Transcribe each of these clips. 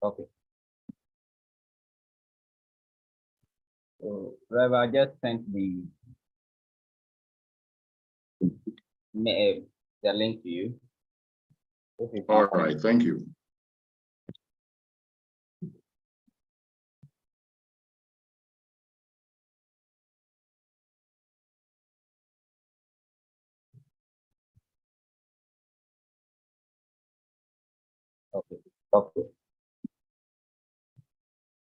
Okay. So, Rev, I just sent the link to you. All right, thank you. Okay. Okay.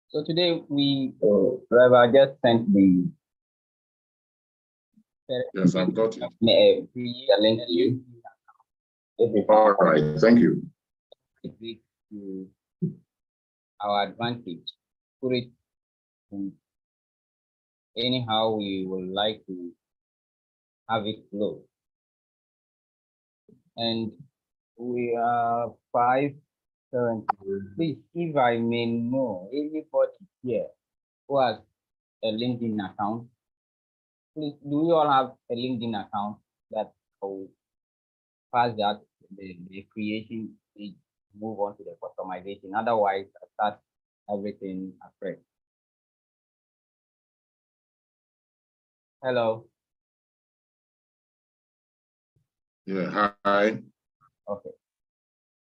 So today Rev, I just sent Yes, I've got it. a link to you. All right, thank you. To our advantage, put it in anyhow we would like to have it flow. And we are 5 currently. Please, if I may know, anybody here who has a LinkedIn account, please, do you all have a LinkedIn account that will pass that the creation stage, move on to the customization? Otherwise, I start everything afresh. Hello. Yeah, hi. Okay.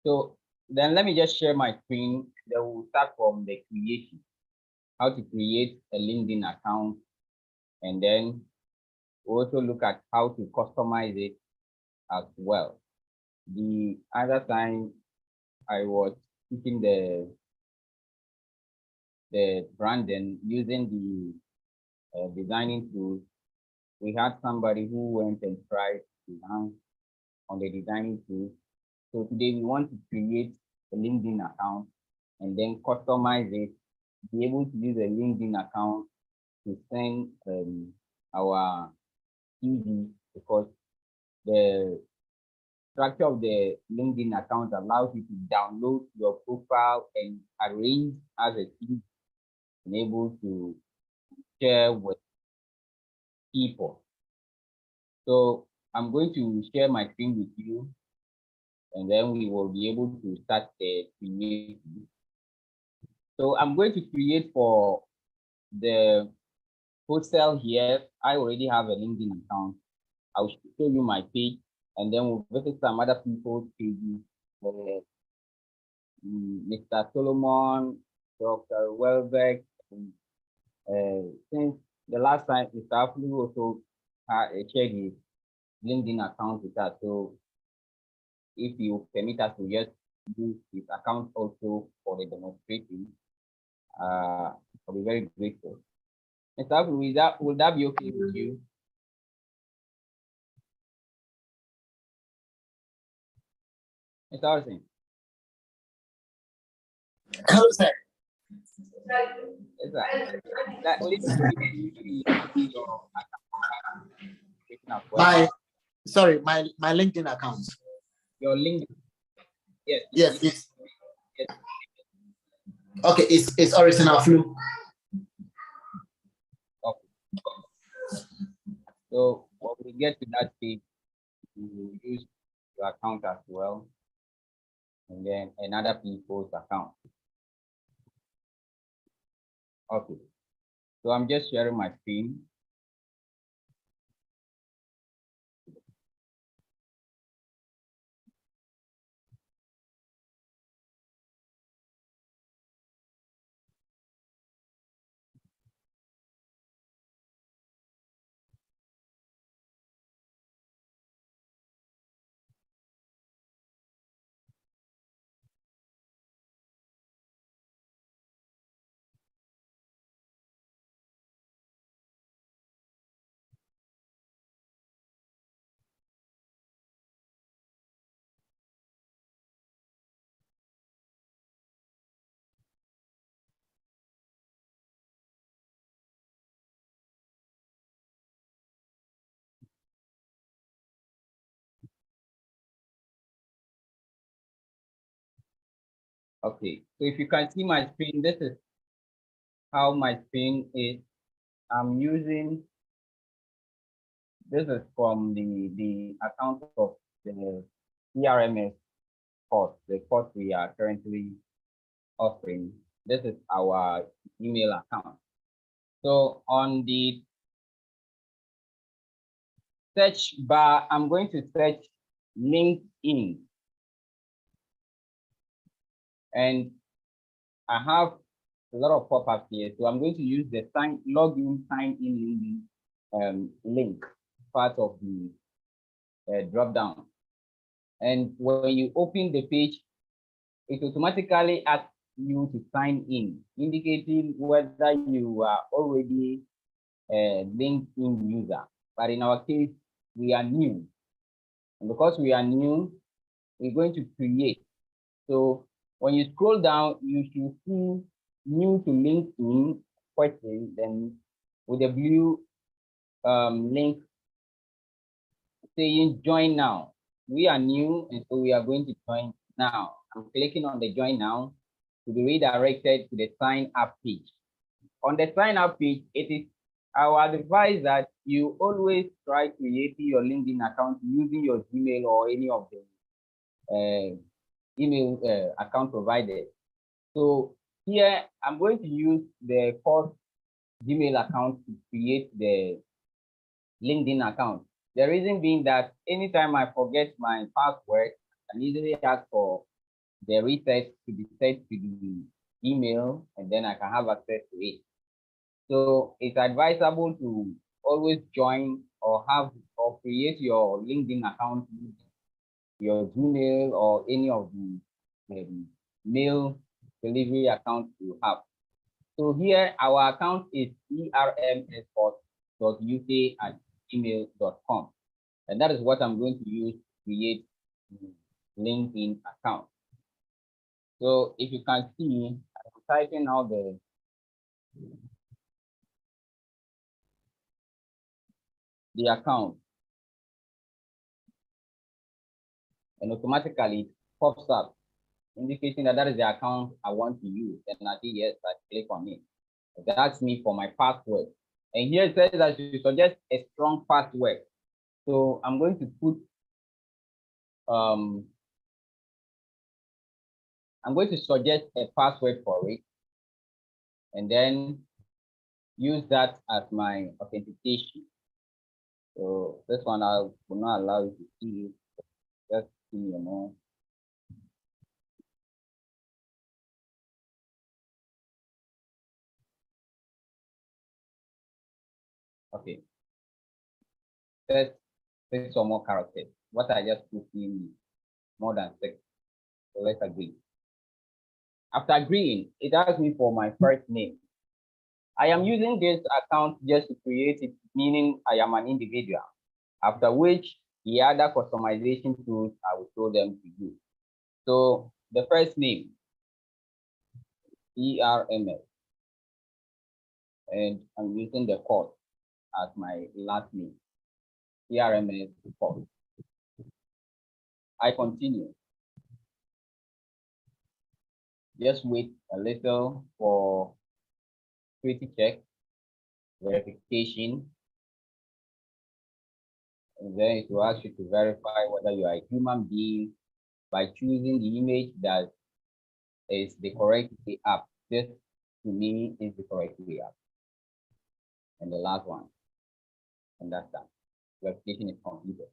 So then let me just share my screen. Then we'll start from the creation, how to create a LinkedIn account, and then we'll also look at how to customize it as well. The other time I was teaching the branding using the designing tool, we had somebody who went and tried design on the designing tool. So today we want to create a LinkedIn account and then customize it, be able to use a LinkedIn account to send our CV, because the structure of the LinkedIn account allows you to download your profile and arrange as a CV and able to share with people. So I'm going to share my screen with you, and then we will be able to start the creation. So I'm going to create for the hostel here. I already have a LinkedIn account. I'll show you my page, and then we'll visit some other people's pages. Mr. Solomon, Dr. Welbeck. Since the last time, Mr. Aflu also shared his LinkedIn account with us. So if you permit us to just use his account also for the demonstration, I'll be very grateful. Mr. Aflu, will that be okay with you? Mr. Harrison. Hello, sir. Yes, sir. That will my LinkedIn account. Your LinkedIn. Yes. Yes, yes. Okay, it's original flu. Okay. So when we get to that page, we will use your account as well, and then another people's account. Okay. So I'm just sharing my screen. Okay. So if you can see my screen, this is how my screen is. I'm using, this is from the account of the CRMS course, the course we are currently offering. This is our email account. So on the search bar, I'm going to search LinkedIn. And I have a lot of pop-ups here. So I'm going to use the login, sign in link, part of the drop down. And when you open the page, it automatically asks you to sign in, indicating whether you are already a LinkedIn user. But in our case, we are new. And because we are new, we're going to create. So when you scroll down, you should see new to LinkedIn question, then with a blue link saying join now. We are new, and so we are going to join now. I'm clicking on the join now to be redirected to the sign up page. On the sign up page, it is our advice that you always try creating your LinkedIn account using your Gmail or any of the email account provided. So here I'm going to use the first Gmail account to create the LinkedIn account. The reason being that anytime I forget my password, I usually ask for the reset to be set to the email, and then I can have access to it. So it's advisable to always join or create your LinkedIn account with your Gmail or any of the mail delivery accounts you have. So here our account is ermsport.uk@gmail.com. And that is what I'm going to use to create the LinkedIn account. So if you can see, I'm typing out the account, and automatically it pops up indicating that that is the account I want to use. And I say yes, I click on it. It asks me for my password. And here it says that you suggest a strong password. So I'm going to put I'm going to suggest a password for it, and then use that as my authentication. So this one I will not allow you to see it. Just see, you know. Okay. Let's 6 or more characters. What I just put in more than 6. So let's agree. After agreeing, it asks me for my first name. I am using this account just to create it, meaning I am an individual. After which, the other customization tools, I will show them to you. So the first name, ERMS, and I'm using the code as my last name, ERMS code. I continue. Just wait a little for security check, verification, and then it will ask you to verify whether you are a human being by choosing the image that is the correct way up. This to me is the correct way up. And the last one, and that's done. Verification is completed.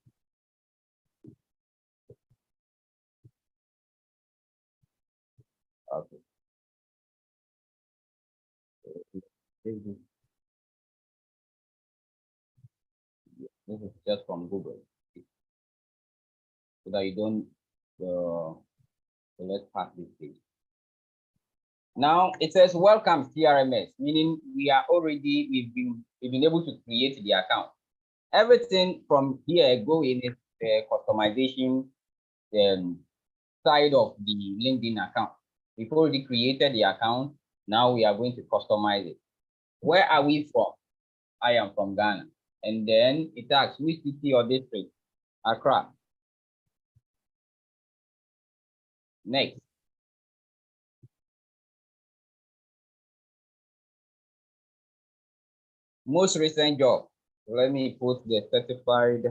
Okay. This is just from Google, so that you don't. So let's pass this page. Now it says welcome TRMS, meaning we've been able to create the account. Everything from here going is the customization side of the LinkedIn account. We've already created the account. Now we are going to customize it. Where are we from? I am from Ghana. And then it asks which city or district? Accra. Next. Most recent job. Let me put the certified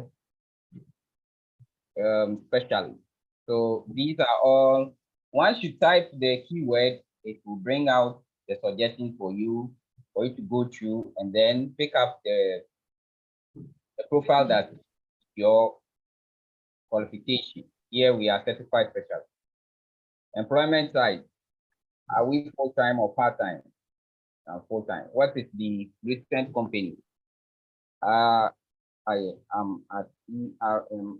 specialist. So these are all, once you type the keyword, it will bring out the suggestions for you to go through and then pick up the profile that your qualification. Here we are certified specialist. Employment side, are we full-time or part-time? Full-time. What is the recent company? I am at ERM.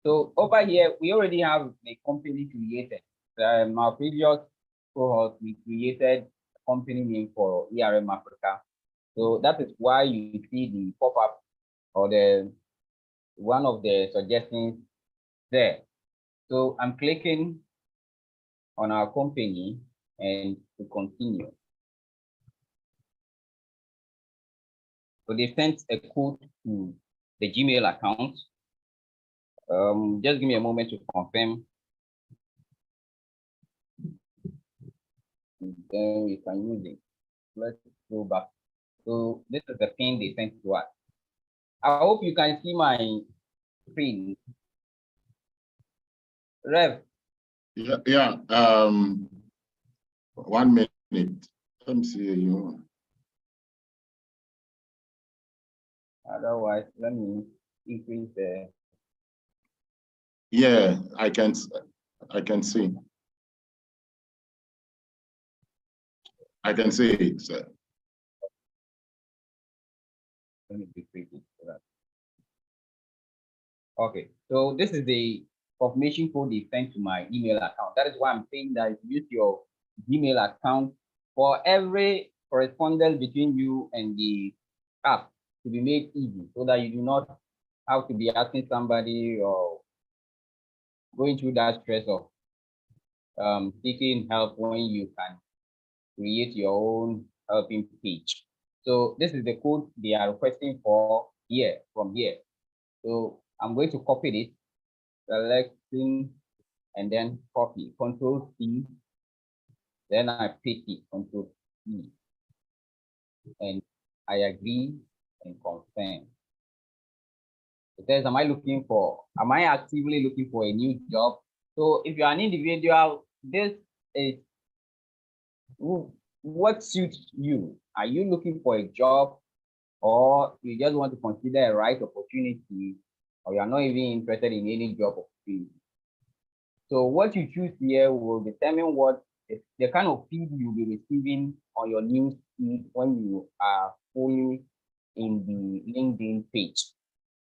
So over here, we already have a company created. Our previous cohort, we created a company name for ERM Africa. So that is why you see the pop-up or the one of the suggestions there. So I'm clicking on our company and to continue. So they sent a code to the Gmail account. Just give me a moment to confirm. And then we can use it. Let's go back. So this is the pin they sent to us. I hope you can see my screen. Rev. Yeah. 1 minute. Let me see you. Otherwise, let me increase the. Yeah, I can see. I can see it, sir. Let me decrease it for that. Okay, so this is the confirmation code they sent to my email account. That is why I'm saying that use your Gmail account for every correspondence between you and the app to be made easy, so that you do not have to be asking somebody or going through that stress of seeking help when you can create your own helping page. So this is the code they are requesting for here, from here. So I'm going to copy this, selecting, and then copy, Control C, then I paste it, Control C, and I agree and confirm. It says, am I actively looking for a new job? So if you're an individual, this is what suits you. Are you looking for a job, or you just want to consider a right opportunity, or you're not even interested in any job opportunity? So what you choose here will determine what the kind of feed you'll be receiving on your news feed when you are fully in the LinkedIn page.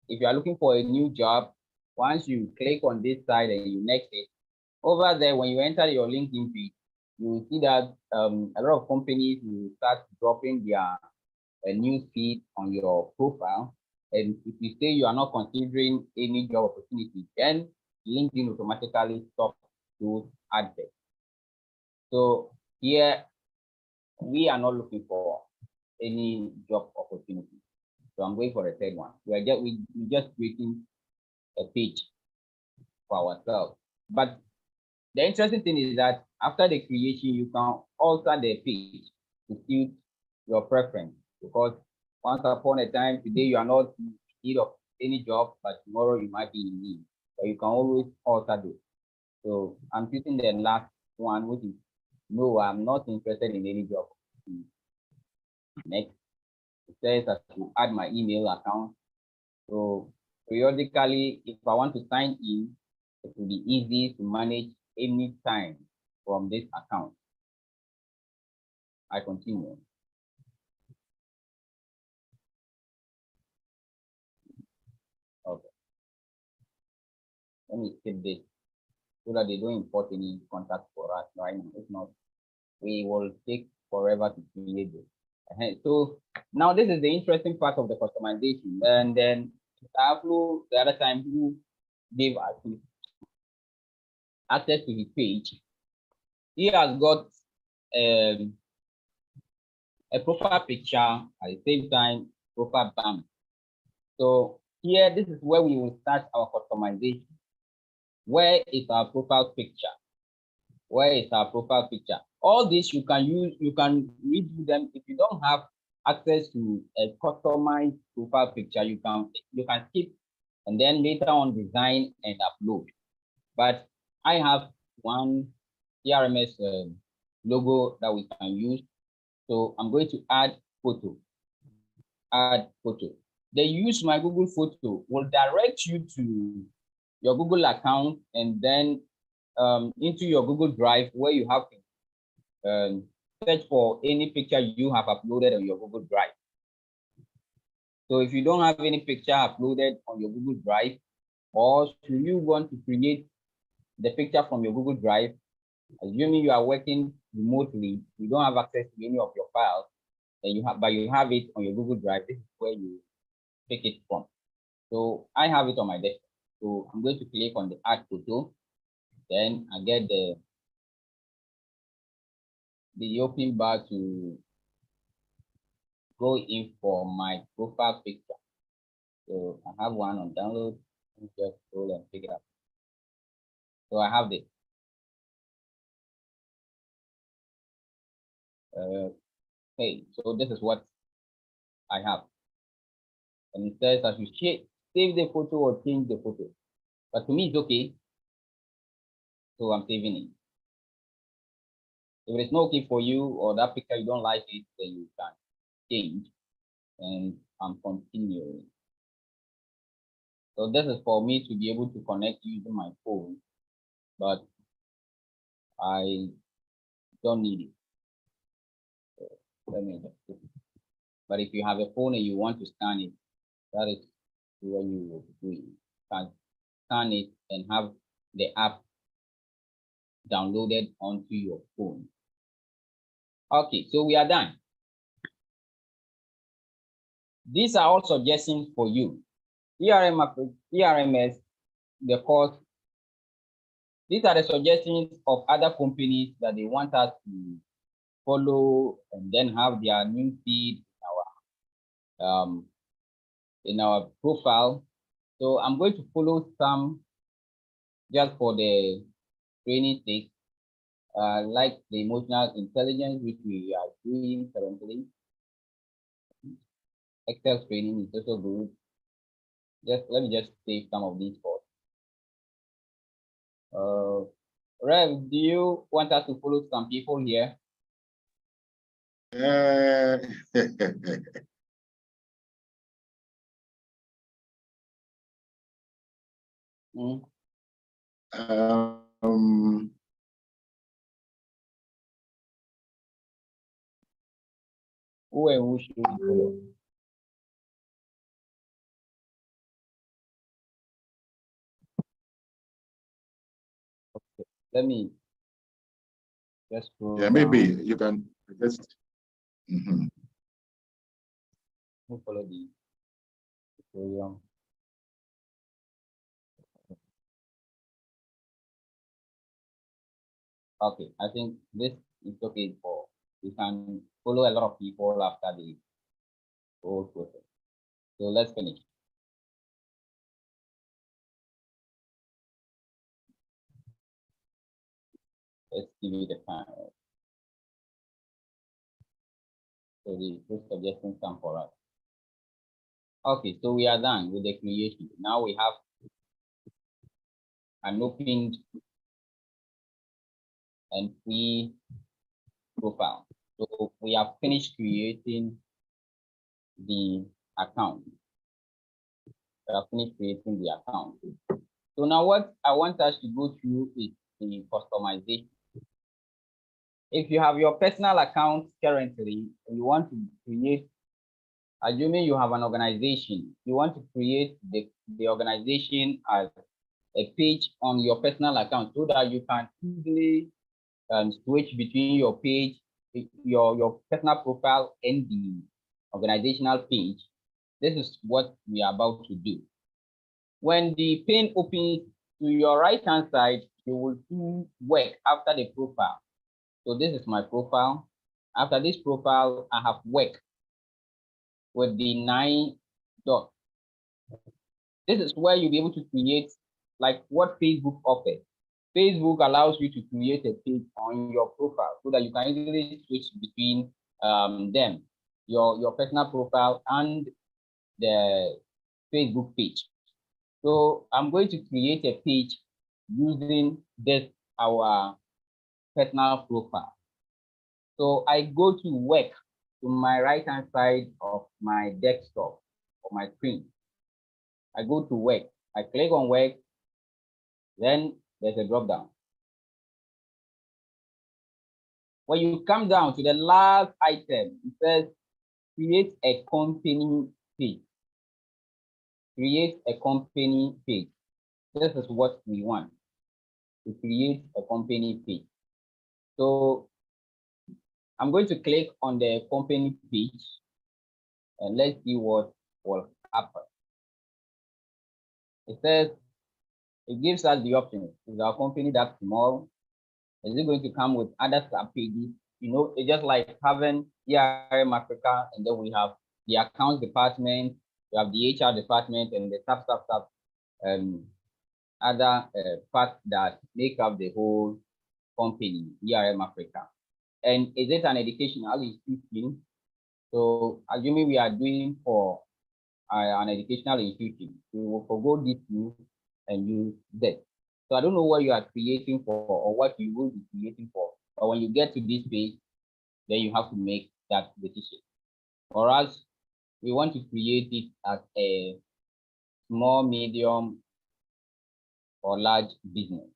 If you are looking for a new job, once you click on this side and you next it, over there, when you enter your LinkedIn page, you will see that a lot of companies will start dropping their news feed on your profile. And if you say you are not considering any job opportunity, then LinkedIn automatically stops those adverts. So here, we are not looking for any job opportunity. So I'm going for a third one. We just creating a page for ourselves. But the interesting thing is that after the creation, you can alter the page to suit your preference. Because once upon a time, today you are not in need of any job, but tomorrow you might be in need. So you can always alter this. So I'm choosing the last one, which is no, I'm not interested in any job. Next, it says I should add my email account. So periodically, if I want to sign in, it will be easy to manage any time from this account. I continue. Okay. Let me skip this so that they don't import any contact for us right now. If not, we will take forever to create this. So now this is the interesting part of the customization. And then Tableau, the other time, who gave us access to his page, he has got a profile picture at the same time profile banner. So here, this is where we will start our customization. Where is our profile picture? Where is our profile picture? All this you can use, you can redo them. If you don't have access to a customized profile picture, you can skip and then later on design and upload. But I have one ERMS logo that we can use. So I'm going to add photo. Add photo. Then use my Google photo will direct you to your Google account and then into your Google Drive where you have to search for any picture you have uploaded on your Google Drive. So if you don't have any picture uploaded on your Google Drive, or should you want to create the picture from your Google Drive, assuming you are working remotely, you don't have access to any of your files, then but you have it on your Google Drive. This is where you take it from. So I have it on my desktop. So I'm going to click on the add photo. Then I get the open bar to go in for my profile picture. So I have one on download. Just scroll and pick it up. So I have this. Okay, so this is what I have. And it says I should save the photo or change the photo. But to me, it's okay. So I'm saving it. If it's not okay for you or that picture you don't like it, then you can change and I'm continuing. So this is for me to be able to connect using my phone, but I don't need it. So let me just put it. But if you have a phone and you want to scan it, that is what you will do. You can scan it and have the app downloaded onto your phone. Okay, so we are done. These are all suggestions for you. ERMS, the course. These are the suggestions of other companies that they want us to follow and then have their new feed in our profile. So I'm going to follow some just for the training sake, like the emotional intelligence, which we are doing currently. Excel training is also good. Let me just save some of these for. Rev, do you want us to follow some people here? Mm. Who and who should we follow? Okay, let me just scroll Yeah, maybe down. you can just. Who follow the tutorial? Okay, I think this is okay for we can follow a lot of people after the whole process. So let's finish. Let's give it a time. So the first suggestions come for us. Okay, so we are done with the creation. Now we have an opened and free profile. So we have finished creating the account. We have finished creating the account. So now what I want us to go through is the customization. If you have your personal account currently, and you want to create, assuming you have an organization, you want to create the organization as a page on your personal account so that you can easily switch between your page, your personal profile and the organizational page. This is what we are about to do. When the pane opens to your right hand side, you will see work after the profile. So this is my profile. After this profile, I have work with the 9 dots. This is where you'll be able to create like what Facebook offers. Facebook allows you to create a page on your profile so that you can easily switch between them, your personal profile and the Facebook page. So I'm going to create a page using this our personal profile. So I go to work to my right hand side of my desktop or my screen. I go to work. I click on work. Then there's a drop down. When you come down to the last item, it says create a company page. Create a company page. This is what we want, to create a company page. So I'm going to click on the company page and let's see what will happen. It says, it gives us the option. Is our company that small? Is it going to come with other sub pages? You know, it's just like having ERM Africa, and then we have the accounts department, we have the HR department, and the other parts that make up the whole company, ERM Africa. And is it an educational institution? So assuming we are doing for an educational institution, we will forgo this two and use this. So I don't know what you are creating for or what you will be creating for. But when you get to this page, then you have to make that decision. For us, we want to create it as a small, medium, or large business.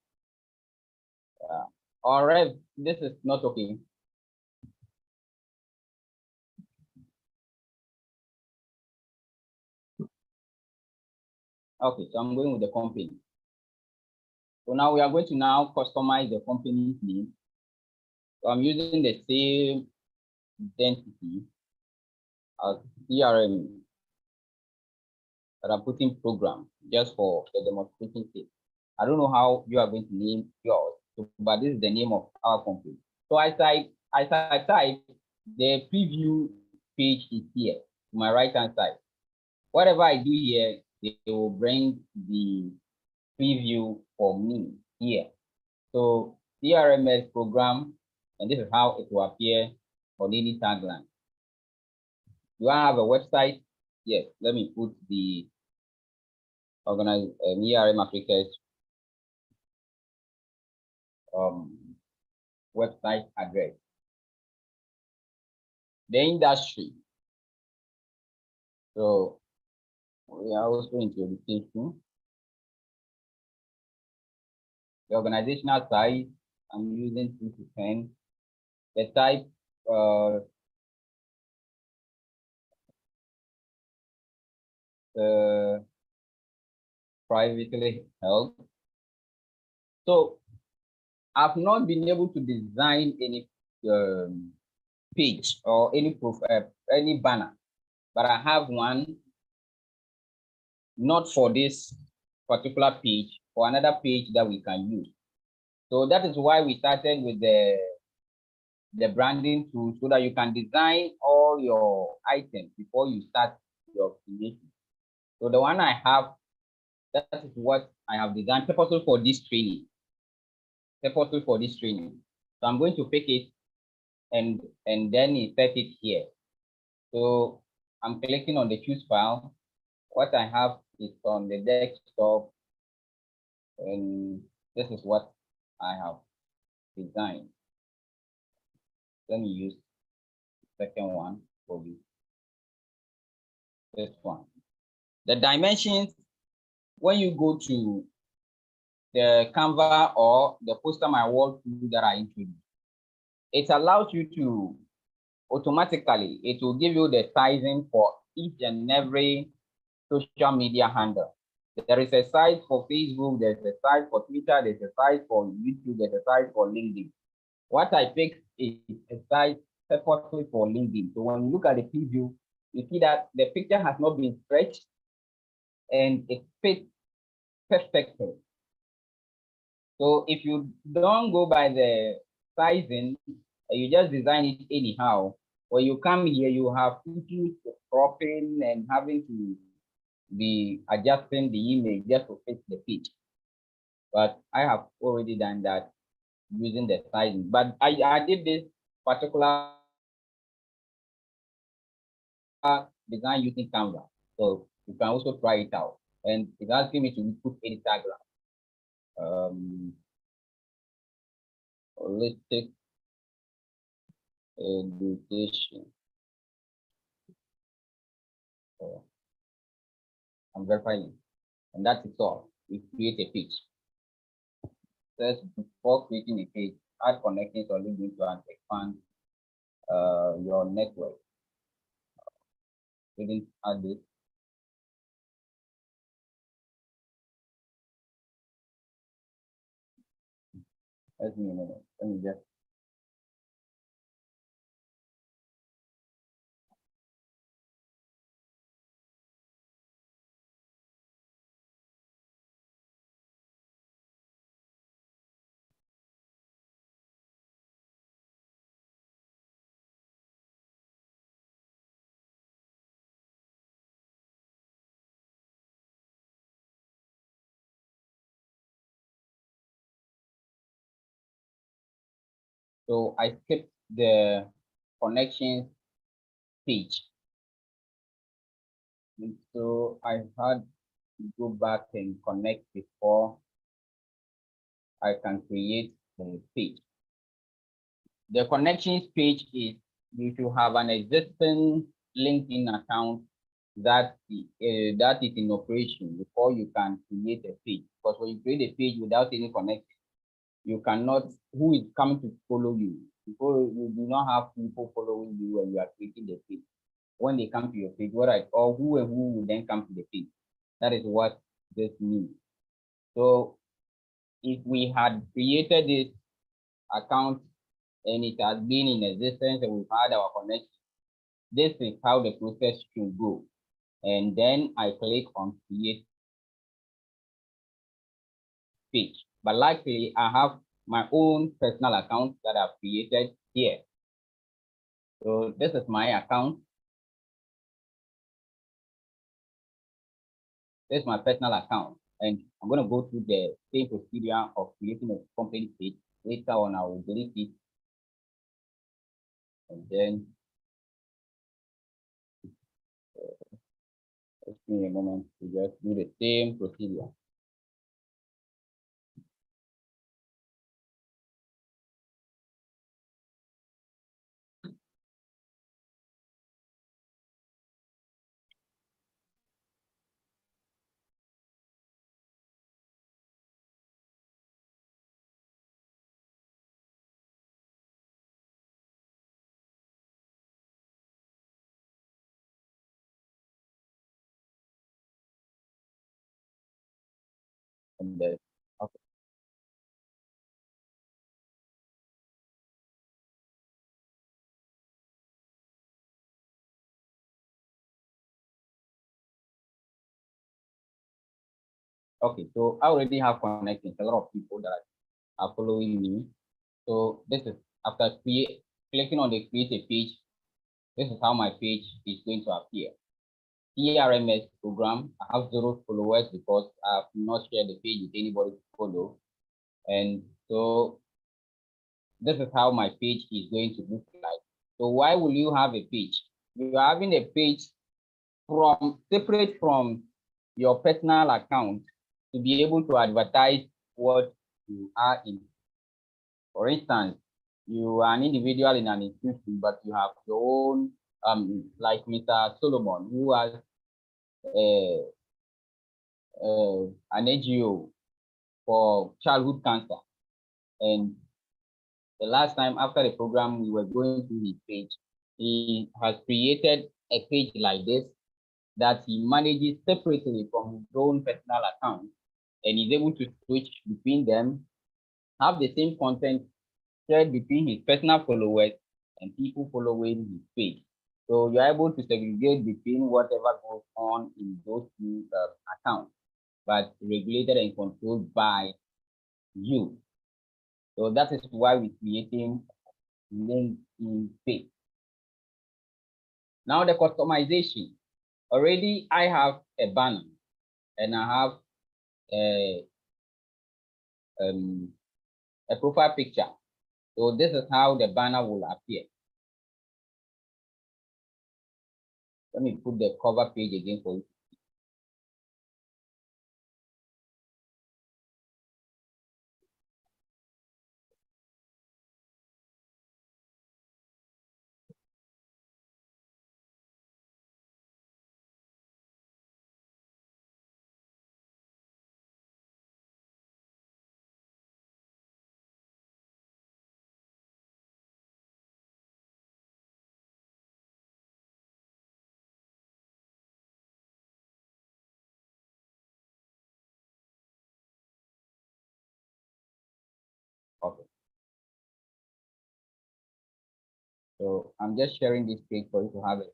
Or if this is not okay. Okay, so I'm going with the company. So now we are going to now customize the company's name. So I'm using the same identity as CRM that I'm putting program just for the demonstration sake. I don't know how you are going to name yours, but this is the name of our company. So as I type, the preview page is here to my right hand side. Whatever I do here, they will bring the preview for me here. So CRMS program, and this is how it will appear on any tagline. Do I have a website? Yes, let me put the ERM Africa's website address. The industry. So we are also into education. The organizational size, I'm using 2 to 10. The type, privately held. So I've not been able to design any page or any banner, but I have one not for this particular page, for another page that we can use. So that is why we started with the branding tool, so that you can design all your items before you start your creation. So the one I have, that is what I have designed purposely for this training. Purposely for this training. So I'm going to pick it and then insert it here. So I'm clicking on the choose file. What I have is on the desktop, and this is what I have designed. Let me use the second one for you. This one. The dimensions, when you go to the Canva or the Poster My Wall tool that I introduced, it allows you to automatically, it will give you the sizing for each and every social media handle. There is a size for Facebook, there's a size for Twitter, there's a size for YouTube, there's a size for LinkedIn. What I picked is a size purposely for LinkedIn. So when you look at the preview, you see that the picture has not been stretched and it fits perfectly. So if you don't go by the sizing, you just design it anyhow. When you come here, you have issues with cropping and having to be adjusting the image just to fit the pitch. But I have already done that using the sizing. But I did this particular design using Canva. So you can also try it out. And it's asking me to put any tagline. holistic education. I'm verifying, and that is all. We create a page. First, before creating a page, add connections or links to expand your network. We didn't add this. Let me a minute. Let me just. So I skipped the connections page. And so I had to go back and connect before I can create the page. The connections page is you should have an existing LinkedIn account that that is in operation before you can create a page. Because when you create a page without any connection, you cannot. Who is coming to follow you? Before you do not have people following you when you are creating the page. When they come to your page, what I or who and who will then come to the page. That is what this means. So if we had created this account and it has been in existence and we've had our connection, this is how the process should go. And then I click on create page. But luckily, I have my own personal account that I've created here. So this is my account. This is my personal account. And I'm going to go through the same procedure of creating a company page. Later on, I will delete it. And then, just give me a moment to just do the same procedure. And then, okay. Okay, so I already have connections, a lot of people that are following me. So this is after clicking on the create a page, this is how my page is going to appear. TRMS program, I have 0 followers because I have not shared the page with anybody to follow. And so this is how my page is going to look like. So why will you have a page? You are having a page from separate from your personal account to be able to advertise what you are in. For instance, you are an individual in an institution, but you have your own, like Mr. Solomon, who has an NGO for childhood cancer. And the last time after the program, we were going through his page. He has created a page like this that he manages separately from his own personal account, and is able to switch between them, have the same content shared between his personal followers and people following his page. So you're able to segregate between whatever goes on in those two accounts, but regulated and controlled by you. So that is why we're creating LinkedIn page. Now the customization. Already I have a banner and I have a profile picture. So this is how the banner will appear. Let me put the cover page again for you. So I'm just sharing this page for you to have it.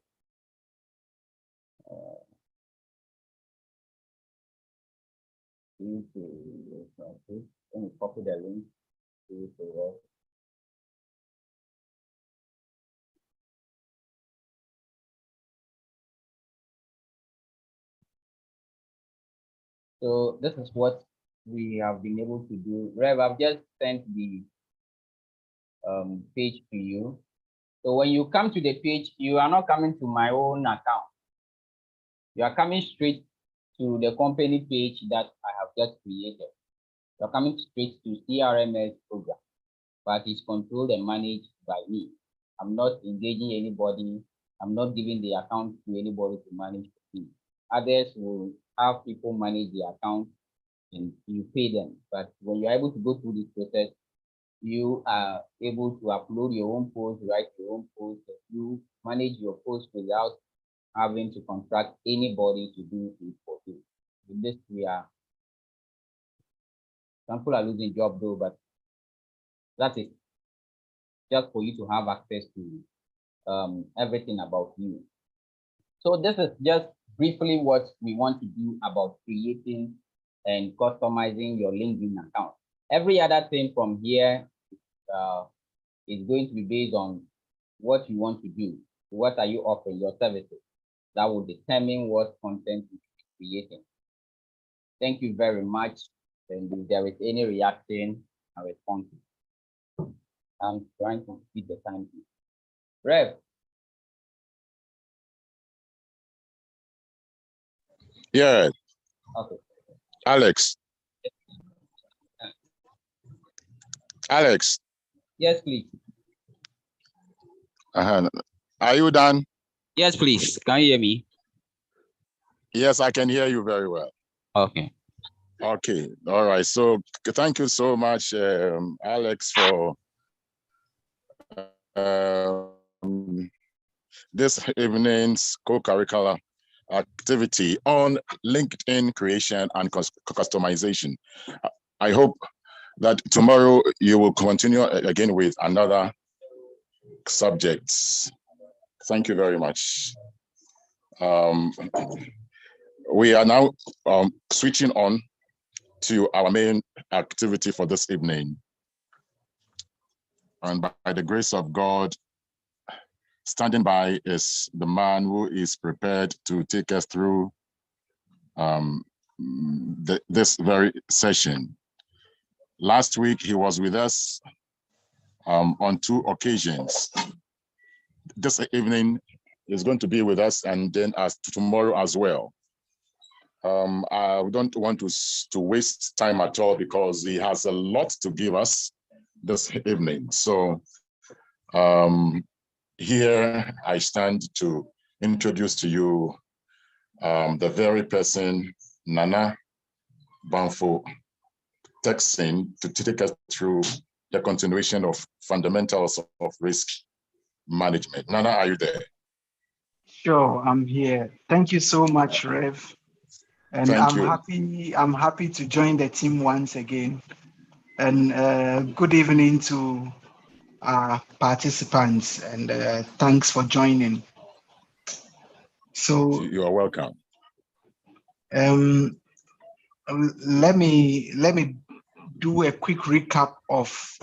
Let me copy the link to work. So this is what we have been able to do. Rev, I've just sent the page to you. So when you come to the page, you are not coming to my own account. You are coming straight to the company page that I have just created. You're coming straight to CRMS program, but it's controlled and managed by me. I'm not engaging anybody. I'm not giving the account to anybody to manage for me. Others will have people manage the account and you pay them. But when you're able to go through this process, you are able to upload your own post, write your own post, you manage your post without having to contract anybody to do it for you. With this, some people are losing job though, but that's it. Just for you to have access to everything about you. So this is just briefly what we want to do about creating and customizing your LinkedIn account. Every other thing from here is going to be based on what you want to do. What are you offering, your services? That will determine what content you should be creating. Thank you very much. And if there is any reaction, I respond to it. I'm trying to feed the time. Rev. Yeah, Okay. Alex. Alex, Yes, please. are you done? Yes, please. Can you hear me? Yes, I can hear you very well. Okay. Okay, all right. So thank you so much, Alex, for this evening's co-curricular activity on LinkedIn creation and customization. I hope that tomorrow you will continue again with another subjects. Thank you very much. We are now switching on to our main activity for this evening. And by the grace of God, standing by is the man who is prepared to take us through this very session. Last week, he was with us on 2 occasions. This evening, he's going to be with us, and then as tomorrow as well. I don't want to waste time at all because he has a lot to give us this evening. So here I stand to introduce to you the very person, Nana Banfo Texin, to take us through the continuation of fundamentals of risk management. Nana, are you there? Sure, I'm here. Thank you so much, Rev. And I'm happy to join the team once again. And good evening to our participants, and thanks for joining. So you are welcome. Let me do a quick recap of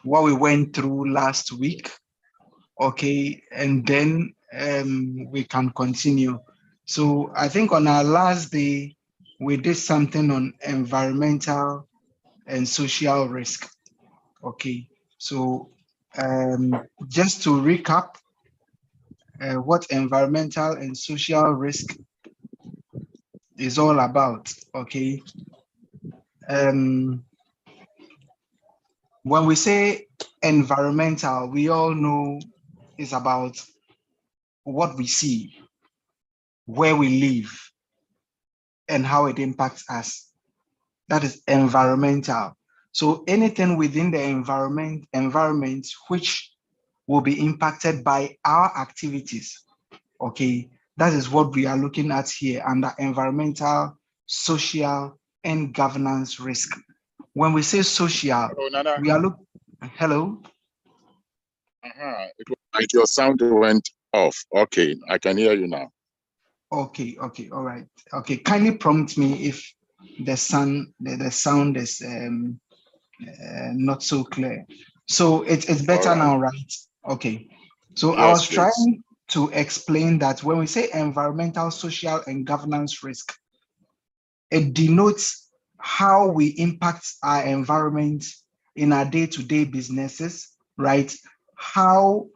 what we went through last week. Okay, and then we can continue. So I think on our last day, we did something on environmental and social risk. Okay, so just to recap what environmental and social risk is all about. Okay, when we say environmental, we all know it's about what we see, where we live, and how it impacts us. That is environmental. So anything within the environment which will be impacted by our activities, okay, that is what we are looking at here under environmental, social, and governance risk. When we say social, Hello, Nana. we are looking, hello? It was like your sound went off. Okay, I can hear you now. Okay, all right. Okay, kindly prompt me if the sound is not so clear. So it's better All right. now, right? Okay. So I Yes, was please. trying to explain that when we say environmental, social, and governance risk, it denotes how we impact our environment in our day-to-day businesses, right? How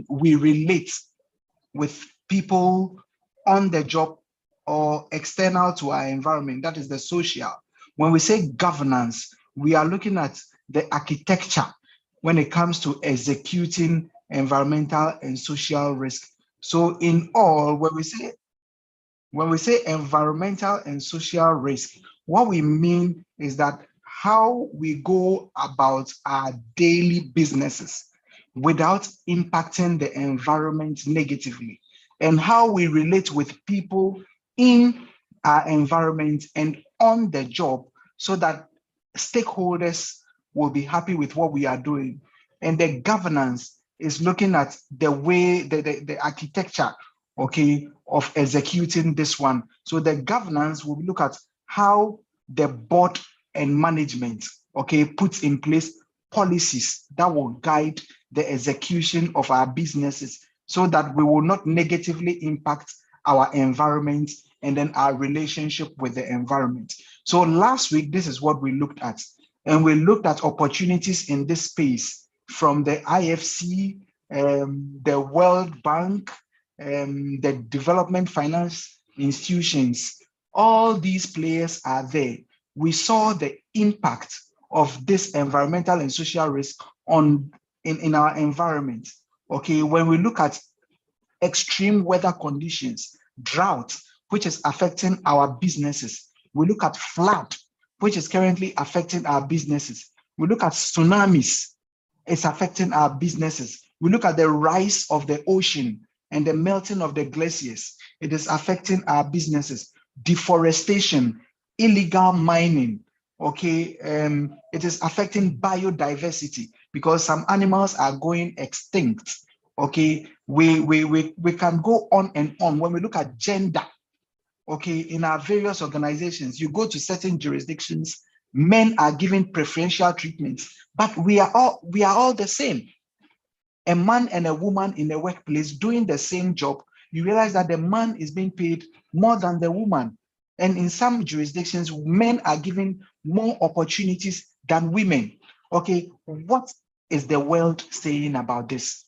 we relate with people on the job or external to our environment, that is the social. When we say governance, we are looking at the architecture when it comes to executing environmental and social risk. So in all, when we say environmental and social risk, what we mean is that how we go about our daily businesses without impacting the environment negatively, and how we relate with people in our environment and on the job so that stakeholders will be happy with what we are doing. And the governance is looking at the way, the architecture, okay, of executing this one. So the governance will look at how the board and management, okay, puts in place policies that will guide the execution of our businesses so that we will not negatively impact our environment and then our relationship with the environment. So last week, this is what we looked at. And we looked at opportunities in this space from the IFC, the World Bank, the development finance institutions. All these players are there. We saw the impact of this environmental and social risk in our environment. Okay, when we look at extreme weather conditions, drought, which is affecting our businesses. We look at flood, which is currently affecting our businesses. We look at tsunamis, it's affecting our businesses. We look at the rise of the ocean and the melting of the glaciers. It is affecting our businesses. Deforestation, illegal mining, okay, it is affecting biodiversity because some animals are going extinct. Okay, we can go on and on. When we look at gender, okay, in our various organizations, you go to certain jurisdictions, men are given preferential treatment, but we are all the same. A man and a woman in a workplace doing the same job, you realize that the man is being paid more than the woman. And in some jurisdictions, men are given more opportunities than women. Okay, what is the world saying about this?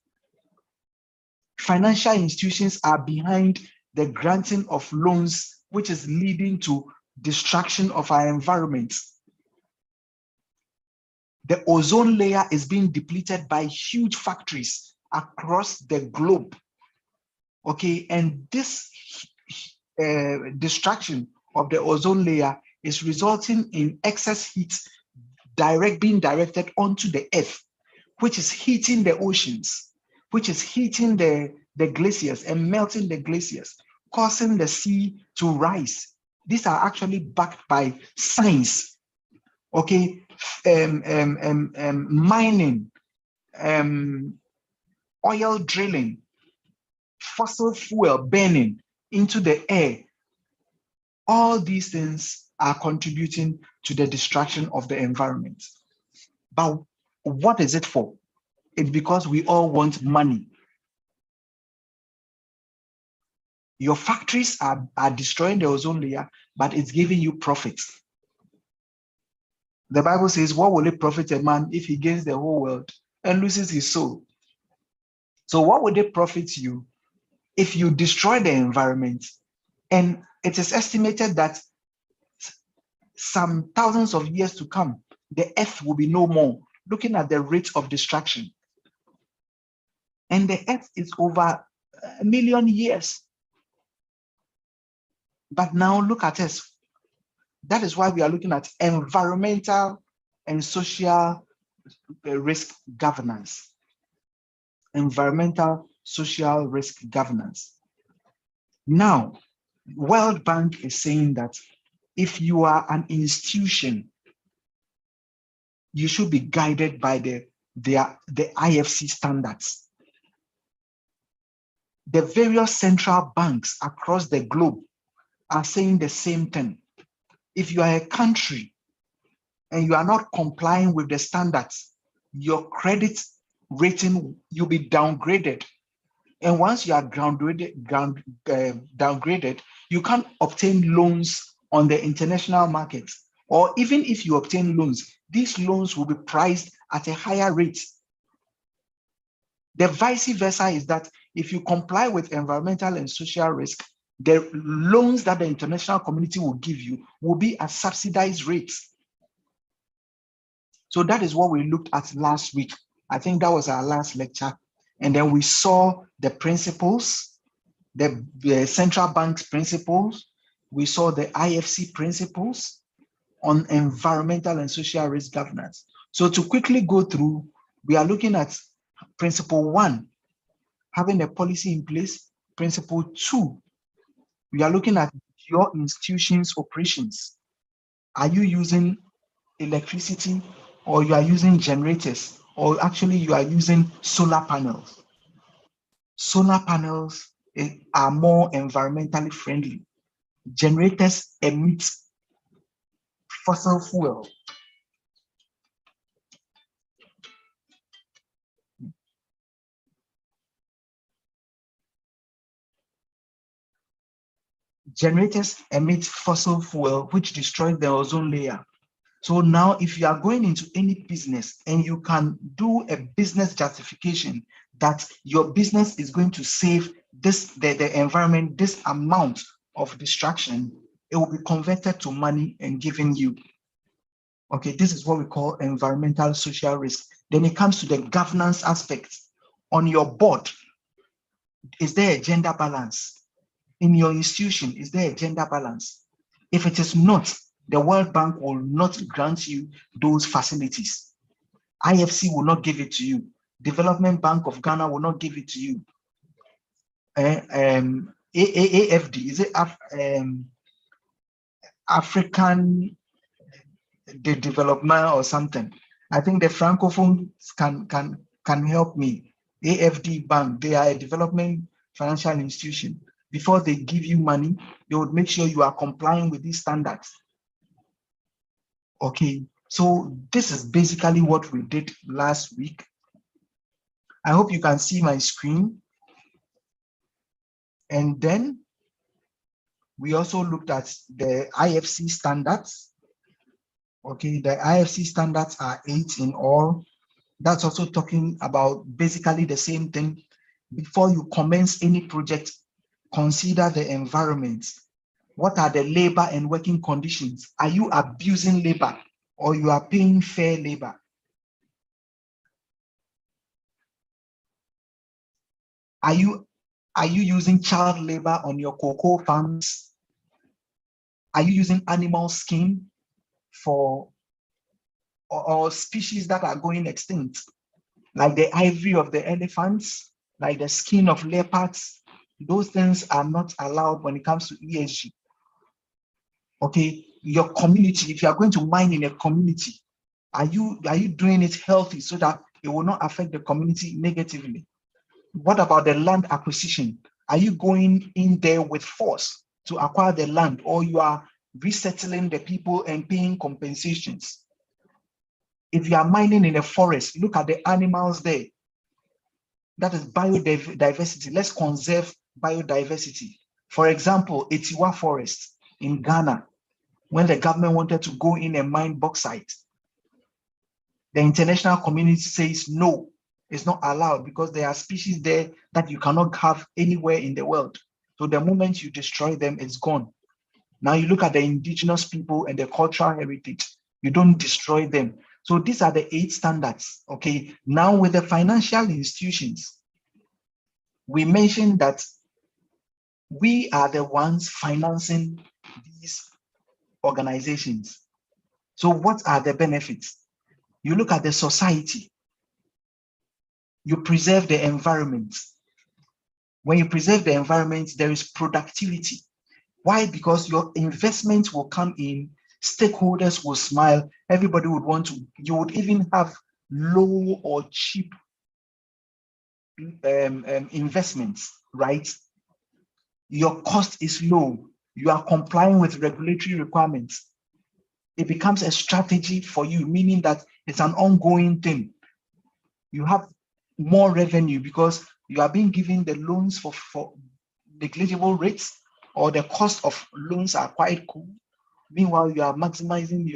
Financial institutions are behind the granting of loans, which is leading to destruction of our environment. The ozone layer is being depleted by huge factories across the globe. Okay, and this destruction of the ozone layer is resulting in excess heat being directed onto the earth, which is heating the oceans, which is heating the glaciers and melting the glaciers, causing the sea to rise. These are actually backed by science. Okay, mining, oil drilling, fossil fuel burning into the air. All these things are contributing to the destruction of the environment. But what is it for? It's because we all want money. Your factories are destroying the ozone layer, but it's giving you profits. The Bible says, what will it profit a man if he gains the whole world and loses his soul? So what would it profit you if you destroy the environment? And it is estimated that some thousands of years to come, the earth will be no more, looking at the rate of destruction. And the earth is over 1 million years. But now look at us. That is why we are looking at environmental and social risk governance. Environmental, social risk governance. Now, World Bank is saying that if you are an institution, you should be guided by the they are the IFC standards. The various central banks across the globe are saying the same thing. If you are a country and you are not complying with the standards, your credit rating, you'll be downgraded. And once you are downgraded, you can't obtain loans on the international market. Or even if you obtain loans, these loans will be priced at a higher rate. The vice versa is that if you comply with environmental and social risk, the loans that the international community will give you will be at subsidized rates. So that is what we looked at last week. I think that was our last lecture. And then we saw the principles, the central bank's principles. We saw the IFC principles on environmental and social risk governance. So to quickly go through, we are looking at principle 1, having a policy in place. Principle 2, we are looking at your institution's operations. Are you using electricity, or you are using generators, or actually you are using solar panels? Solar panels are more environmentally friendly. Generators emit fossil fuel. Generators emit fossil fuel, which destroys the ozone layer. So now if you are going into any business and you can do a business justification that your business is going to save the environment, this amount of destruction, it will be converted to money and given you. Okay, this is what we call environmental social risk. Then it comes to the governance aspect. On your board, is there a gender balance? In your institution, is there a gender balance? If it is not, the World Bank will not grant you those facilities. IFC will not give it to you. Development Bank of Ghana will not give it to you. AFD, is it African Development or something? I think the Francophones can help me. AFD Bank, they are a development financial institution. Before they give you money, they would make sure you are complying with these standards. Okay, so this is basically what we did last week. I hope you can see my screen. And then we also looked at the IFC standards. Okay, the IFC standards are 8 in all. That's also talking about basically the same thing. Before you commence any project, consider the environment. What are the labor and working conditions? Are you abusing labor, or you are paying fair labor? Are you using child labor on your cocoa farms? Are you using animal skin for or species that are going extinct, like the ivory of the elephants, like the skin of leopards? Those things are not allowed when it comes to ESG. Okay, your community, if you are going to mine in a community, are you doing it healthy so that it will not affect the community negatively? What about the land acquisition? Are you going in there with force to acquire the land, or you are resettling the people and paying compensations? If you are mining in a forest, look at the animals there. That is biodiversity. Let's conserve biodiversity. For example, Etiwa Forest in Ghana, when the government wanted to go in and mine bauxite, the international community says no, it's not allowed because there are species there that you cannot have anywhere in the world. So the moment you destroy them, it's gone. Now you look at the indigenous people and the cultural heritage, you don't destroy them. So these are the 8 standards. Okay, now with the financial institutions, we mentioned that we are the ones financing these organizations. So what are the benefits? You look at the society, you preserve the environment. When you preserve the environment, there is productivity. Why? Because your investment will come in, stakeholders will smile, everybody would want to, you would even have low or cheap investments, right? Your cost is low. You are complying with regulatory requirements. It becomes a strategy for you, meaning that it's an ongoing thing. You have more revenue because you are being given the loans for negligible rates, or the cost of loans are quite cool. Meanwhile, you are maximizing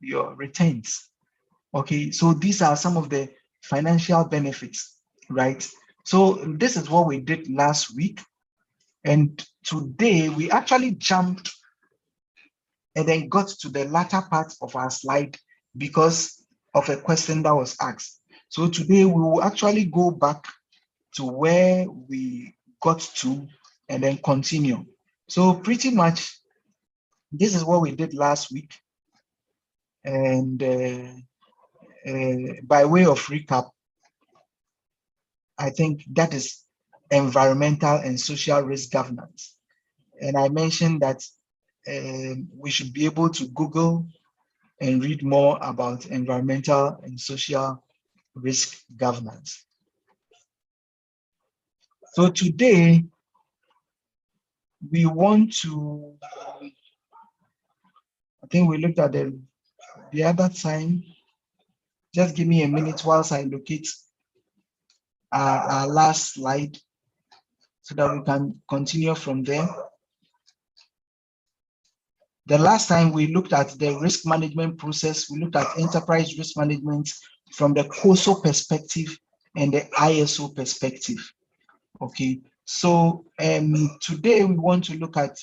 your returns. Okay, so these are some of the financial benefits, right? So this is what we did last week. And today we actually jumped and then got to the latter part of our slide because of a question that was asked. So today we will actually go back to where we got to and then continue. So pretty much this is what we did last week. And by way of recap, I think that is environmental and social risk governance. And I mentioned that we should be able to Google and read more about environmental and social risk governance. So today, we want to, I think we looked at the other time. Just give me a minute whilst I locate our last slide so that we can continue from there. The last time we looked at the risk management process, we looked at enterprise risk management from the COSO perspective and the ISO perspective. Okay, so today we want to look at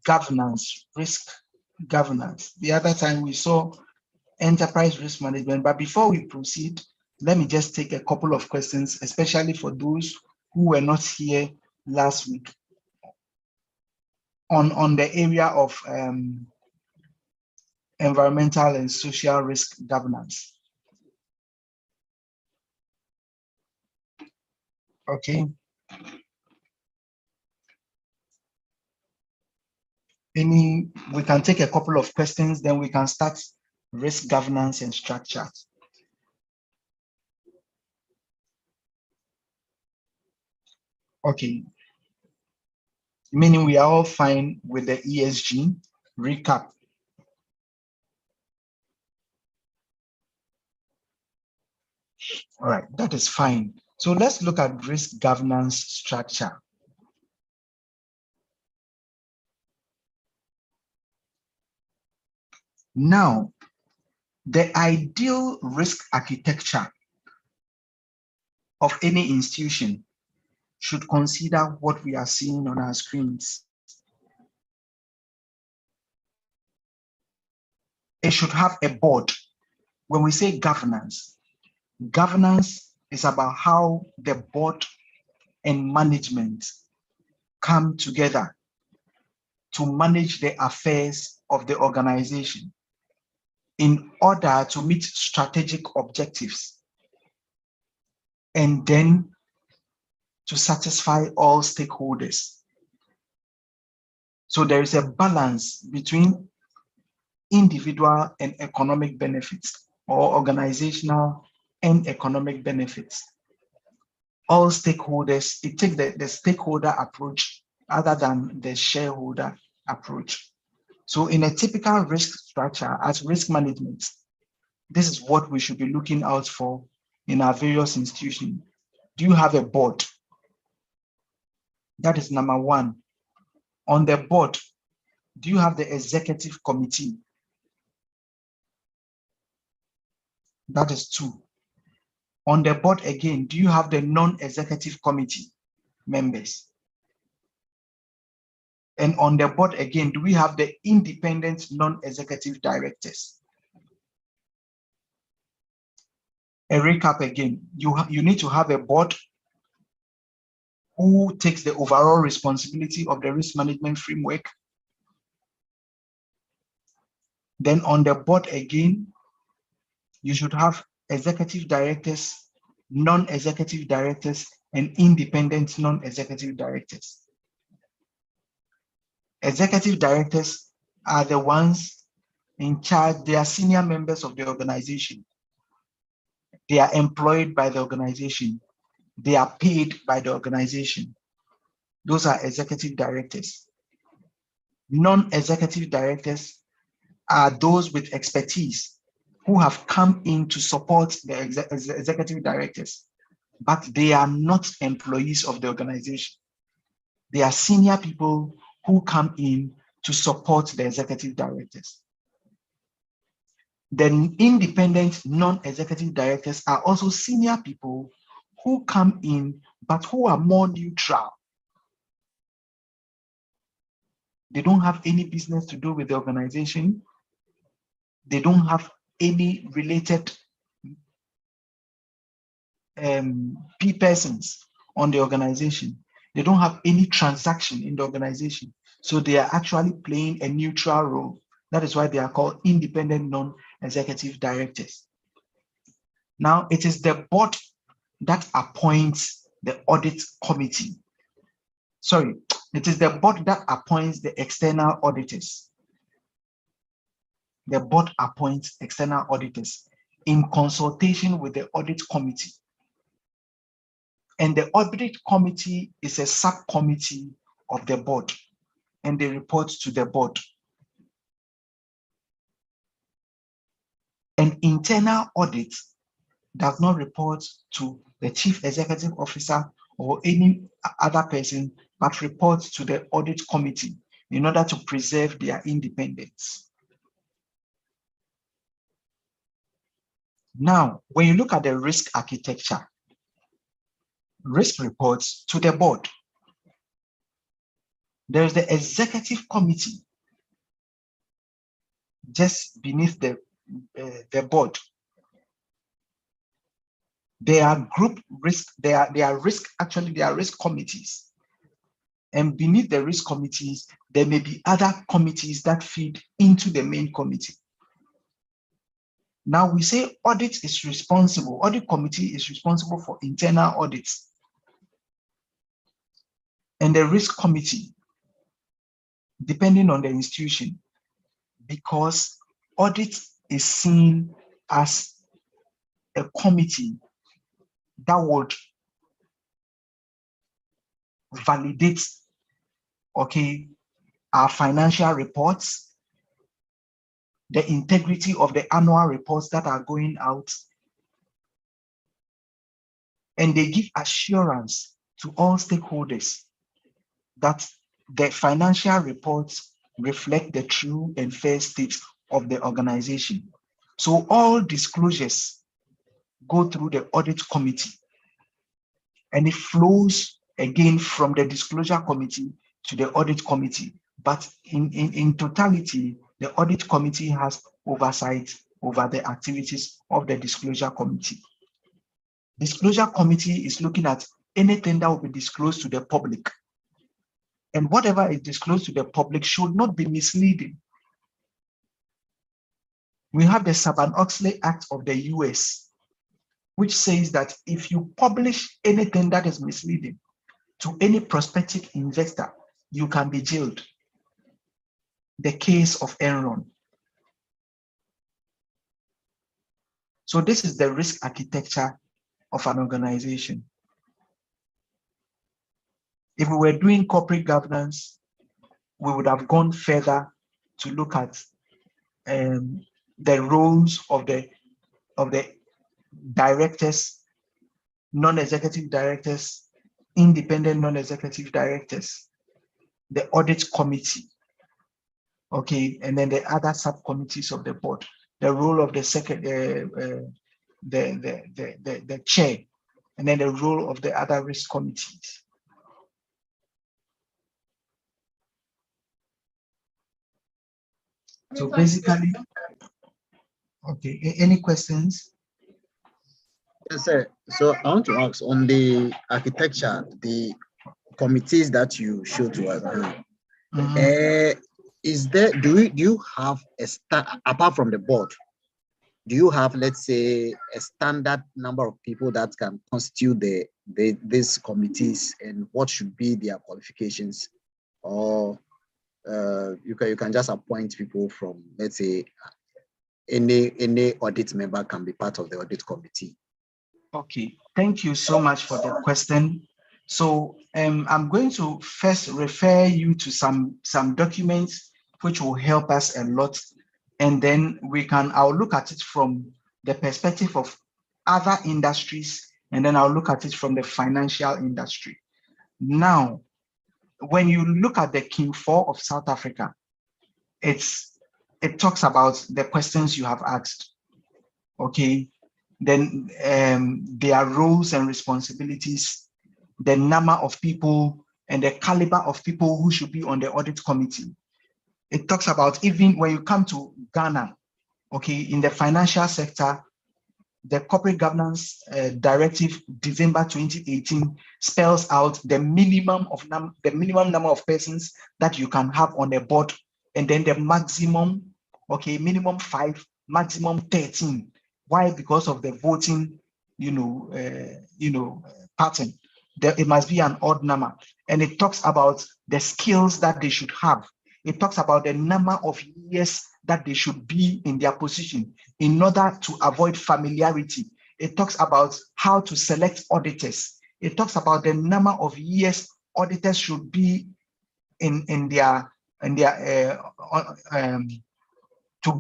governance, risk governance. The other time we saw enterprise risk management, but before we proceed, let me just take a couple of questions, especially for those who were not here last week on the area of environmental and social risk governance. Okay. We can take a couple of questions, then we can start risk governance and structure. Okay. Meaning we are all fine with the ESG recap. All right, that is fine. So let's look at risk governance structure. Now, the ideal risk architecture of any institution should consider what we are seeing on our screens. It should have a board. When we say governance, governance is about how the board and management come together to manage the affairs of the organization in order to meet strategic objectives and then to satisfy all stakeholders. So there is a balance between individual and economic benefits, or organizational and economic benefits. All stakeholders, it takes the stakeholder approach other than the shareholder approach. So in a typical risk structure as risk management, this is what we should be looking out for in our various institutions. Do you have a board? That is number one. On the board, do you have the executive committee? That is two. On the board again, do you have the non-executive committee members? And on the board again, do we have the independent non-executive directors? A recap again, you need to have a board who takes the overall responsibility of the risk management framework. Then on the board again, you should have executive directors non-executive directors, and independent non-executive directors. Executive directors are the ones in charge. They are senior members of the organization. They are employed by the organization. They are paid by the organization. Those are executive directors. Non-executive directors are those with expertise who have come in to support the executive directors, but they are not employees of the organization. They are senior people who come in to support the executive directors. The independent non-executive directors are also senior people who come in, but who are more neutral. They don't have any business to do with the organization. They don't have any related persons on the organization. They don't have any transaction in the organization. So they are actually playing a neutral role. That is why they are called independent non-executive directors. Now, it is the board that appoints the audit committee. Sorry, it is the board that appoints the external auditors. The board appoints external auditors in consultation with the audit committee. And the audit committee is a subcommittee of the board, and they report to the board. An internal audit does not report to the chief executive officer or any other person, but reports to the audit committee in order to preserve their independence. Now, when you look at the risk architecture, risk reports to the board. There is the executive committee just beneath the board. They are group risk, they are risk committees. And beneath the risk committees, there may be other committees that feed into the main committee. Now we say audit committee is responsible for internal audits. And the risk committee, depending on the institution, because audit is seen as a committee that would validate, our financial reports, the integrity of the annual reports that are going out, and they give assurance to all stakeholders that the financial reports reflect the true and fair state of the organization. So all disclosures go through the audit committee, and it flows again from the disclosure committee to the audit committee. But in totality, the audit committee has oversight over the activities of the disclosure committee. Disclosure committee is looking at anything that will be disclosed to the public. And whatever is disclosed to the public should not be misleading. We have the Sarbanes-Oxley Act of the US, which says that if you publish anything that is misleading to any prospective investor, you can be jailed. The case of Enron. So this is the risk architecture of an organization. If we were doing corporate governance, we would have gone further to look at the roles of the directors, non-executive directors, independent non-executive directors, the audit committee, and then the other subcommittees of the board, the role of the the chair, and then the role of the other risk committees. So basically, any questions? Yes, sir. So I want to ask on the architecture, the committees that you showed to us. Is there, do you have a apart from the board, do you have, let's say, a standard number of people that can constitute these committees, and what should be their qualifications? Or you can just appoint people from, let's say, any audit member can be part of the audit committee. Okay, thank you so much for the question. So I'm going to first refer you to some documents which will help us a lot, and then I'll look at it from the perspective of other industries, and then I'll look at it from the financial industry. Now, when you look at the King 4 of South Africa, it talks about the questions you have asked. Okay, then their roles and responsibilities, the number of people and the caliber of people who should be on the audit committee. It talks about, even when you come to Ghana, okay, in the financial sector, the Corporate Governance Directive, December 2018, spells out the minimum number of persons that you can have on a board, and then the maximum, okay, minimum 5, maximum 13. Why? Because of the voting, pattern. It must be an odd number, and it talks about the skills that they should have. It talks about the number of years that they should be in their position in order to avoid familiarity. It talks about how to select auditors. It talks about the number of years auditors should be to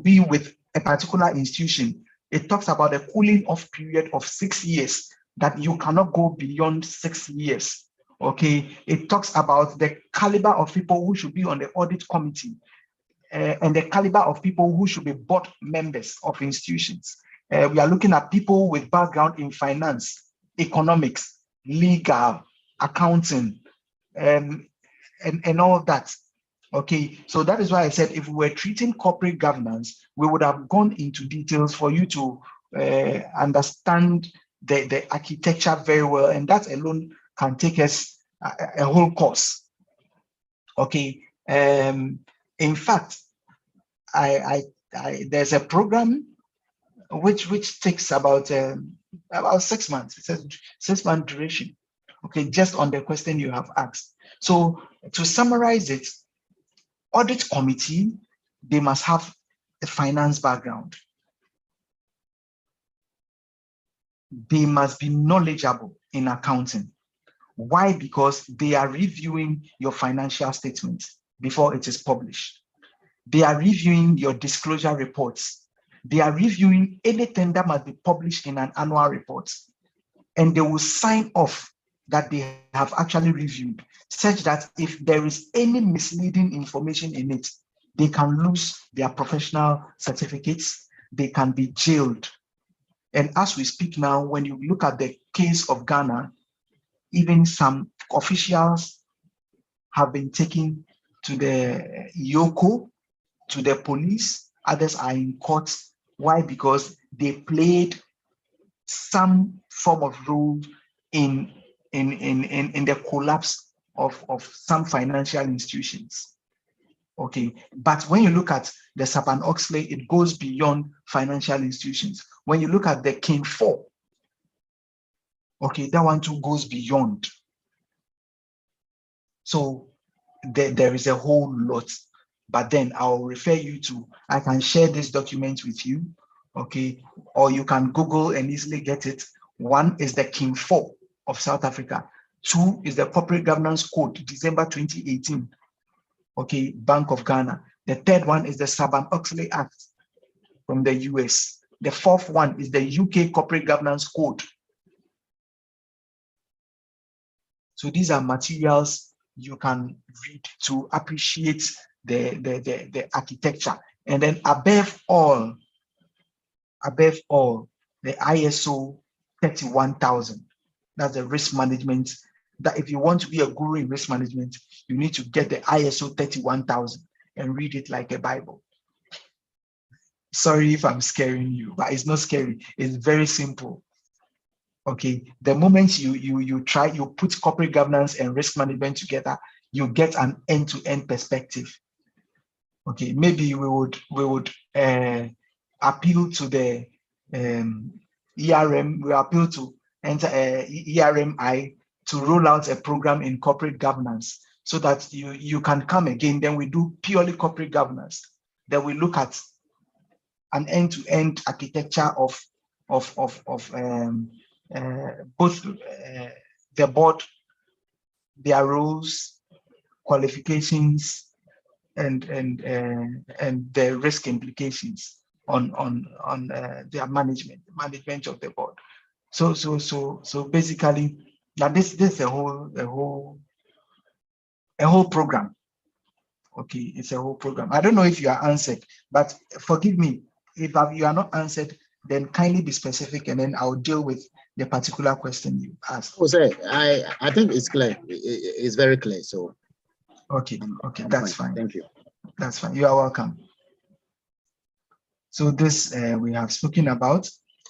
be with a particular institution. It talks about a cooling off period of 6 years, that you cannot go beyond 6 years. Okay, it talks about the caliber of people who should be on the audit committee, and the caliber of people who should be board members of institutions. We are looking at people with background in finance, economics, legal, accounting, and all of that. Okay, so that is why I said, if we were treating corporate governance, we would have gone into details for you to understand the architecture very well, and that alone can take us a whole course. Okay, in fact, there's a program which takes about 6 months. It says 6-month duration. Okay, just on the question you have asked. So to summarize it, audit committee, they must have a finance background. They must be knowledgeable in accounting. Why? Because they are reviewing your financial statements before it is published. They are reviewing your disclosure reports. They are reviewing anything that must be published in an annual report. And they will sign off that they have actually reviewed, such that if there is any misleading information in it, they can lose their professional certificates, they can be jailed. And as we speak now, when you look at the case of Ghana, even some officials have been taken to the Yoko, to the police, others are in court. Why? Because they played some form of role in the collapse of some financial institutions. Okay, but when you look at the Sarbanes-Oxley, it goes beyond financial institutions. When you look at the King 4, okay, that one too goes beyond. So there is a whole lot, but then I'll refer you to, I can share this document with you, okay, or you can Google and easily get it. One is the King 4 of South Africa. 2 is the Corporate Governance Code, December 2018. Okay, Bank of Ghana. The third one is the Sarbanes-Oxley Act from the US. The fourth one is the UK Corporate Governance Code. So these are materials you can read to appreciate the architecture. And then above all, the ISO 31000. That's the risk management. That if you want to be a guru in risk management, you need to get the ISO 31000 and read it like a Bible. Sorry if I'm scaring you, but it's not scary. It's very simple. Okay, the moment you put corporate governance and risk management together, you get an end-to-end perspective. Okay, maybe we would appeal to the ERM, we appeal to enter ERMI to roll out a program in corporate governance so that you can come again. Then we do purely corporate governance. Then we look at an end-to-end architecture of both the board, their roles, qualifications, and the risk implications on their management of the board. So basically, now this is a whole program. Okay, it's a whole program. I don't know if you are answered, but forgive me if you are not answered. Then kindly be specific, and then I'll deal with the particular question you asked. Jose, I think it's clear. It's very clear. So okay, that's fine. Thank you. That's fine. You are welcome. So this we have spoken about.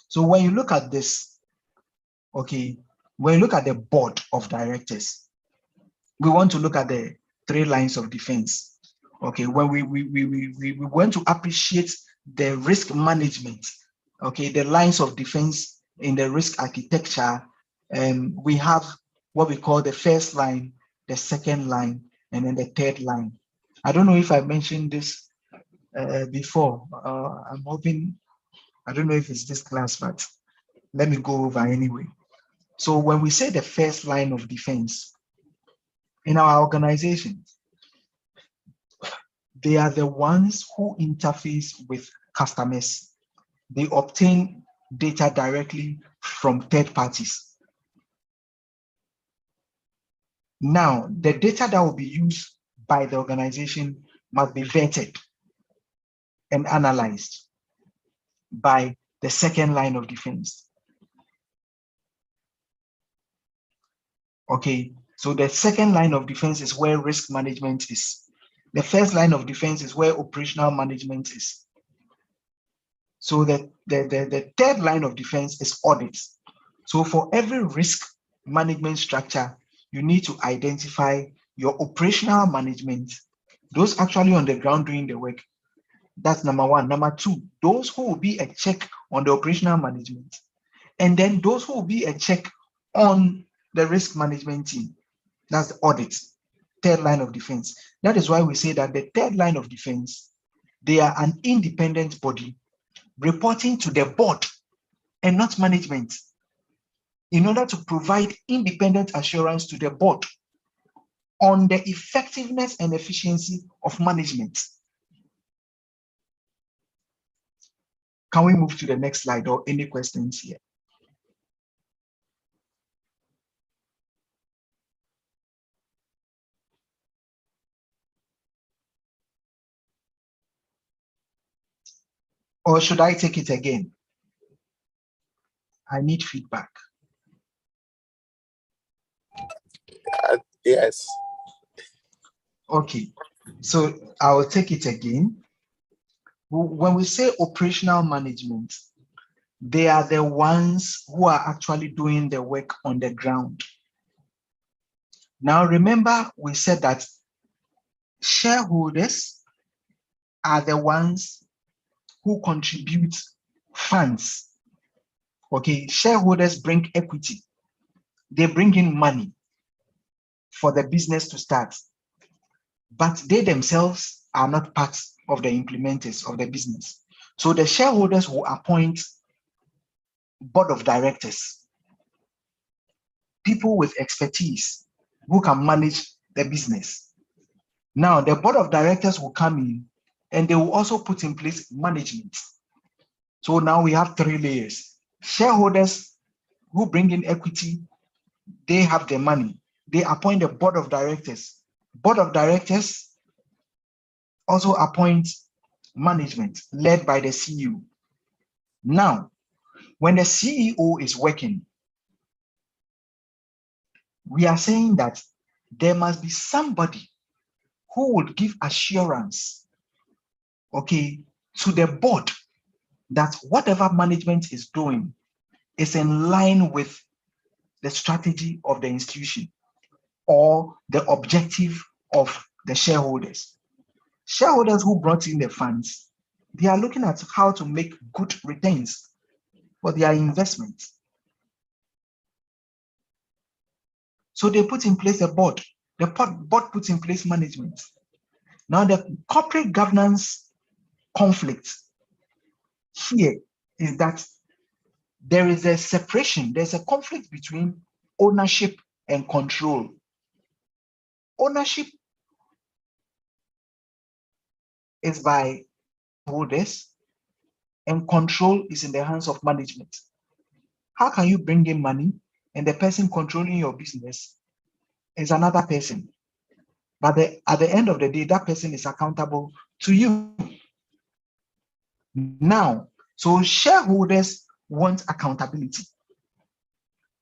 So when you look at this, okay, when you look at the board of directors, we want to look at the 3 lines of defense. Okay, when we want to appreciate the risk management, okay, the lines of defense in the risk architecture, we have what we call the first line, the second line, and then the third line. I don't know if I mentioned this before. I'm hoping, I don't know if it's this class, but let me go over anyway. So when we say the first line of defense in our organization, they are the ones who interface with customers. They obtain data directly from third parties. Now, the data that will be used by the organization must be vetted and analyzed by the second line of defense. Okay, so the second line of defense is where risk management is. The first line of defense is where operational management is. So the third line of defense is audits. So for every risk management structure, you need to identify your operational management, those actually on the ground doing the work. That's number 1. Number 2, those who will be a check on the operational management. And then those who will be a check on the risk management team. That's the audit, third line of defense. That is why we say that the third line of defense, they are an independent body reporting to the board and not management, in order to provide independent assurance to the board on the effectiveness and efficiency of management. Can we move to the next slide, or any questions here? Or should I take it again? I need feedback. Yes. Okay, so I will take it again. When we say operational management, they are the ones who are actually doing the work on the ground. Now, remember, we said that shareholders are the ones who contribute funds. Okay, shareholders bring equity. They bring in money for the business to start, but they themselves are not part of the implementers of the business. So the shareholders will appoint board of directors, people with expertise who can manage the business. Now, the board of directors will come in and they will also put in place management. So now we have 3 layers. Shareholders who bring in equity, they have the money. They appoint a board of directors. Board of directors also appoint management led by the CEO. Now, when the CEO is working, we are saying that there must be somebody who would give assurance, okay, to the board that whatever management is doing is in line with the strategy of the institution or the objective of the shareholders. Shareholders who brought in the funds, they are looking at how to make good returns for their investments. So they put in place a board. The board puts in place management. Now the corporate governance conflict here is that there is a separation, there's a conflict between ownership and control. Ownership is by holders and control is in the hands of management. How can you bring in money and the person controlling your business is another person? But at the end of the day, that person is accountable to you. Now, so shareholders want accountability.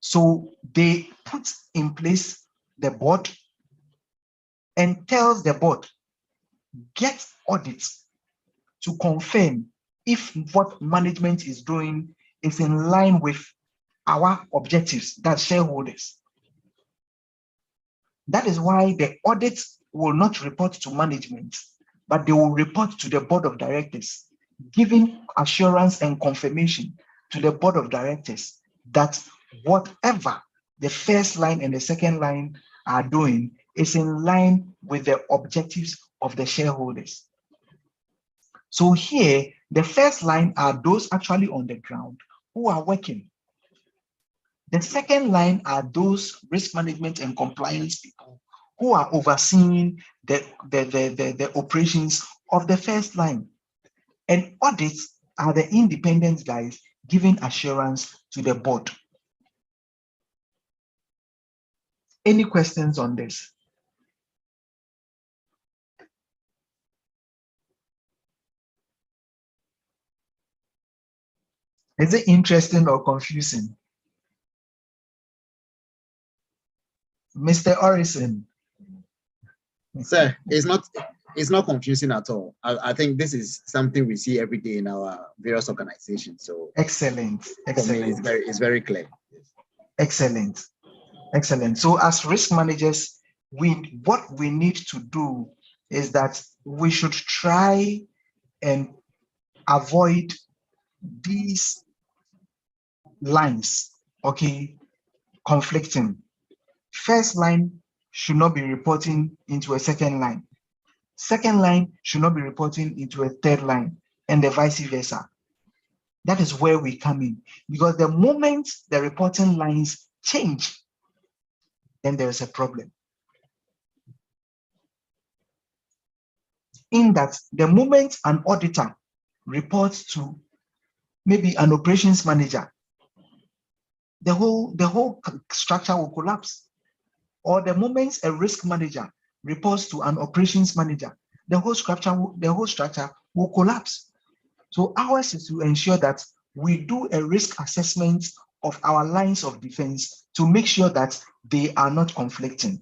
So they put in place the board and tells the board, get audits to confirm if what management is doing is in line with our objectives, that's shareholders. That is why the audits will not report to management, but they will report to the board of directors, giving assurance and confirmation to the board of directors that whatever the first line and the second line are doing is in line with the objectives of the shareholders. So here, the first line are those actually on the ground who are working. The second line are those risk management and compliance people who are overseeing the operations of the first line. And audits are the independent guys giving assurance to the board. Any questions on this? Is it interesting or confusing? Mr. Orison. Sir, it's not confusing at all. I think this is something we see every day in our various organizations. So Excellent. for me, it's very clear. Excellent. Excellent. So as risk managers, what we need to do is that we should try and avoid these lines, okay, conflicting. First line should not be reporting into a second line. Second line should not be reporting into a third line, and the vice versa. That is where we come in, because the moment the reporting lines change, then there is a problem. In that, the moment an auditor reports to maybe an operations manager, the whole structure will collapse. Or the moment a risk manager reports to an operations manager, the whole structure will collapse. So ours is to ensure that we do a risk assessment of our lines of defense to make sure that they are not conflicting.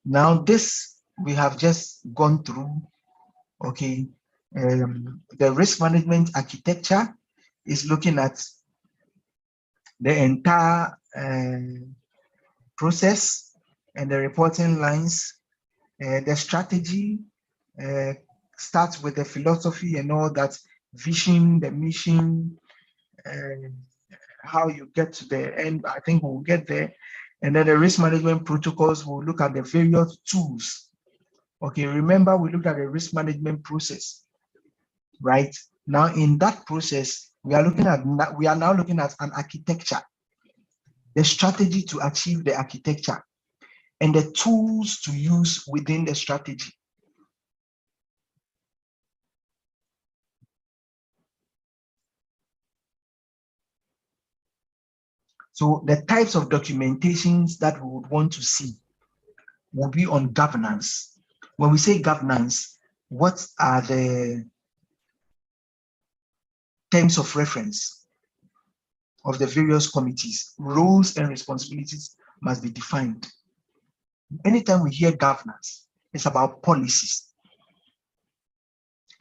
Now this we have just gone through, okay. The risk management architecture is looking at the entire process and the reporting lines. The strategy starts with the philosophy and all that, vision, the mission, how you get to the end. I think we'll get there. And then the risk management protocols will look at the various tools. Okay, remember we looked at the risk management process, right? Now in that process, we are now looking at an architecture, the strategy to achieve the architecture, and the tools to use within the strategy. So the types of documentations that we would want to see will be on governance. When we say governance, what are the terms of reference of the various committees? Roles and responsibilities must be defined. Anytime we hear governance, it's about policies.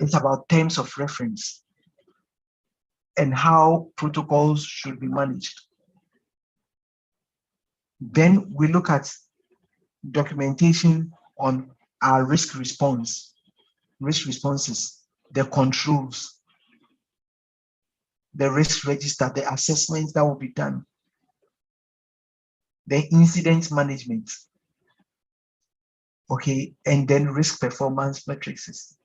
It's about terms of reference and how protocols should be managed. Then we look at documentation on our risk response. risk responses, the controls, the risk register, the assessments that will be done, the incident management, okay, and then risk performance matrices,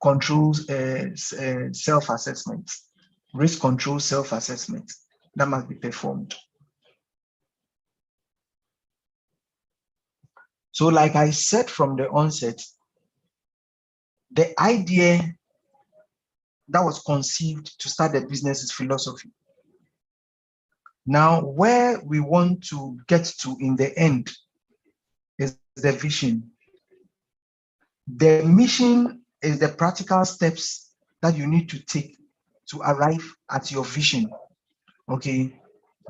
controls, self-assessment, risk control self-assessment that must be performed. So like I said from the onset, the idea that was conceived to start the business is philosophy. Now, where we want to get to in the end is the vision. The mission is the practical steps that you need to take to arrive at your vision. Okay.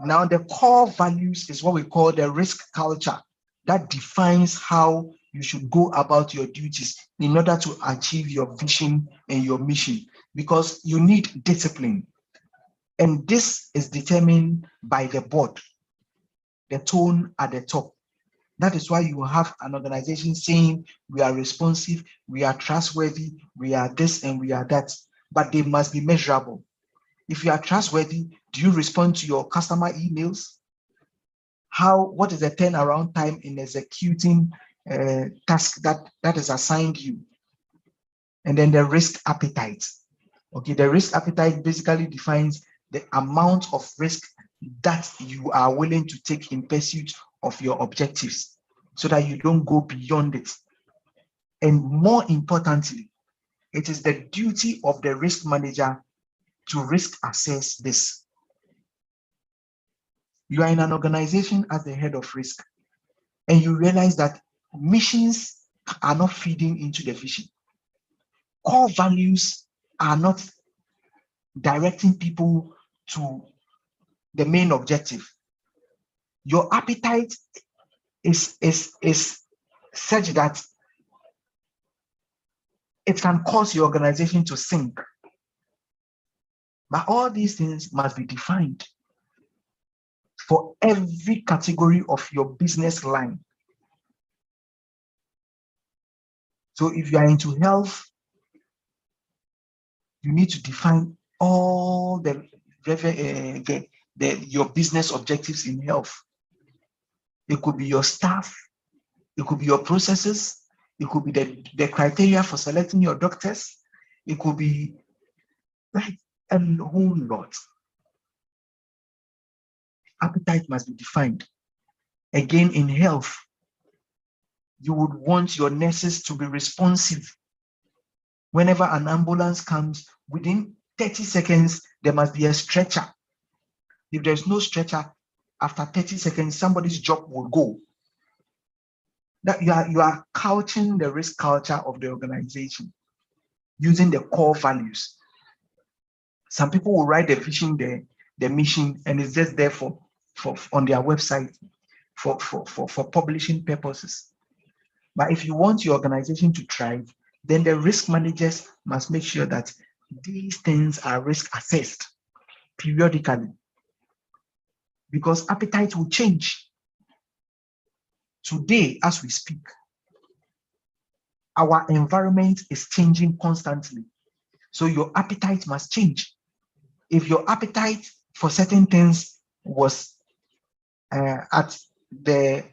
Now, the core values is what we call the risk culture that defines how you should go about your duties in order to achieve your vision and your mission, because you need discipline. And this is determined by the board, the tone at the top. That is why you have an organization saying we are responsive, we are trustworthy, we are this and we are that, but they must be measurable. If you are trustworthy, do you respond to your customer emails? What is the turnaround time in executing task that is assigned you? And then the risk appetite. Okay, the risk appetite basically defines the amount of risk that you are willing to take in pursuit of your objectives so that you don't go beyond it. And more importantly, it is the duty of the risk manager to risk assess this. You are in an organization as the head of risk, and you realize that missions are not feeding into the vision. Core values are not directing people to the main objective. Your appetite is such that it can cause your organization to sink. But all these things must be defined for every category of your business line. So if you are into health, you need to define all your business objectives in health. It could be your staff, it could be your processes, it could be the criteria for selecting your doctors, it could be like a whole lot. Appetite must be defined. Again, in health, you would want your nurses to be responsive. Whenever an ambulance comes, within 30 seconds, there must be a stretcher. If there's no stretcher, after 30 seconds, somebody's job will go. That you are couching the risk culture of the organization using the core values. Some people will write the vision, the mission, and it's just there for on their website for publishing purposes. But if you want your organization to thrive, then the risk managers must make sure that these things are risk assessed periodically, because appetite will change. Today, as we speak, our environment is changing constantly. So your appetite must change. If your appetite for certain things was at the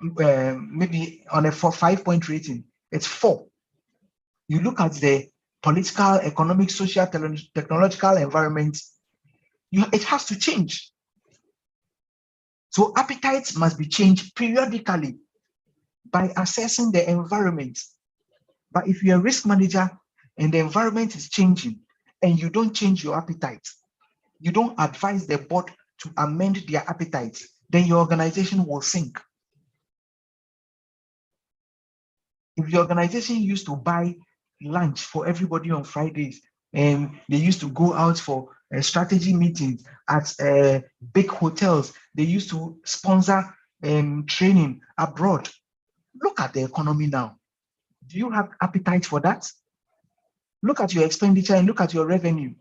maybe on a 5-point rating, it's 4. You look at the political, economic, social, technological environment, it has to change. So appetites must be changed periodically by assessing the environment. But if you're a risk manager and the environment is changing and you don't change your appetite, you don't advise the board to amend their appetite, then your organization will sink. If your organization used to buy lunch for everybody on Fridays, and they used to go out for strategy meetings at big hotels, they used to sponsor training abroad. Look at the economy now. Do you have appetite for that? Look at your expenditure and look at your revenue.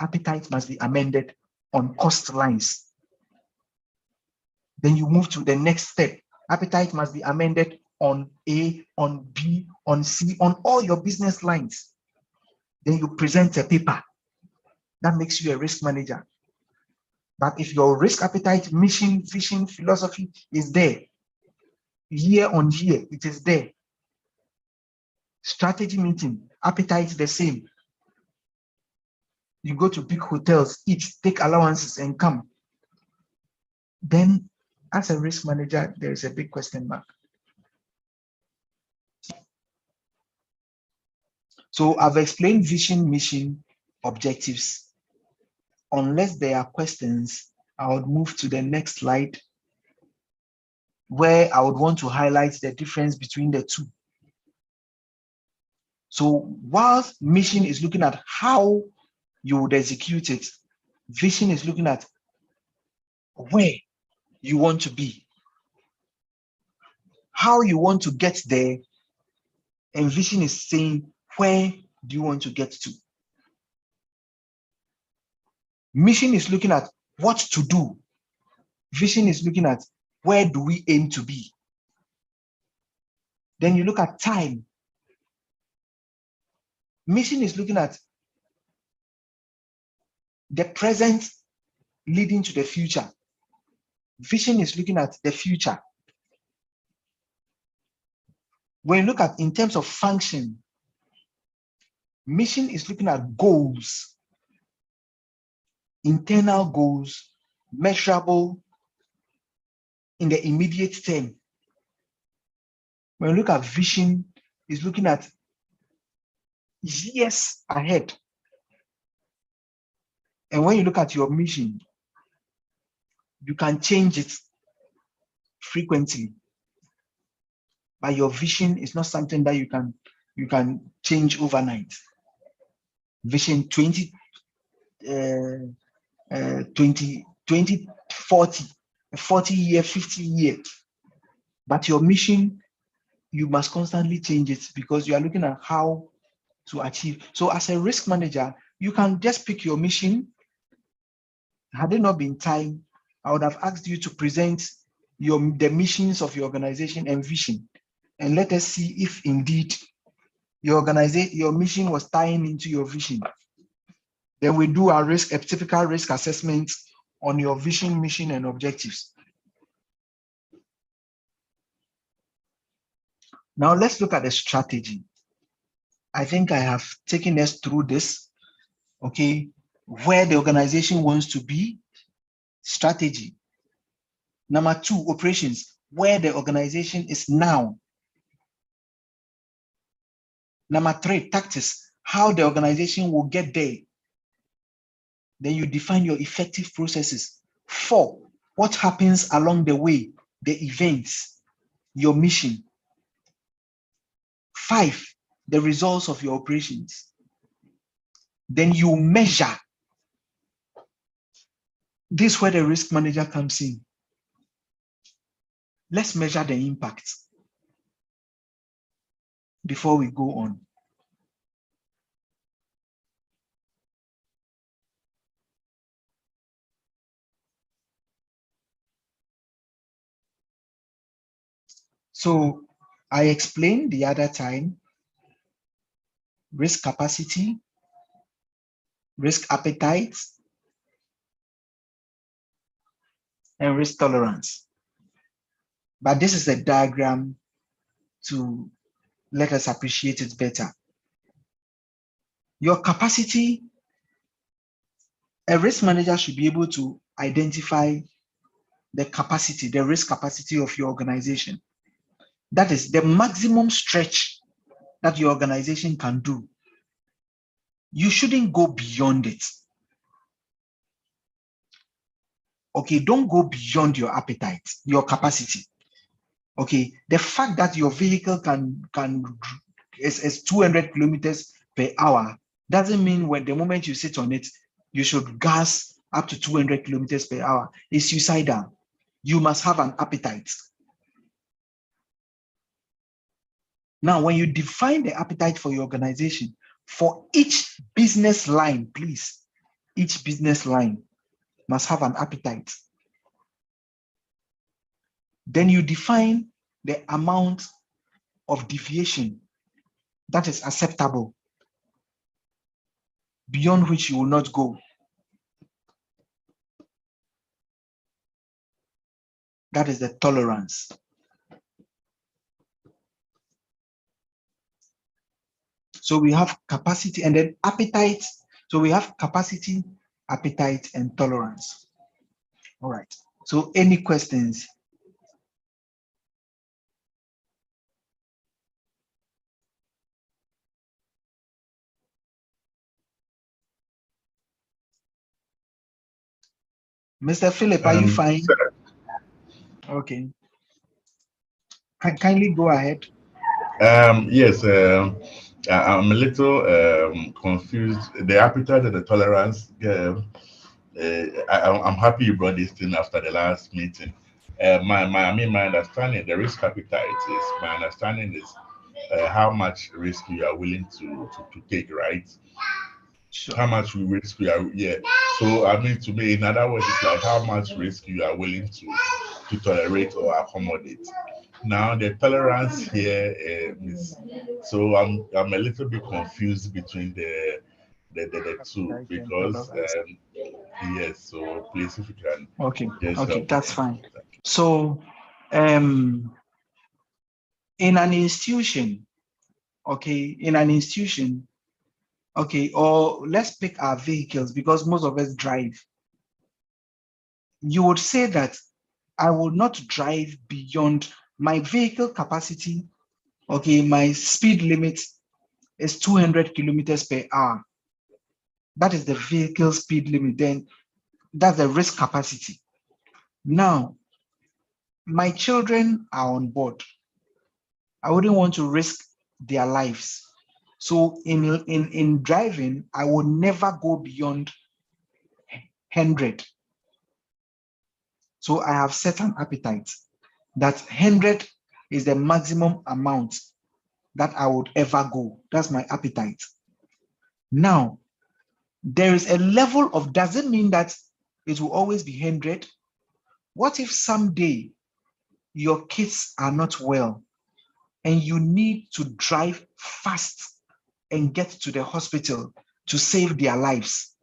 Appetite must be amended on cost lines. Then you move to the next step. Appetite must be amended on A, on B, on C, on all your business lines. Then you present a paper. That makes you a risk manager. But if your risk appetite, mission, vision, philosophy is there, year on year, it is there. Strategy meeting, appetite the same. You go to big hotels, eat, take allowances and come. Then as a risk manager, there is a big question mark. So I've explained vision, mission, objectives. Unless there are questions, I would move to the next slide, where I would want to highlight the difference between the two. So whilst mission is looking at how you would execute it, vision is looking at where you want to be, how you want to get there, and vision is saying, where do you want to get to? Mission is looking at what to do. Vision is looking at where do we aim to be. Then you look at time. Mission is looking at the present leading to the future. Vision is looking at the future. When you look at in terms of function, mission is looking at goals, internal goals, measurable in the immediate term. When you look at vision, is looking at years ahead. And when you look at your mission, you can change it frequently. But your vision is not something that you can change overnight. Vision 2040, 40 year, 50 year. But your mission, you must constantly change it because you are looking at how to achieve. So as a risk manager, you can just pick your mission. Had it not been time, I would have asked you to present the missions of your organization and vision. And let us see if indeed your mission was tying into your vision. Then we do a typical risk assessment on your vision, mission, and objectives. Now let's look at the strategy. I think I have taken us through this, okay? Where the organization wants to be, strategy. Number 2, operations, where the organization is now. Number 3, tactics, how the organization will get there. Then you define your effective processes. 4, what happens along the way, the events, your mission. 5, the results of your operations. Then you measure. This is where the risk manager comes in. Let's measure the impact before we go on. So I explained the other time, risk capacity, risk appetite, and risk tolerance. But this is a diagram to let us appreciate it better. Your capacity, a risk manager should be able to identify the capacity, the risk capacity of your organization. That is the maximum stretch that your organization can do. You shouldn't go beyond it. Okay, don't go beyond your appetite, your capacity. Okay, the fact that your vehicle is 200 kilometers per hour doesn't mean when the moment you sit on it, you should gas up to 200 kilometers per hour. It's suicidal. You must have an appetite. Now, when you define the appetite for your organization, for each business line, please, each business line must have an appetite. Then you define the amount of deviation that is acceptable, beyond which you will not go. That is the tolerance. So we have capacity and then appetite. So we have capacity, appetite, and tolerance. All right. So any questions? Mr. Philip, are you fine? Okay. Kindly go ahead. Yes, I'm a little confused. The appetite and the tolerance. I'm happy you brought this thing after the last meeting. My understanding, the risk appetite is, my understanding is how much risk you are willing to take, right? Sure. How much risk you are, yeah. So I mean, to me, in other words, it's like how much risk you are willing to tolerate or accommodate. Now the tolerance here is, so I'm a little bit confused between the two, because yes. So please, if you can just Okay, help that's me. fine. So in an institution, or let's pick our vehicles, because most of us drive. You would say that I will not drive beyond my vehicle capacity. Okay, my speed limit is 200 kilometers per hour. That is the vehicle speed limit. Then that's the risk capacity. Now, my children are on board. I wouldn't want to risk their lives. So in driving, I will never go beyond 100. So I have set an appetite that 100 is the maximum amount that I would ever go. That's my appetite. Now, there is a level of, doesn't mean that it will always be 100. What if someday your kids are not well and you need to drive fast and get to the hospital to save their lives?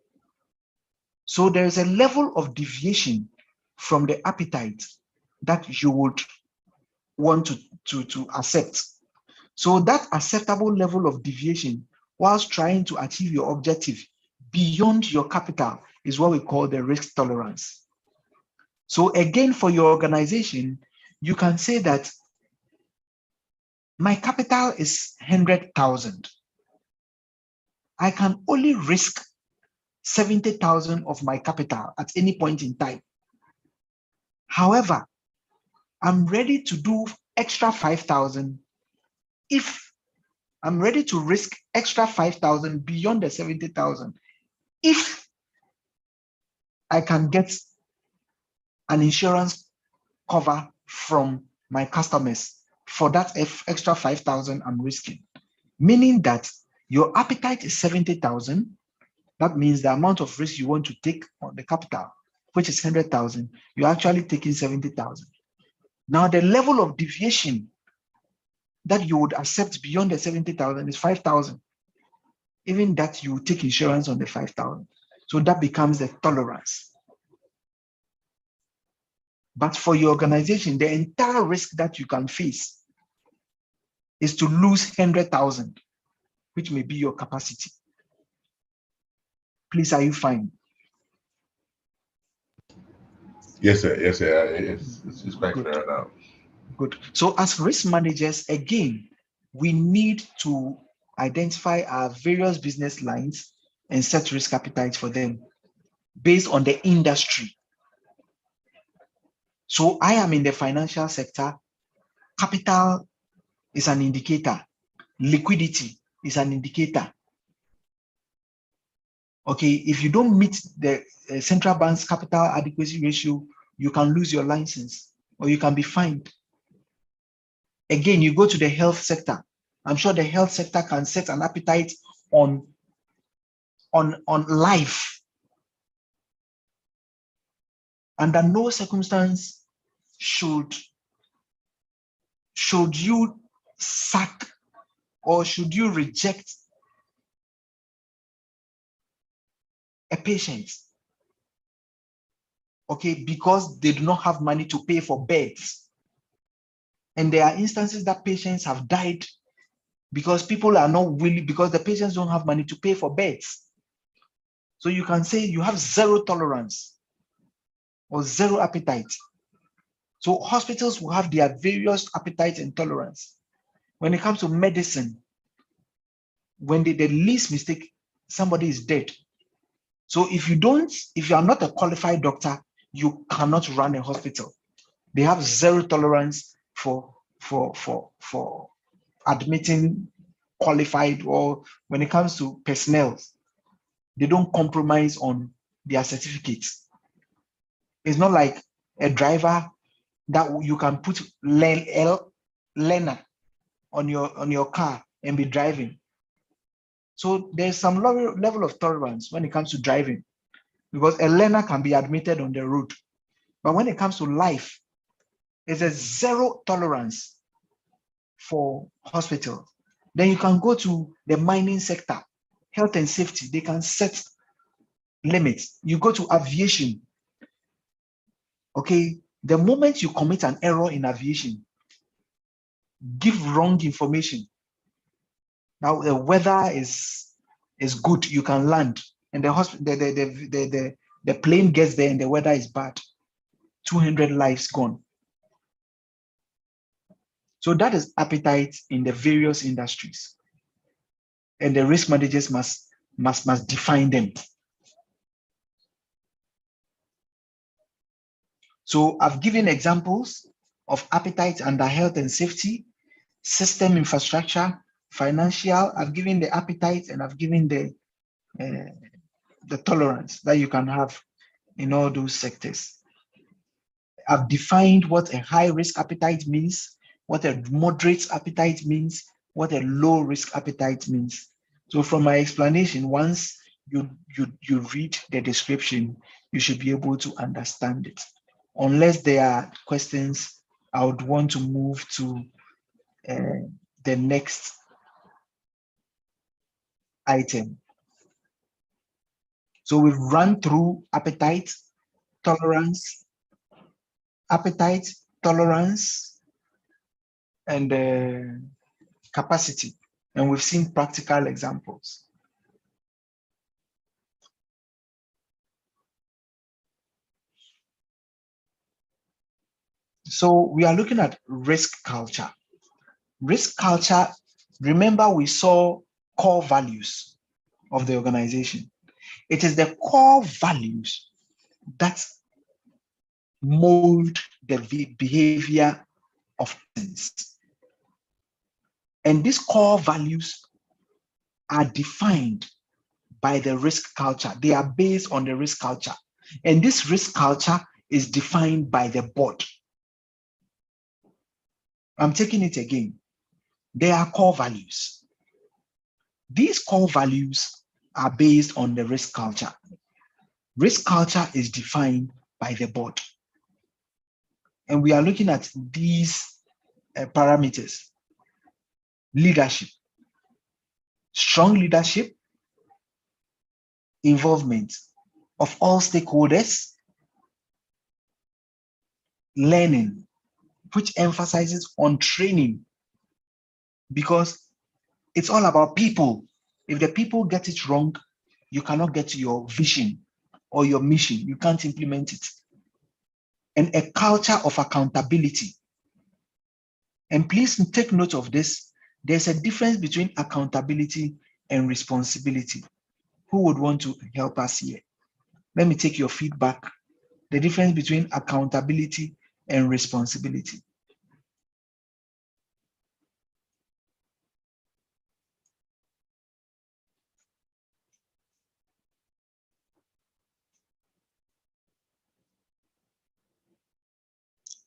So there is a level of deviation from the appetite that you would want to accept. So that acceptable level of deviation, whilst trying to achieve your objective beyond your capital, is what we call the risk tolerance. So again, for your organization, you can say that my capital is 100,000. I can only risk 70,000 of my capital at any point in time. However, I'm ready to do extra 5,000 if I'm ready to risk extra 5,000 beyond the 70,000 if I can get an insurance cover from my customers for that extra 5,000 I'm risking. Meaning that your appetite is 70,000. That means the amount of risk you want to take on the capital, which is 100,000, you're actually taking 70,000. Now the level of deviation that you would accept beyond the 70,000 is 5,000. Even that, you take insurance on the 5,000. So that becomes the tolerance. But for your organization, the entire risk that you can face is to lose 100,000, which may be your capacity. Please, are you fine? Yes, sir. Yes, sir. It's quite clear now. Good. So as risk managers, again, we need to identify our various business lines and set risk appetite for them based on the industry. So I am in the financial sector. Capital is an indicator. Liquidity is an indicator. Okay, if you don't meet the central bank's capital adequacy ratio, you can lose your license or you can be fined. Again, you go to the health sector. I'm sure the health sector can set an appetite on life. Under no circumstance should you sack or should you reject a patient, okay, because they do not have money to pay for beds? And there are instances that patients have died because people are not willing, because the patients don't have money to pay for beds. So you can say you have zero tolerance or zero appetite. So hospitals will have their various appetite and tolerance. When it comes to medicine, when the least mistake, somebody is dead. So if you are not a qualified doctor, you cannot run a hospital. They have zero tolerance for admitting qualified, or when it comes to personnel, they don't compromise on their certificates. It's not like a driver that you can put learner on your car and be driving. So there's some level of tolerance when it comes to driving, because a learner can be admitted on the road. But when it comes to life, there's a zero tolerance for hospitals. Then you can go to the mining sector, health and safety, they can set limits. You go to aviation, okay, the moment you commit an error in aviation, give wrong information. Now the weather is good, you can land, and the plane gets there and the weather is bad. 200 lives gone. So that is appetite in the various industries, and the risk managers must define them. So I've given examples of appetite under health and safety, system infrastructure, financial. I've given the appetite and I've given the tolerance that you can have in all those sectors. I've defined what a high risk appetite means, what a moderate appetite means, what a low risk appetite means. So from my explanation, once you read the description, you should be able to understand it. Unless there are questions, I would want to move to the next item. So we've run through appetite, tolerance, and capacity. And we've seen practical examples. So we are looking at risk culture. Risk culture, remember we saw core values of the organization. It is the core values that mold the behavior of persons. And these core values are defined by the risk culture. They are based on the risk culture. And this risk culture is defined by the board. I'm taking it again. They are core values. These core values are based on the risk culture. Risk culture is defined by the board. And we are looking at these parameters. Leadership, strong leadership, involvement of all stakeholders, learning, which emphasizes on training, because it's all about people. If the people get it wrong, you cannot get to your vision or your mission. You can't implement it. And a culture of accountability. And please take note of this. There's a difference between accountability and responsibility. Who would want to help us here? Let me take your feedback. The difference between accountability and responsibility.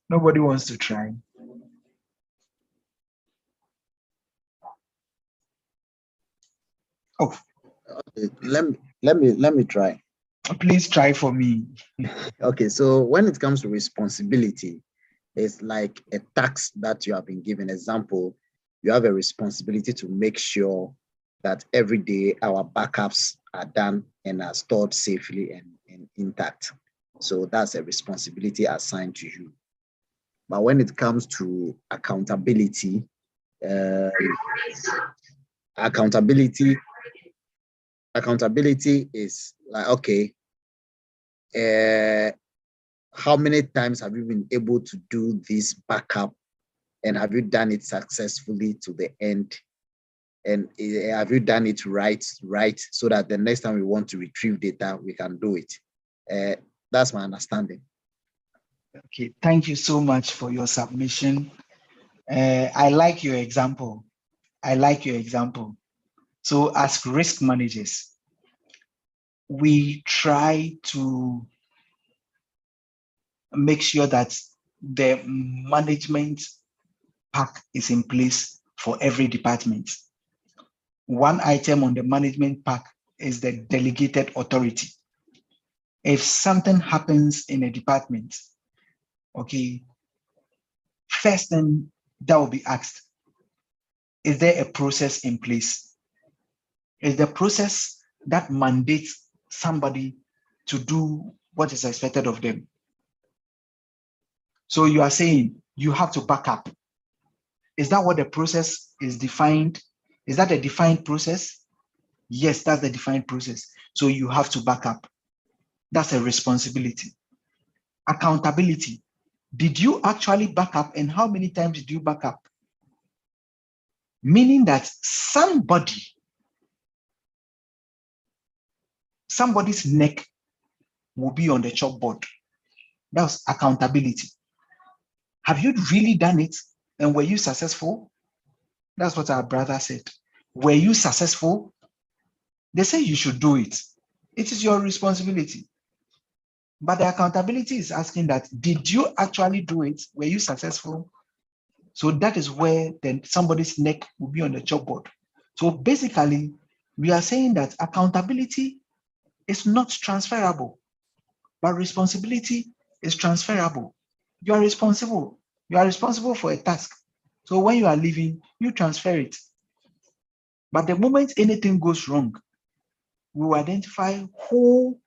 Nobody wants to try. Oh, okay. Let me try. Please try for me. Okay, so when it comes to responsibility, it's like a task that you have been given. Example, you have a responsibility to make sure that every day our backups are done and are stored safely and intact. So that's a responsibility assigned to you. But when it comes to accountability, accountability is like, okay, how many times have you been able to do this backup, and have you done it successfully to the end? And have you done it right, so that the next time we want to retrieve data, we can do it? That's my understanding. Okay, thank you so much for your submission. I like your example. So as risk managers, we try to make sure that the management pack is in place for every department. One item on the management pack is the delegated authority. If something happens in a department, okay, first thing that will be asked, is there a process in place? Is the process that mandates somebody to do what is expected of them? So you are saying you have to back up. Is that what the process is defined? Is that a defined process? Yes, that's the defined process. So you have to back up. That's a responsibility. Accountability. Did you actually back up, and how many times did you back up? Meaning that somebody's neck will be on the chalkboard. That's accountability. Have you really done it? And were you successful? That's what our brother said. Were you successful? They say you should do it. It is your responsibility. But the accountability is asking that, did you actually do it? Were you successful? So that is where then somebody's neck will be on the chalkboard. So basically, we are saying that accountability is not transferable, but responsibility is transferable. You are responsible. You are responsible for a task. So when you are leaving, you transfer it. But the moment anything goes wrong, we will identify who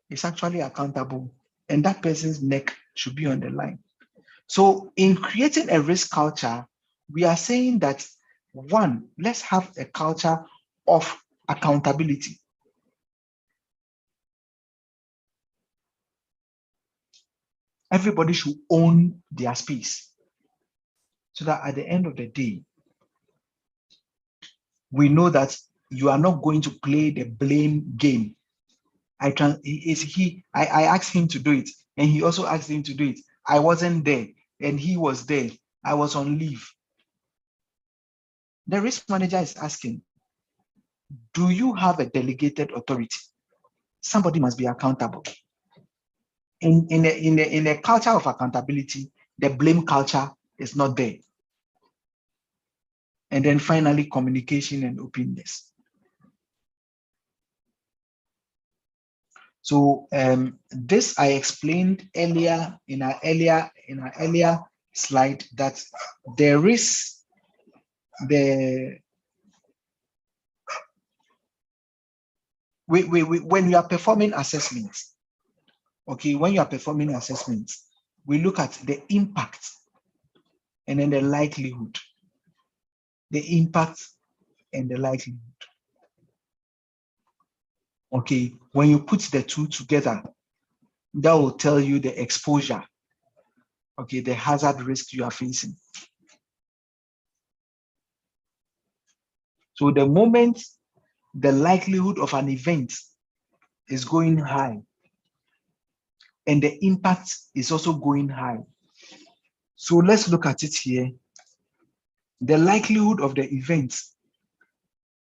is actually accountable, and that person's neck should be on the line. So in creating a risk culture, we are saying that, one, let's have a culture of accountability. Everybody should own their space, so that at the end of the day, we know that you are not going to play the blame game. I asked him to do it, and he also asked him to do it. I wasn't there, and he was there. I was on leave. The risk manager is asking, do you have a delegated authority? Somebody must be accountable. In a culture of accountability, the blame culture is not there. And then finally, communication and openness. So this I explained earlier in our earlier slide, that there is when you are performing assessments, okay, when you are performing assessments, we look at the impact and then the likelihood. The impact and the likelihood. Okay, when you put the two together, that will tell you the exposure, okay, the hazard risk you are facing. So the moment the likelihood of an event is going high and the impact is also going high. So let's look at it here. The likelihood of the event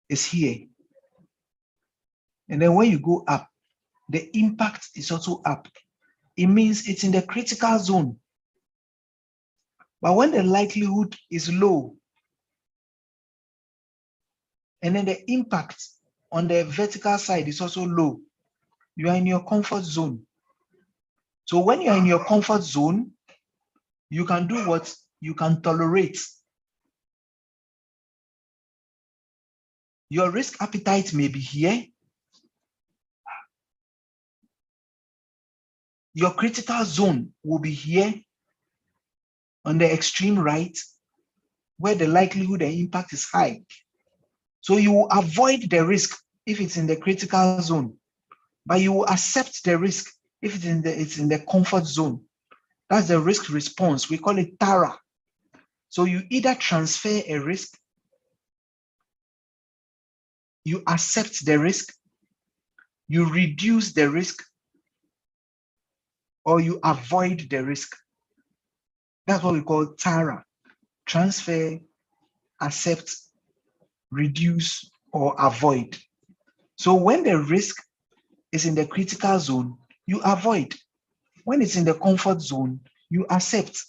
is here. And then when you go up, the impact is also up. It means it's in the critical zone. But when the likelihood is low, and then the impact on the vertical side is also low, you are in your comfort zone. So when you are in your comfort zone, you can do what? You can tolerate Your risk appetite may be here. Your critical zone will be here on the extreme right, where the likelihood and impact is high. So you will avoid the risk if it's in the critical zone, but you will accept the risk if it's in the comfort zone. That's the risk response. We call it TARA. So you either transfer a risk, you accept the risk, you reduce the risk, or you avoid the risk. That's what we call TARA. Transfer, accept, reduce, or avoid. So when the risk is in the critical zone, you avoid. When it's in the comfort zone, you accept.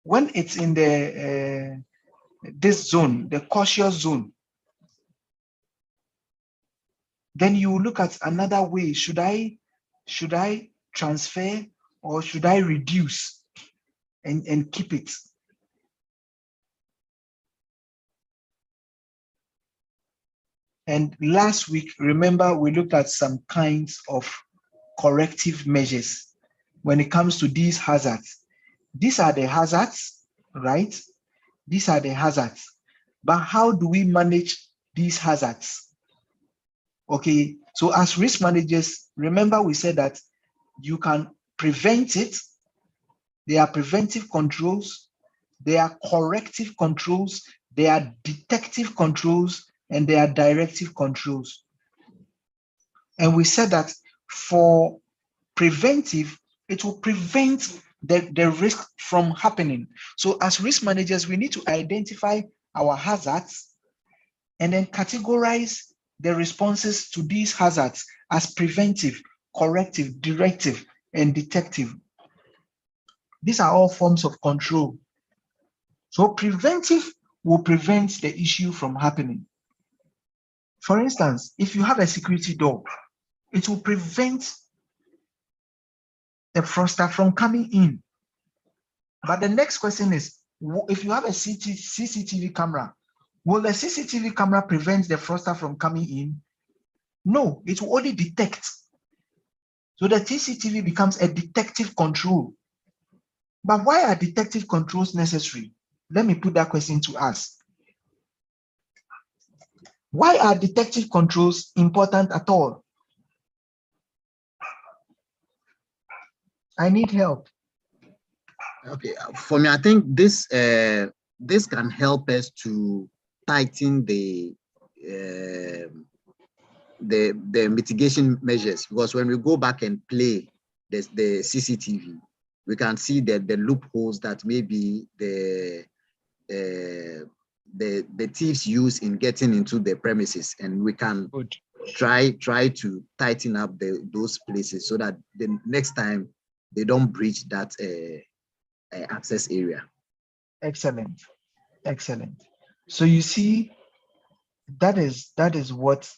When it's in the this zone, the cautious zone, then you look at another way. Should I transfer or should I reduce and keep it? And last week, remember, we looked at some kinds of corrective measures when it comes to these hazards. These are the hazards, right? These are the hazards. But how do we manage these hazards? Okay, so as risk managers, remember we said that you can prevent it. There are preventive controls, there are corrective controls, there are detective controls, and there are directive controls. And we said that for preventive, it will prevent the risk from happening. So as risk managers, we need to identify our hazards and then categorize the responses to these hazards as preventive, corrective, directive, and detective. These are all forms of control. So preventive will prevent the issue from happening. For instance, if you have a security door, it will prevent a fraudster from coming in. But the next question is, if you have a CCTV camera, will the CCTV camera prevent the fraudster from coming in? No, it will only detect. So the CCTV becomes a detective control. But why are detective controls necessary? Let me put that question to us. Why are detective controls important at all? I need help. Okay, for me, I think this this can help us to tighten the mitigation measures, because when we go back and play the CCTV, we can see that the loopholes that maybe the thieves use in getting into the premises, and we can try to tighten up those places so that the next time they don't breach that access area. Excellent, excellent. So you see, that is what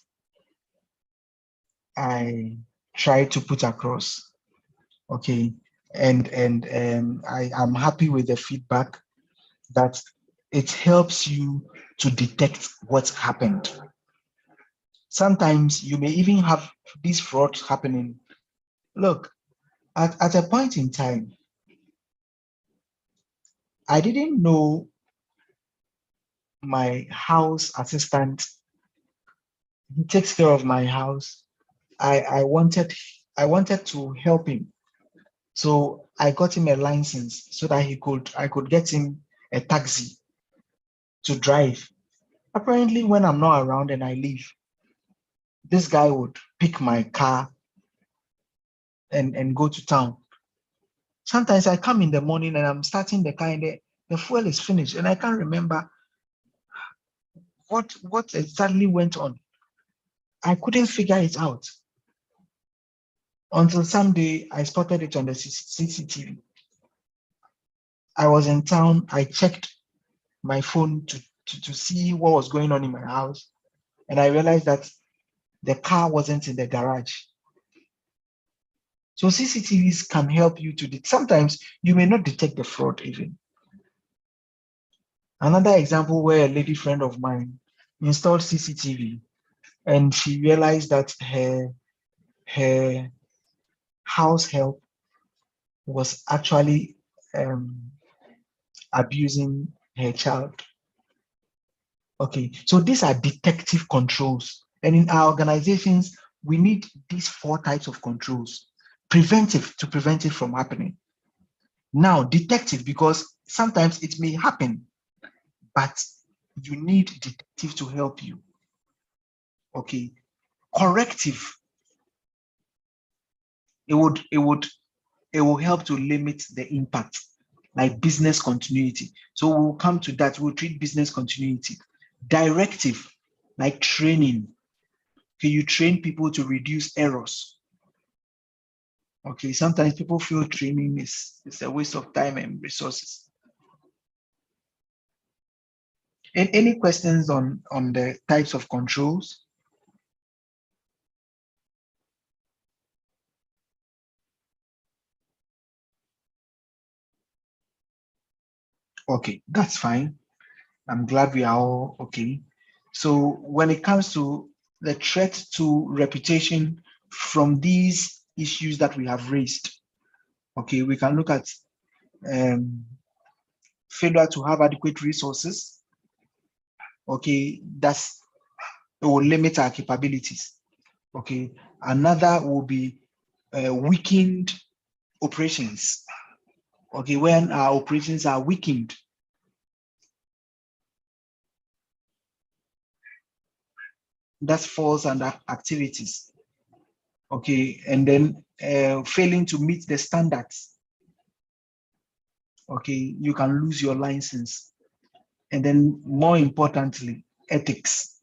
I try to put across. Okay, and I am happy with the feedback that it helps you to detect what's happened. Sometimes you may even have these frauds happening. Look, at a point in time, I didn't know my house assistant. He takes care of my house. I wanted to help him. So I got him a license so that I could get him a taxi to drive. Apparently, when I'm not around and I leave, this guy would pick my car and go to town. Sometimes I come in the morning and I'm starting the car and the fuel is finished and I can't remember what exactly went on. I couldn't figure it out until someday I spotted it on the CCTV. I was in town, I checked my phone to see what was going on in my house, and I realized that the car wasn't in the garage. So CCTVs can help you to sometimes you may not detect the fraud even. Another example where a lady friend of mine installed CCTV, and she realized that her house help was actually abusing her child. Okay, so these are detective controls. And in our organizations, we need these 4 types of controls. Preventive, to prevent it from happening. Now, detective, because sometimes it may happen, but you need detective to help you. Okay, corrective. It will help to limit the impact, like business continuity. So we'll come to that. We'll treat business continuity. Directive, like training. Okay, you train people to reduce errors. Okay, sometimes people feel training is a waste of time and resources. And any questions on the types of controls? Okay, that's fine. I'm glad we are all okay. So when it comes to the threat to reputation from these issues that we have raised, okay, we can look at failure to have adequate resources. Okay, it will limit our capabilities. Okay, another will be weakened operations. Okay, when our operations are weakened, that falls under activities. Okay, and then failing to meet the standards. Okay, you can lose your license. And then more importantly, ethics.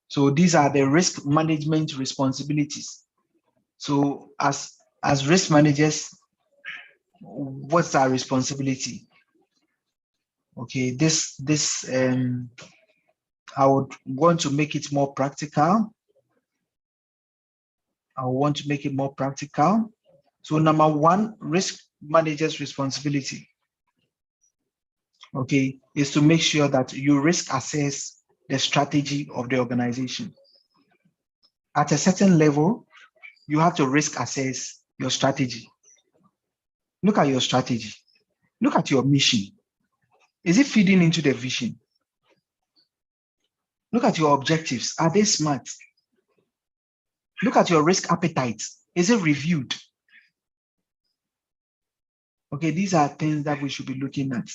So these are the risk management responsibilities. So as risk managers, what's our responsibility? Okay, I would want to make it more practical. I want to make it more practical. So number 1, risk manager's responsibility, okay, is to make sure that you risk assess the strategy of the organization. At a certain level, you have to risk assess your strategy. Look at your strategy. Look at your mission. Is it feeding into the vision? Look at your objectives. Are they smart? Look at your risk appetite. Is it reviewed? Okay, these are things that we should be looking at.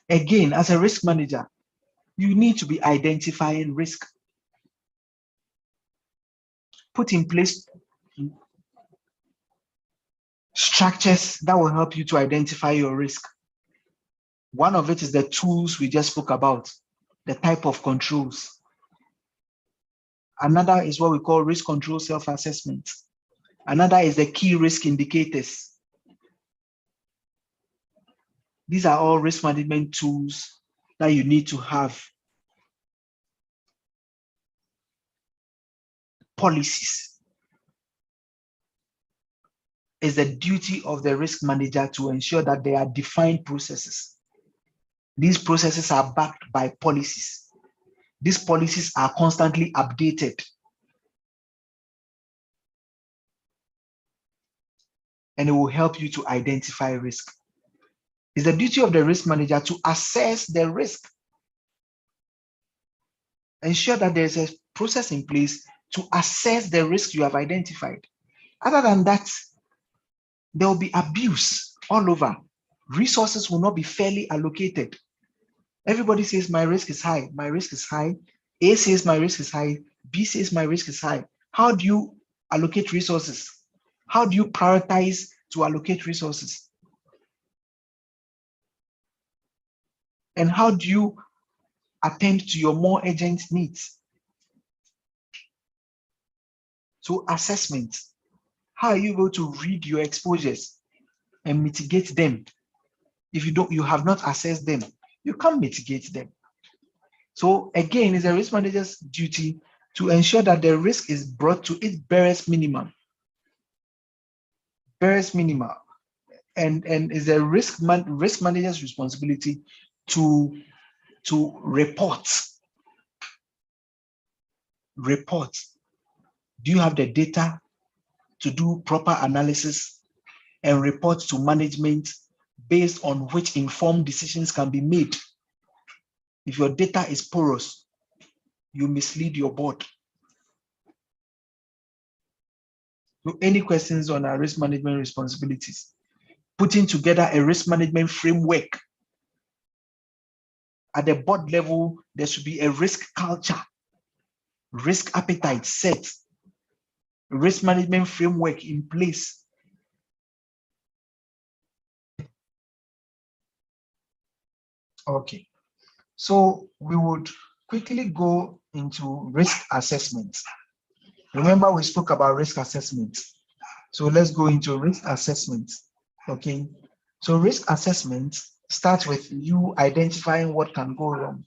Again, as a risk manager, you need to be identifying risk. Put in place structures that will help you to identify your risk. One of it is the tools we just spoke about, the type of controls. Another is what we call risk control self-assessment. Another is the key risk indicators. These are all risk management tools that you need to have. Policies. It's the duty of the risk manager to ensure that there are defined processes. These processes are backed by policies. These policies are constantly updated. And it will help you to identify risk. It's the duty of the risk manager to assess the risk. Ensure that there's a process in place to assess the risk you have identified. Other than that, there will be abuse all over. Resources will not be fairly allocated. Everybody says my risk is high, my risk is high. A says my risk is high, B says my risk is high. How do you allocate resources? How do you prioritize to allocate resources? And how do you attend to your more urgent needs? So assessment, how are you able to read your exposures and mitigate them? If you have not assessed them, you can't mitigate them. So again, it's a risk manager's duty to ensure that the risk is brought to its barest minimum. Barest minimum. and it's a risk manager's responsibility to report. Do you have the data to do proper analysis and report to management based on which informed decisions can be made? If your data is porous, you mislead your board. So any questions on our risk management responsibilities? Putting together a risk management framework. At the board level, there should be a risk culture, risk appetite set, risk management framework in place. Okay, so we would quickly go into risk assessment. Remember, we spoke about risk assessment. So let's go into risk assessment. Okay, so risk assessment starts with you identifying what can go wrong.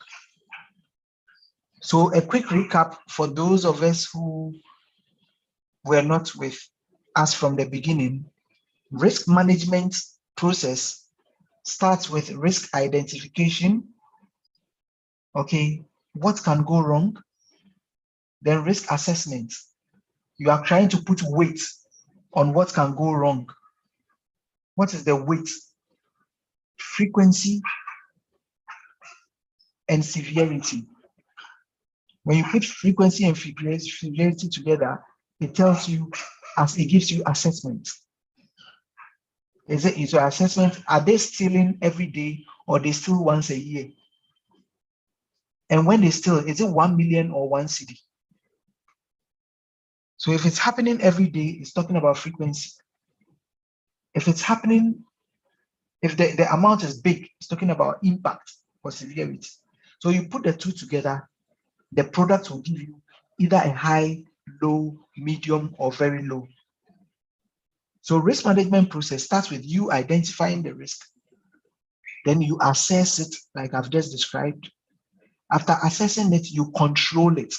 So a quick recap for those of us who were not with us from the beginning. Risk management process starts with risk identification. Okay, what can go wrong? Then risk assessment. You are trying to put weight on what can go wrong. What is the weight? Frequency and severity. When you put frequency and severity together, it tells you, as it gives you assessment. Is it your assessment? Are they stealing every day or they steal once a year? And when they steal, is it 1 million or 1 city? So if it's happening every day, it's talking about frequency. If it's happening, if the amount is big, it's talking about impact or severity. So you put the two together, the product will give you either a high, low, medium, or very low. So risk management process starts with you identifying the risk. Then you assess it, like I've just described. After assessing it, you control it.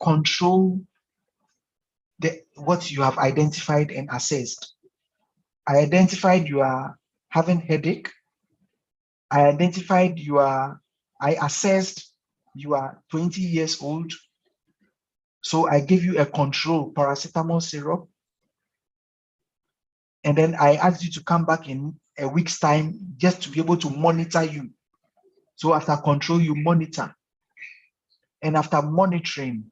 Control what you have identified and assessed. I identified you are having headache. I assessed you are 20 years old. So I give you a control paracetamol syrup. And then I asked you to come back in a week's time just to be able to monitor you. So after control, you monitor. And after monitoring,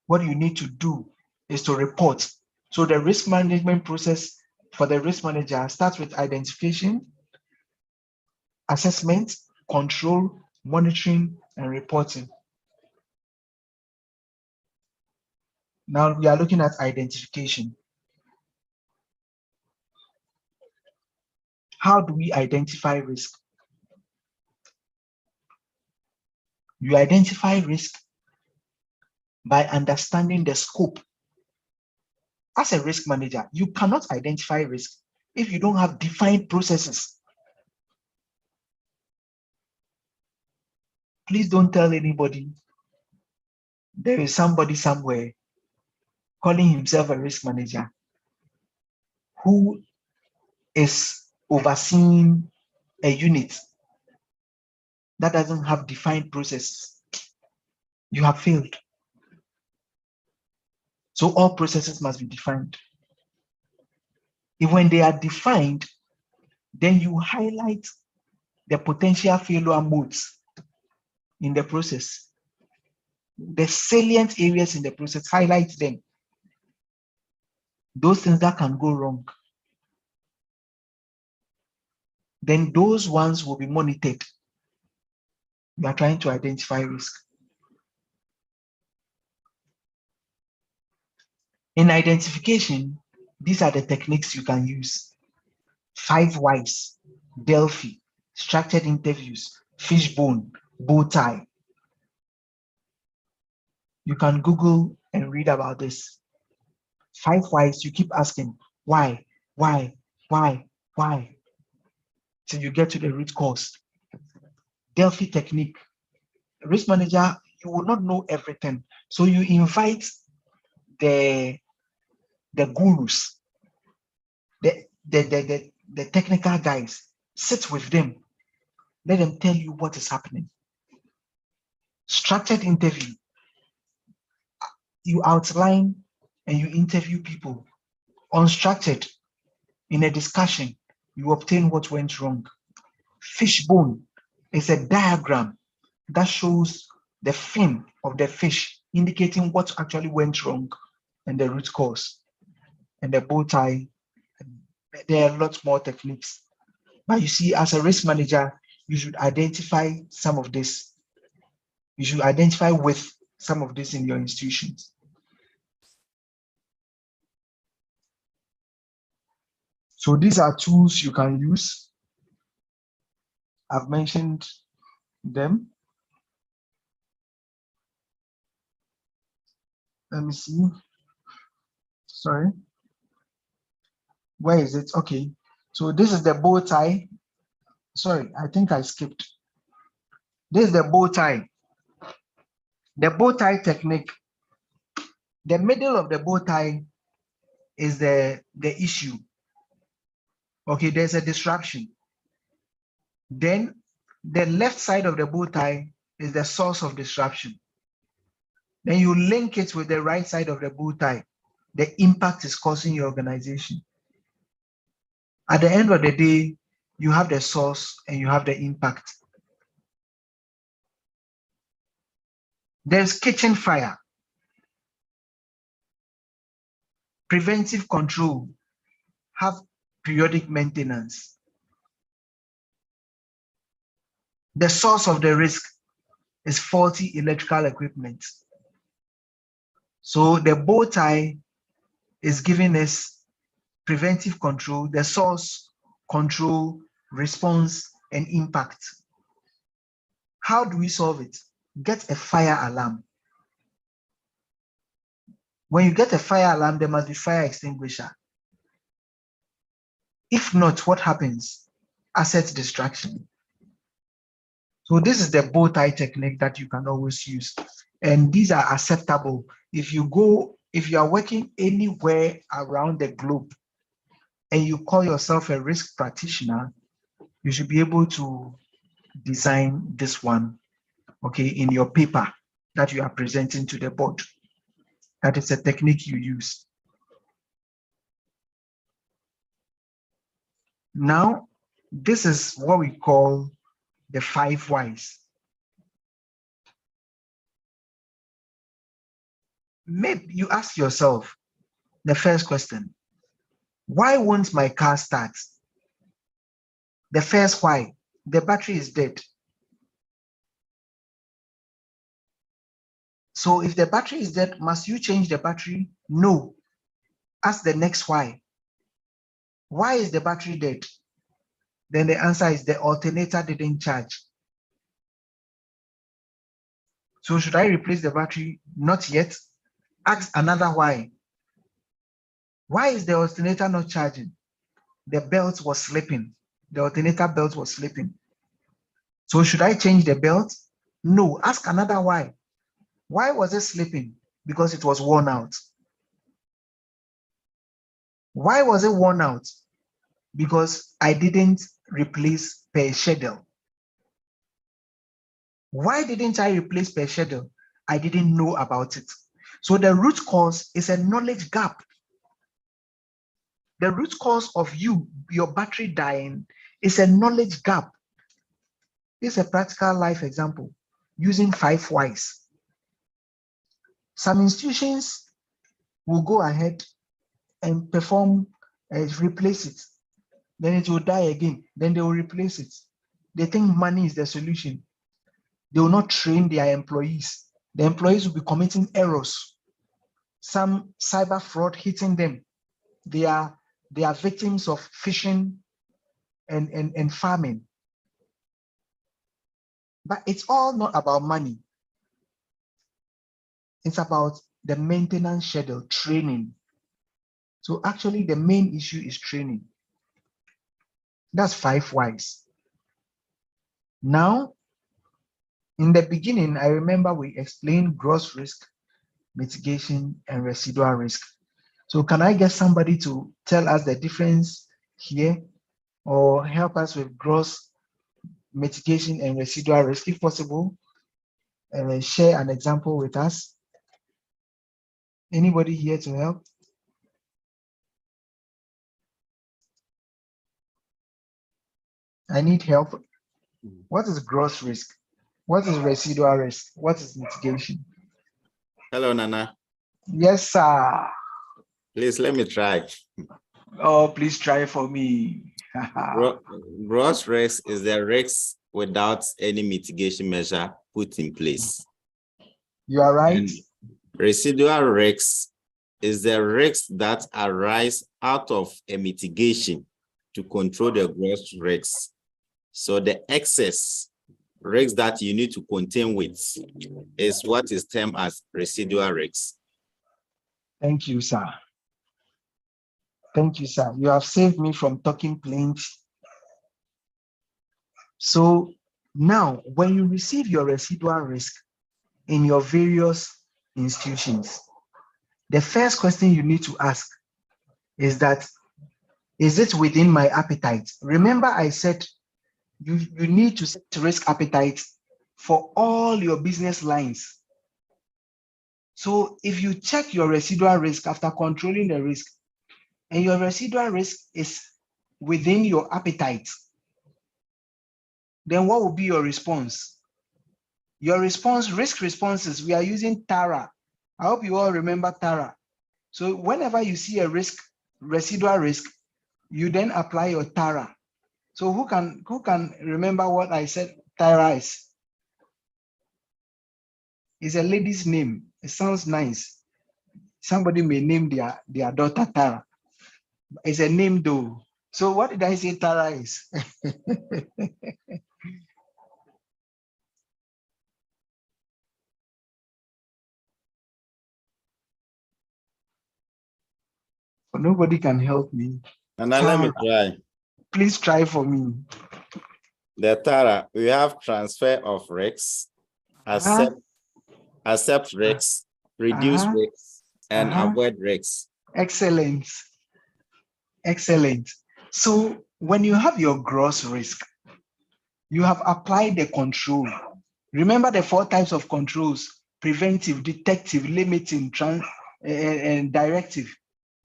what you need to do is to report. So the risk management process for the risk manager starts with identification, assessment, control, monitoring, and reporting. Now we are looking at identification. How do we identify risk? You identify risk by understanding the scope. As a risk manager, you cannot identify risk if you don't have defined processes. Please don't tell anybody there is somebody somewhere calling himself a risk manager who is overseeing a unit that doesn't have defined processes. You have failed. So all processes must be defined. If when they are defined, then you highlight the potential failure modes in the process. The salient areas in the process, highlight them. Those things that can go wrong. Then those ones will be monitored. You are trying to identify risk. In identification, these are the techniques you can use. 5 whys, Delphi, structured interviews, fishbone, bow tie. You can Google and read about this. 5 whys, you keep asking, why, till you get to the root cause. Delphi technique. Risk manager, you will not know everything. So you invite the gurus, the technical guys, sit with them, let them tell you what is happening. Structured interview, you outline and you interview people. Unstructured, in a discussion, you obtain what went wrong. Fishbone is a diagram that shows the fin of the fish, indicating what actually went wrong and the root cause. And the bow tie, there are lots more techniques. But you see, as a risk manager, you should identify some of this. You should identify with some of this in your institutions. So these are tools you can use. I've mentioned them. Let me see. Sorry. Where is it? Okay. So this is the bow tie. Sorry, I think I skipped. This is the bow tie. The bow tie technique. The middle of the bow tie is the issue. Okay, there's a disruption. Then the left side of the bow tie is the source of disruption. Then you link it with the right side of the bow tie. The impact is causing your organization. At the end of the day, you have the source and you have the impact. There's kitchen fire. Preventive control. Have periodic maintenance. The source of the risk is faulty electrical equipment. So the bow tie is giving us preventive control, the source, control, response, and impact. How do we solve it? Get a fire alarm. When you get a fire alarm, there must be fire extinguisher. If not, what happens? Asset destruction. So this is the bow tie technique that you can always use. And these are acceptable. If you are working anywhere around the globe and you call yourself a risk practitioner, you should be able to design this one, okay, in your paper that you are presenting to the board. That is a technique you use. Now, this is what we call the 5 whys. Maybe you ask yourself the first question, why won't my car start? The first why, the battery is dead. So if the battery is dead, must you change the battery? No. Ask the next why. Why is the battery dead? Then the answer is the alternator didn't charge. So should I replace the battery? Not yet. Ask another why. Why is the alternator not charging? The belt was slipping. The alternator belt was slipping. So should I change the belt? No. Ask another why. Why was it slipping? Because it was worn out. Why was it worn out? Because I didn't replace per schedule. Why didn't I replace per schedule? I didn't know about it. So the root cause is a knowledge gap. The root cause of your battery dying is a knowledge gap. This is a practical life example using 5 whys. Some institutions will go ahead and perform, replace it. Then it will die again. Then they will replace it. They think money is the solution. They will not train their employees. The employees will be committing errors. Some cyber fraud hitting them. They are victims of phishing and farming. But it's all not about money. It's about the maintenance schedule, training. So actually the main issue is training. That's 5 whys. Now, in the beginning, I remember we explained gross risk, mitigation, and residual risk. So can I get somebody to tell us the difference here or help us with gross mitigation and residual risk if possible? And share an example with us. Anybody here to help? I need help. What is gross risk? What is residual risk? What is mitigation? Hello, Nana. Yes, sir. Please let me try. Oh, please try for me. Gross risk is the risk without any mitigation measure put in place. You are right. And residual risk is the risk that arise out of a mitigation to control the gross risk. So the excess risk that you need to contain with is what is termed as residual risk. Thank you, sir. Thank you, sir. You have saved me from talking plenty. So now, when you receive your residual risk in your various institutions, the first question you need to ask is that, is it within my appetite? Remember, I said you need to set risk appetite for all your business lines. So if you check your residual risk after controlling the risk, and your residual risk is within your appetite, then what will be your response? Your response, risk responses, we are using TARA. I hope you all remember TARA. So whenever you see a risk, residual risk, you then apply your TARA. So who can remember what I said TARA is? It's a lady's name. It sounds nice. Somebody may name their daughter Tara. It's a name though. So what did I say Tara is? Nobody can help me. And now let me try. Please try for me. The TARA, we have transfer of risks, accept risks, reduce risks, and avoid risks. Excellent. Excellent. So when you have your gross risk, you have applied the control. Remember the 4 types of controls: preventive, detective, limiting, and directive.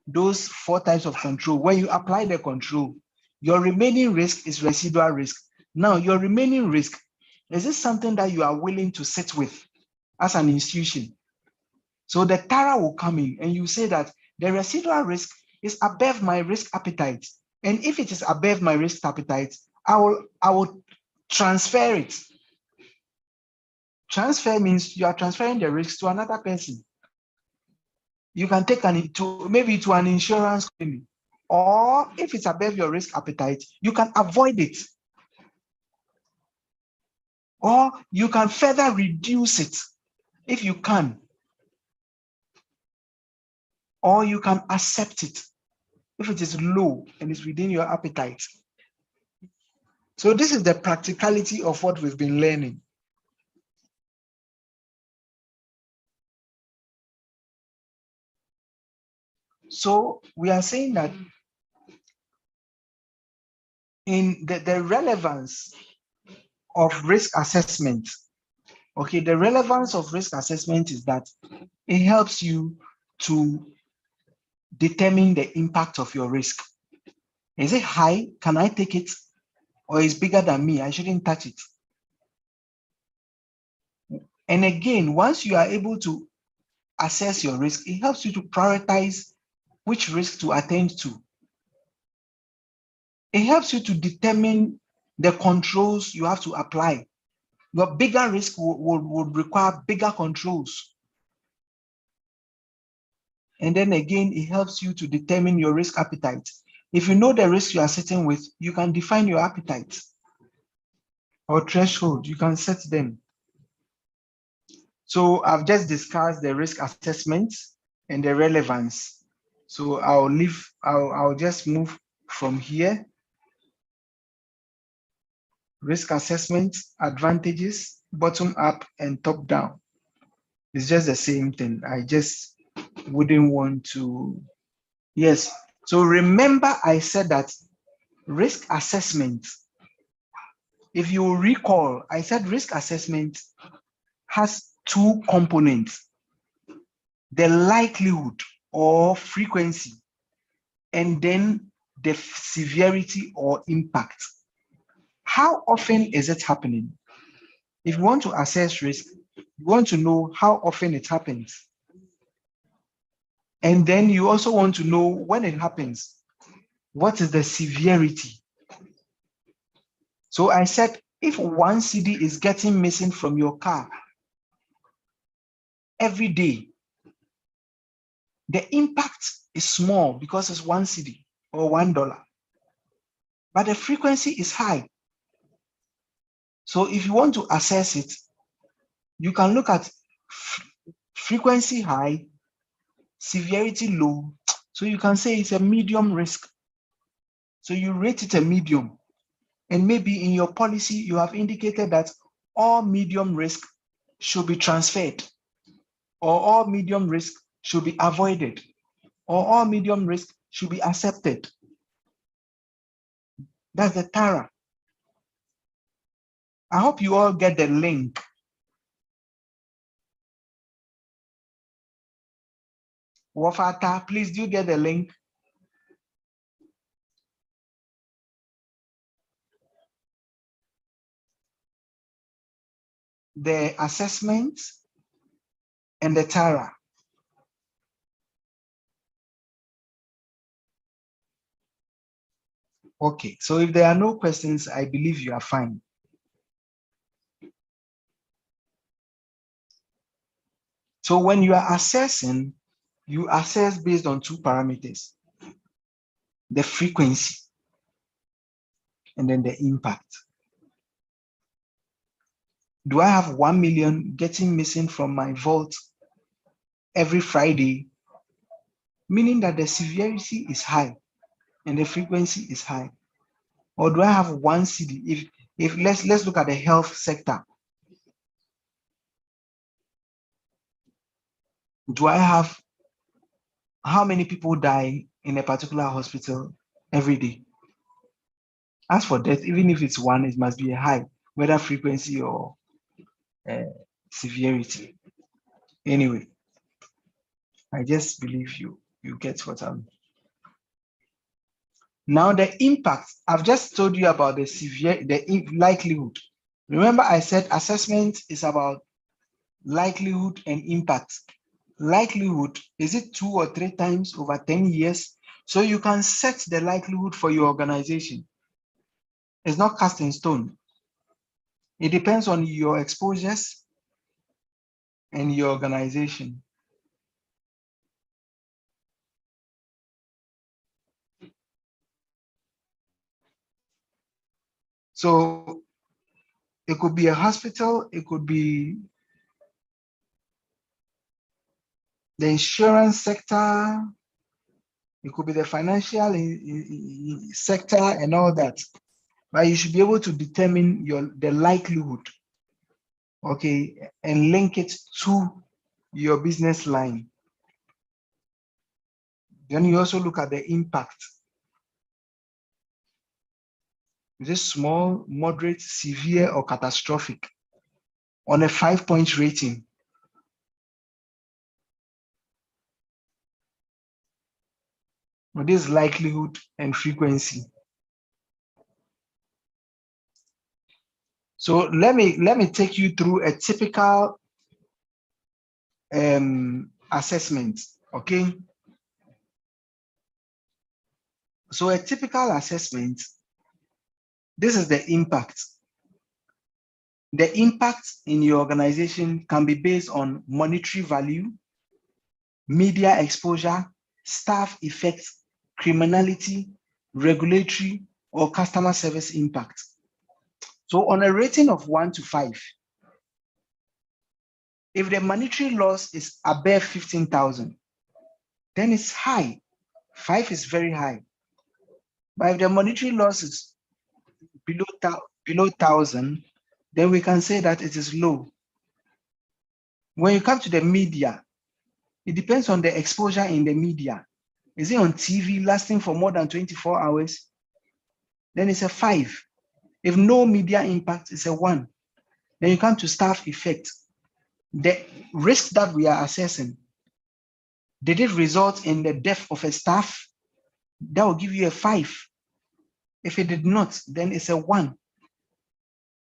Those 4 types of control. When you apply the control, your remaining risk is residual risk. Now, your remaining risk, is this something that you are willing to sit with as an institution? So the TARA will come in and you say that the residual risk is above my risk appetite. And if it is above my risk appetite, I will transfer it. Transfer means you are transferring the risk to another person. You can take maybe to an insurance company, or if it's above your risk appetite, you can avoid it. Or you can further reduce it if you can. Or you can accept it if it is low and it's within your appetite. So this is the practicality of what we've been learning. So we are saying that in the relevance of risk assessment, okay, the relevance of risk assessment is that it helps you to determine the impact of your risk. Is it high? Can I take it? Or is bigger than me? I shouldn't touch it. And again, once you are able to assess your risk, it helps you to prioritize which risk to attend to. It helps you to determine the controls you have to apply. Your bigger risk would require bigger controls. And then again, it helps you to determine your risk appetite. If you know the risk you are sitting with, you can define your appetite or threshold, you can set them. So I've just discussed the risk assessment and the relevance. So I'll just move from here. Risk assessment, advantages, bottom up and top down. It's just the same thing. I just wouldn't want to Yes. So remember, I said that risk assessment, if you recall, I said risk assessment has two components: the likelihood or frequency, and then the severity or impact. How often is it happening? If you want to assess risk, you want to know how often it happens. And then you also want to know when it happens, what is the severity? So I said, if 1 cedi is getting missing from your car every day, the impact is small because it's 1 cedi or $1, but the frequency is high. So if you want to assess it, you can look at frequency high, severity low. So you can say it's a medium risk. So you rate it a medium. And maybe in your policy, you have indicated that all medium risk should be transferred, or all medium risk should be avoided, or all medium risk should be accepted. That's the TARA. I hope you all get the link. Wafata, please do you get the link? The assessment and the TARA. Okay, so if there are no questions, I believe you are fine. So when you are assessing, you assess based on two parameters: the frequency and then the impact. Do I have 1 million getting missing from my vault every Friday, meaning that the severity is high and the frequency is high? Or do I have 1 cedi? If let's look at the health sector. Do I have how many people die in a particular hospital every day? As for death, even if it's 1, it must be a high, whether frequency or severity. Anyway, I just believe you get what I'm. Now the impact, I've just told you about the likelihood. Remember I said assessment is about likelihood and impact. Likelihood, is it 2 or 3 times over 10 years? So you can set the likelihood for your organization. It's not cast in stone. It depends on your exposures and your organization. So it could be a hospital, it could be the insurance sector, it could be the financial sector and all that. But you should be able to determine the likelihood, okay, and link it to your business line. Then you also look at the impact. Is it small, moderate, severe, or catastrophic? On a 5-point rating. What is likelihood and frequency? So let me take you through a typical assessment, okay? So a typical assessment, this is the impact. The impact in your organization can be based on monetary value, media exposure, staff effects, criminality, regulatory, or customer service impact. So on a rating of 1 to 5, if the monetary loss is above 15,000, then it's high. 5 is very high. But if the monetary loss is below 1,000, then we can say that it is low. When you come to the media, it depends on the exposure in the media. Is it on TV lasting for more than 24 hours? Then it's a 5. If no media impact, it's a 1. Then you come to staff effect. The risk that we are assessing, did it result in the death of a staff? That will give you a 5. If it did not, then it's a 1.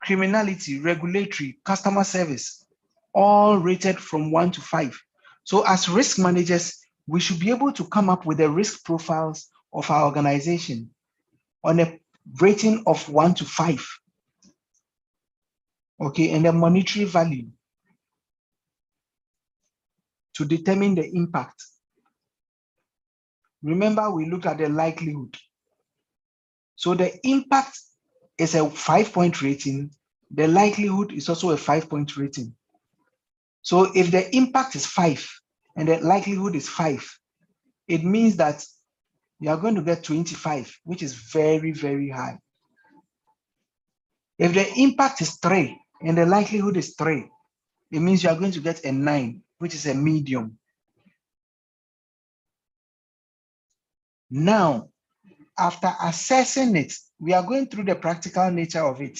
Criminality, regulatory, customer service, all rated from 1 to 5. So as risk managers, we should be able to come up with the risk profiles of our organization on a rating of 1 to 5. Okay, and the monetary value to determine the impact. Remember, we look at the likelihood. So the impact is a 5-point rating. The likelihood is also a 5-point rating. So if the impact is 5 and the likelihood is 5, it means that you are going to get 25, which is very, very high. If the impact is 3 and the likelihood is 3, it means you are going to get a 9, which is a medium. Now, after assessing it, we are going through the practical nature of it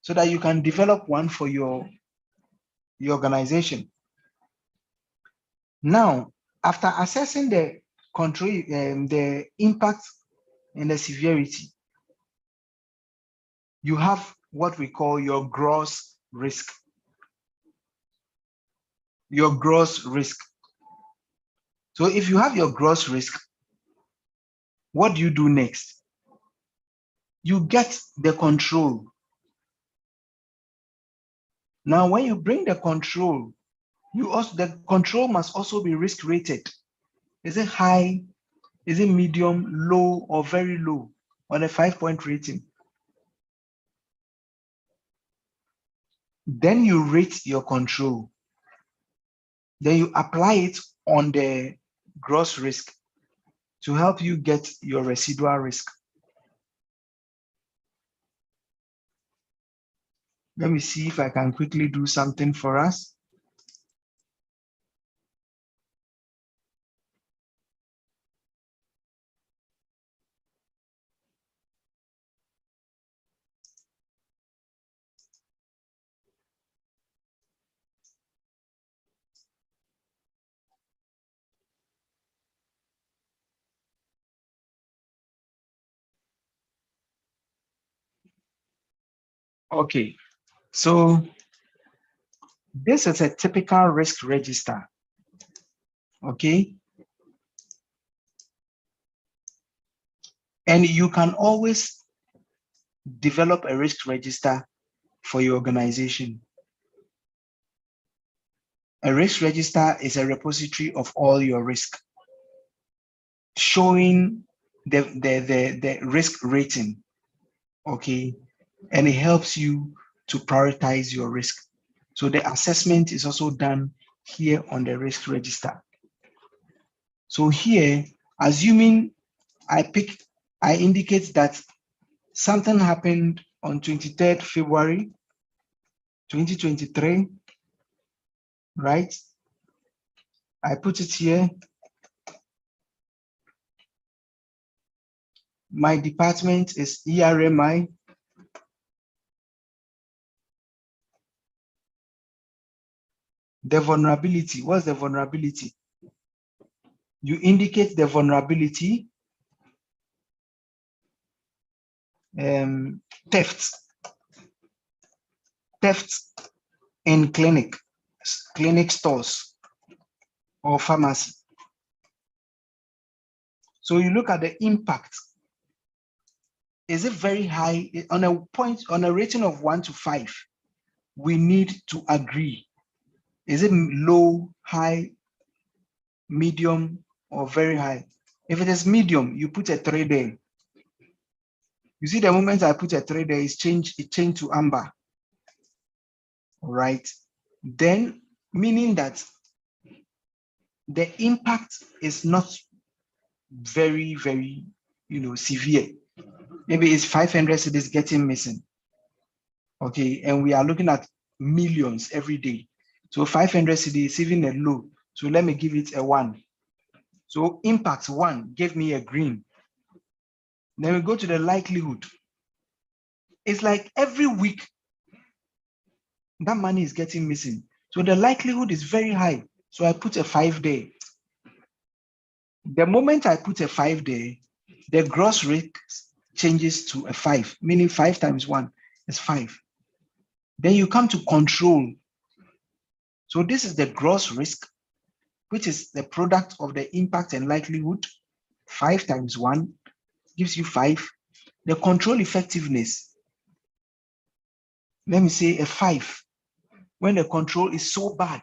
so that you can develop one for your organization. Now, after assessing the control, the impact and the severity, you have what we call your gross risk. Your gross risk. So if you have your gross risk, what do you do next? You get the control. Now, when you bring the control, the control must also be risk rated. Is it high? Is it medium, low, or very low on a 5-point rating? Then you rate your control. Then you apply it on the gross risk to help you get your residual risk. Let me see if I can quickly do something for us. Okay, so this is a typical risk register. Okay. And you can always develop a risk register for your organization. A risk register is a repository of all your risk, showing the risk rating, okay? And it helps you to prioritize your risk. So the assessment is also done here on the risk register. So here, assuming I indicate that something happened on 23rd February, 2023, right? I put it here. My department is ERMI. The vulnerability, what's the vulnerability? You indicate the vulnerability, theft in clinic stores or pharmacy. So you look at the impact. Is it very high? On a rating of 1 to 5, we need to agree. Is it low, high, medium, or very high? If it is medium, you put a 3 there. You see, the moment I put a 3 there, it changed to amber. All right. Then, meaning that the impact is not very, very, severe. Maybe it's 500 cedis getting missing. Okay, and we are looking at millions every day. So 500 cedis is even a low. So let me give it a 1. So impact 1 gave me a green. Then we go to the likelihood. It's like every week that money is getting missing. So the likelihood is very high. So I put a 5 there. The moment I put a 5 there, the gross risk changes to a 5, meaning 5 times 1 is 5. Then you come to control. So this is the gross risk, which is the product of the impact and likelihood. 5 times 1 gives you 5. The control effectiveness, let me say a 5, when the control is so bad.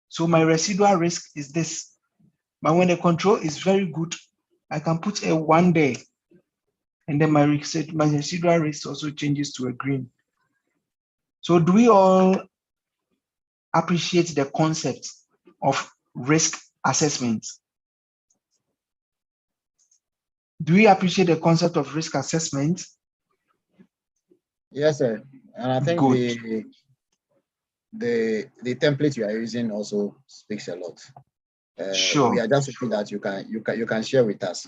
So my residual risk is this. But when the control is very good, I can put a 1 there. And then my residual risk also changes to a green. So do we all appreciate the concept of risk assessment? Do we appreciate the concept of risk assessment? Yes, sir. And I think Good. the template you are using also speaks a lot. Sure. We are just hoping that you can share with us.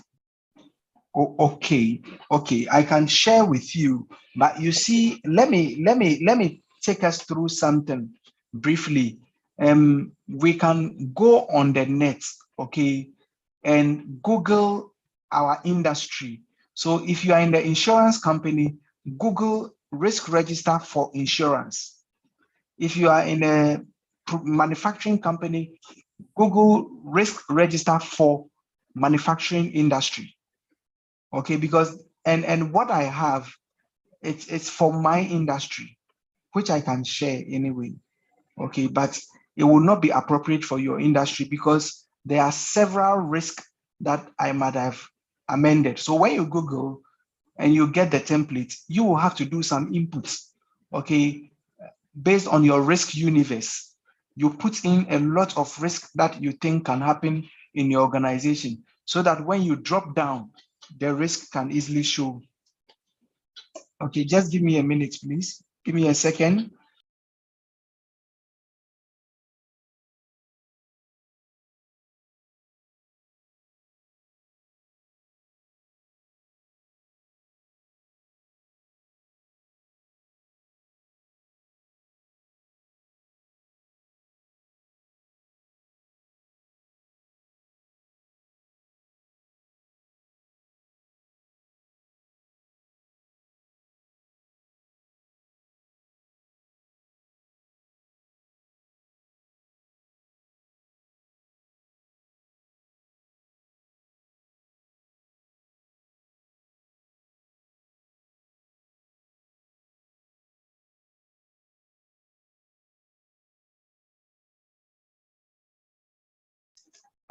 Oh, okay, I can share with you, but you see, let me take us through something briefly. We can go on the net, okay, and Google our industry. So if you are in the insurance company, Google risk register for insurance. If you are in a manufacturing company, Google risk register for manufacturing industry. Okay, because and what I have, it's for my industry, which I can share anyway. Okay, but it will not be appropriate for your industry because there are several risks that I might have amended. So when you Google and you get the template, you will have to do some inputs. Okay, based on your risk universe, you put in a lot of risk that you think can happen in your organization, so that when you drop down, the risk can easily show. Okay, just give me a minute, please. Give me a second.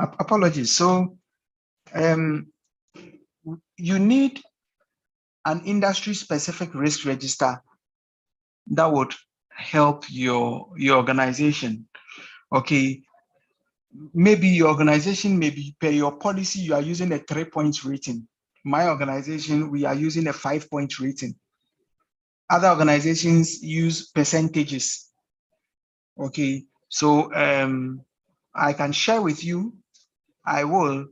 Apologies. So you need an industry-specific risk register that would help your organization. Okay, maybe your organization, maybe per your policy, you are using a 3-point rating. My organization, we are using a 5-point rating. Other organizations use percentages. Okay, so I can share with you, I will,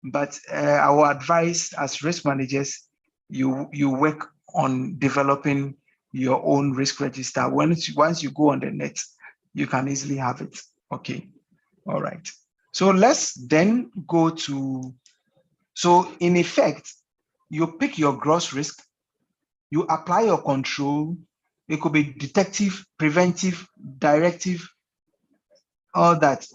but I will advise as risk managers, you work on developing your own risk register. Once you go on the net, you can easily have it. Okay, all right. So let's then go to, so in effect, you pick your gross risk, you apply your control. It could be detective, preventive, directive, all that.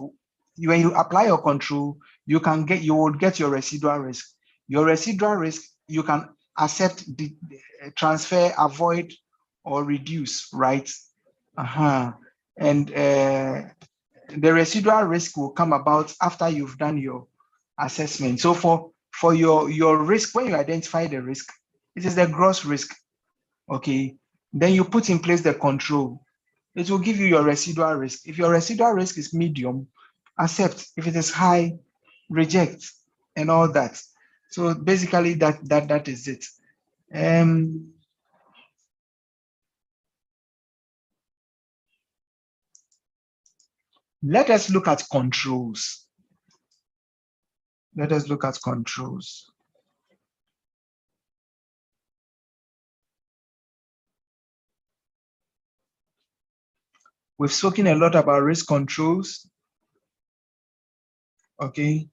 When you apply your control, you will get your residual risk. Your residual risk, you can accept, the transfer, avoid, or reduce, right? And the residual risk will come about after you've done your assessment. So for your risk, when you identify the risk, it is the gross risk. Okay, then you put in place the control. It will give you your residual risk. If your residual risk is medium, accept. If it is high, reject, and all that. So basically that is it. Let us look at controls. Let us look at controls. We've spoken a lot about risk controls. Okay.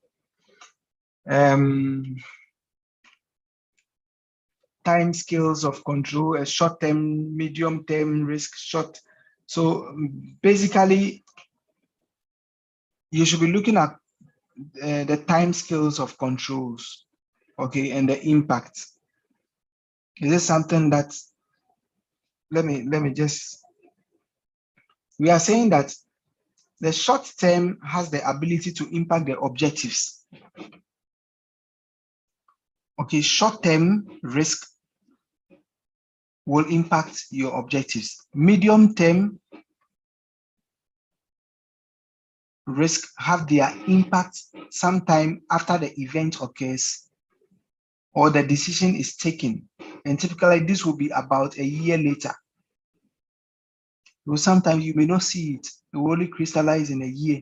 Time scales of control, a short-term, medium-term risk, short. So basically, you should be looking at the time scales of controls, okay, and the impact. Is this something that, let me just, we are saying that the short term has the ability to impact the objectives. Okay, short-term risk will impact your objectives. Medium-term risk have their impact sometime after the event occurs or the decision is taken. And typically this will be about a year later. So sometimes you may not see it. It will only crystallize in a year.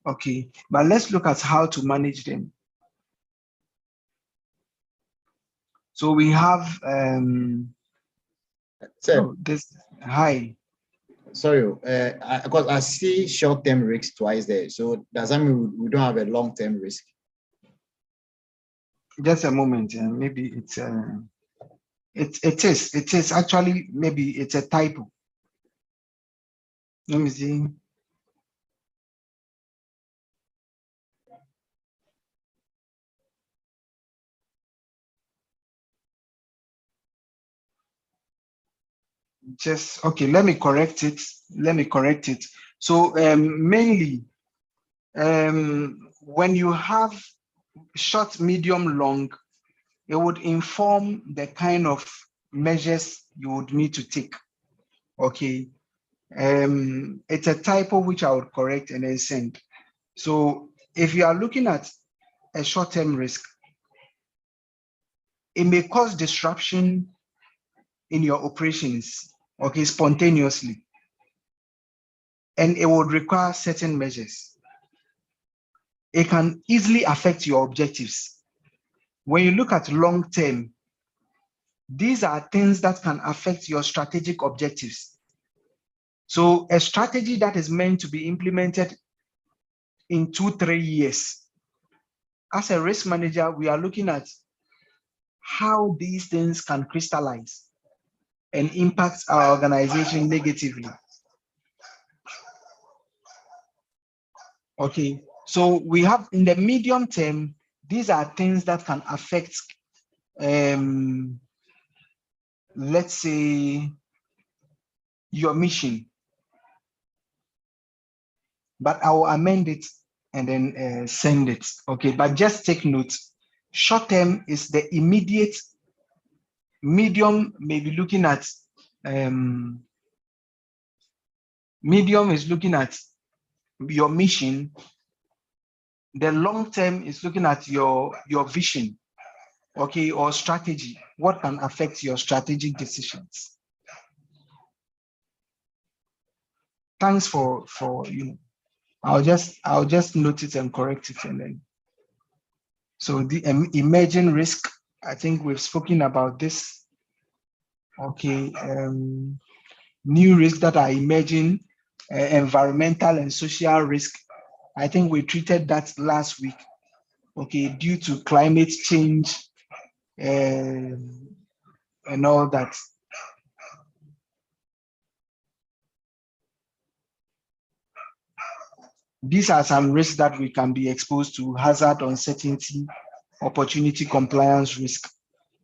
Okay, but let's look at how to manage them. So we have So, this. Hi. sorry, because I see short-term risk twice there. So does that mean we don't have a long-term risk? Just a moment. Maybe it's it is actually, maybe it's a typo. Let me see. Just okay, let me correct it. So mainly when you have short, medium, long, it would inform the kind of measures you would need to take. Okay, it's a typo which I would correct and then send. So if you are looking at a short-term risk, it may cause disruption in your operations, okay, spontaneously, and it would require certain measures. It can easily affect your objectives. When you look at long-term, these are things that can affect your strategic objectives. So a strategy that is meant to be implemented in 2-3 years, as a risk manager, we are looking at how these things can crystallize and impact our organization negatively. Okay, so we have in the medium term, these are things that can affect, let's say, your mission. But I will amend it and then send it. Okay, but just take note. Short term is the immediate. Medium may be looking at, medium is looking at your mission. The long term is looking at your vision, okay, or strategy. What can affect your strategic decisions? Thanks for you know. I'll just note it and correct it, and then. So the emerging risk, I think we've spoken about this. Okay, new risks that are emerging, environmental and social risk. I think we treated that last week. Okay, due to climate change and all that. These are some risks that we can be exposed to: hazard, uncertainty, opportunity, compliance risk.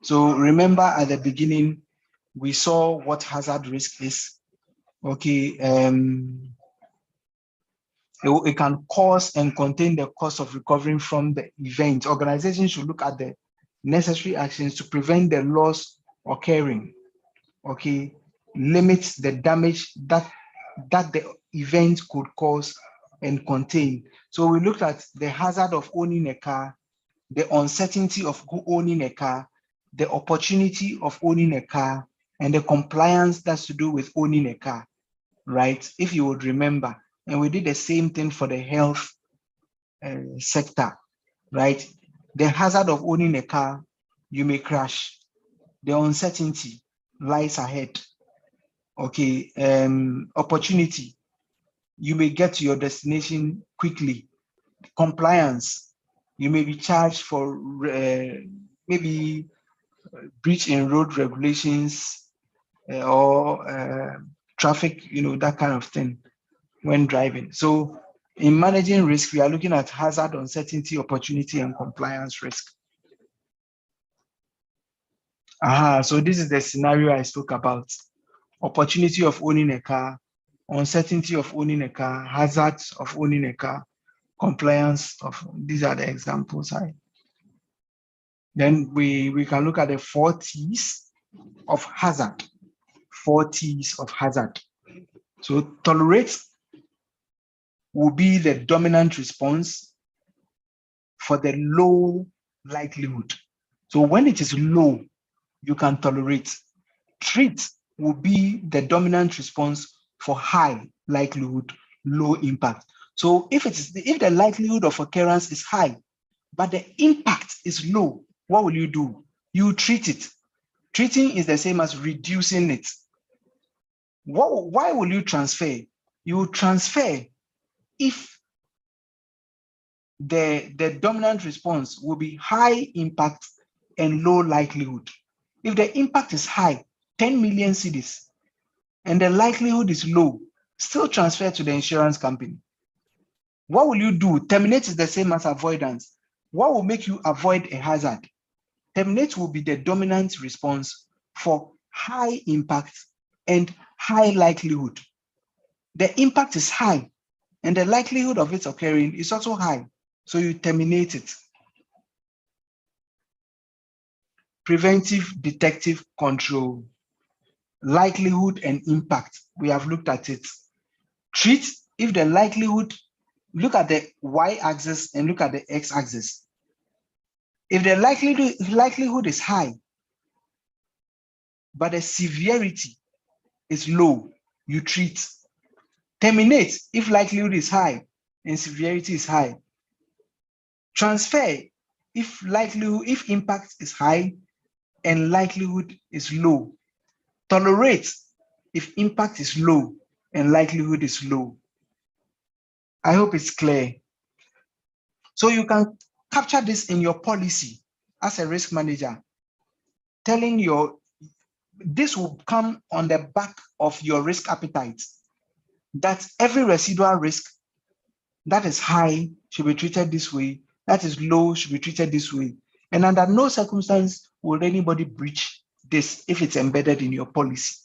So remember at the beginning, we saw what hazard risk is. Okay, it can cause and contain the cost of recovering from the event. Organizations should look at the necessary actions to prevent the loss occurring. Okay, limit the damage that the event could cause and contain. So we looked at the hazard of owning a car, the uncertainty of owning a car, the opportunity of owning a car, and the compliance that's to do with owning a car, right? If you would remember, and we did the same thing for the health sector. right? The hazard of owning a car, you may crash. The uncertainty lies ahead. Okay, opportunity, you may get to your destination quickly. Compliance, you may be charged for maybe breach in road regulations or traffic, that kind of thing when driving. So in managing risk, we are looking at hazard, uncertainty, opportunity, and compliance risk. So this is the scenario I spoke about. Opportunity of owning a car, uncertainty of owning a car, hazards of owning a car, compliance of, these are the examples. Then we can look at the 4 T's of hazard. 4 T's of hazard. So tolerate will be the dominant response for the low likelihood. So when it is low, you can tolerate. Treat will be the dominant response for high likelihood, low impact. So if the likelihood of occurrence is high, but the impact is low, what will you do? You treat it. Treating is the same as reducing it. Why will you transfer? You will transfer if the dominant response will be high impact and low likelihood. If the impact is high, 10 million cedis, and the likelihood is low, still transfer to the insurance company. What will you do? Terminate is the same as avoidance. What will make you avoid a hazard? Terminate will be the dominant response for high impact and high likelihood. The impact is high and the likelihood of it occurring is also high, so you terminate it. Preventive, detective, control. Likelihood and impact, we have looked at it. Treat, if the likelihood, look at the y-axis and look at the x-axis. If the likelihood is high, but the severity is low, you treat. Terminate if likelihood is high and severity is high. Transfer if impact is high and likelihood is low. Tolerate if impact is low and likelihood is low. I hope it's clear. So you can capture this in your policy as a risk manager, telling this will come on the back of your risk appetite, that every residual risk that is high should be treated this way, that is low should be treated this way. And under no circumstance will anybody breach this if it's embedded in your policy,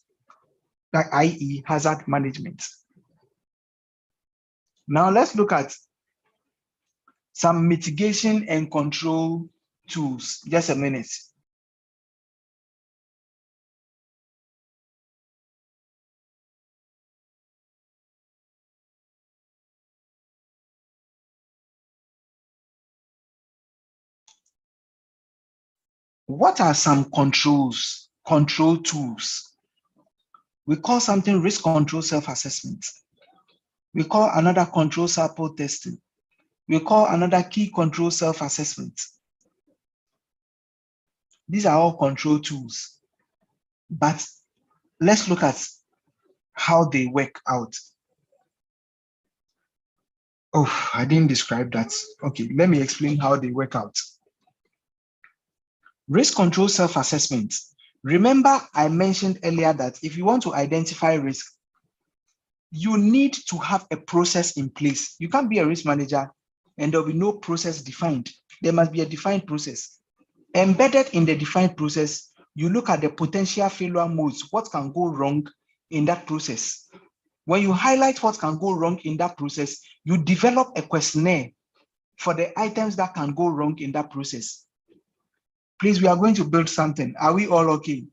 like i.e. hazard management. Now let's look at some mitigation and control tools. Just a minute. What are some control tools? We call something risk control self-assessment. We call another control sample testing. We call another key control self-assessment. These are all control tools, but let's look at how they work out. Oh, I didn't describe that. Okay, let me explain how they work out. Risk control self-assessment. Remember, I mentioned earlier that if you want to identify risk, you need to have a process in place. You can't be a risk manager and there'll be no process defined. There must be a defined process. Embedded in the defined process, you look at the potential failure modes, what can go wrong in that process. When you highlight what can go wrong in that process, you develop a questionnaire for the items that can go wrong in that process. Please, we are going to build something. Are we all okay?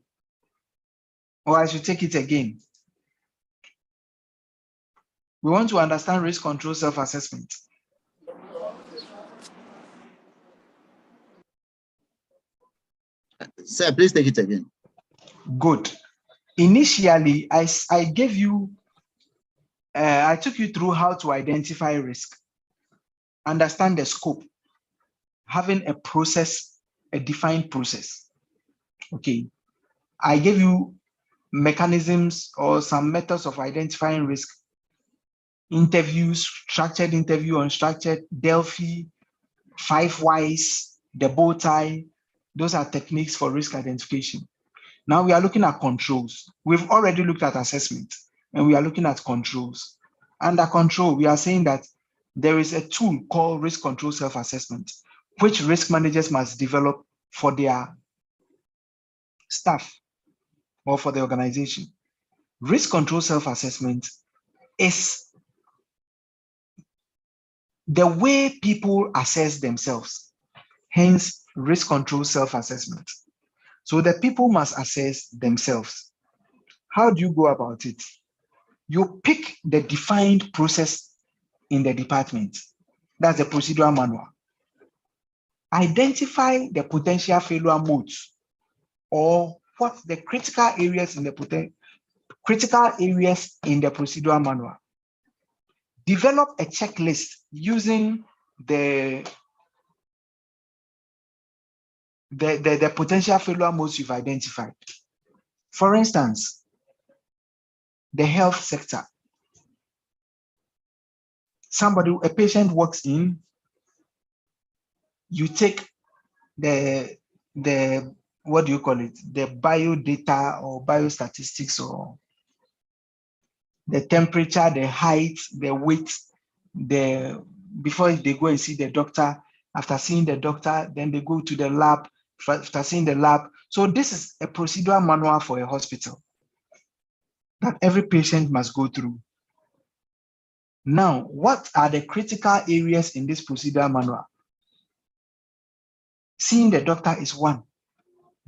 Or I should take it again. We want to understand risk control self-assessment. Sir, please take it again. Good. Initially, I gave you, I took you through how to identify risk, understand the scope, having a process, a defined process. Okay, I gave you mechanisms or some methods of identifying risk. Interviews, structured interview, unstructured, Delphi, 5 whys, the bow tie. Those are techniques for risk identification. Now we are looking at controls. We've already looked at assessment and we are looking at controls. Under control, we are saying that there is a tool called risk control self-assessment, which risk managers must develop for their staff or for the organization. Risk control self-assessment is the way people assess themselves, hence risk control self-assessment. So the people must assess themselves. How do you go about it? You pick the defined process in the department. That's the procedural manual. Identify the potential failure modes or what the critical areas in the procedural manual. Develop a checklist using the potential failure modes you've identified. For instance, the health sector. A patient walks in, you take the what do you call it? The bio data or biostatistics or the temperature, the height, the weight, before they go and see the doctor. After seeing the doctor, then they go to the lab. After seeing the lab. So this is a procedural manual for a hospital that every patient must go through. Now, what are the critical areas in this procedural manual? Seeing the doctor is one.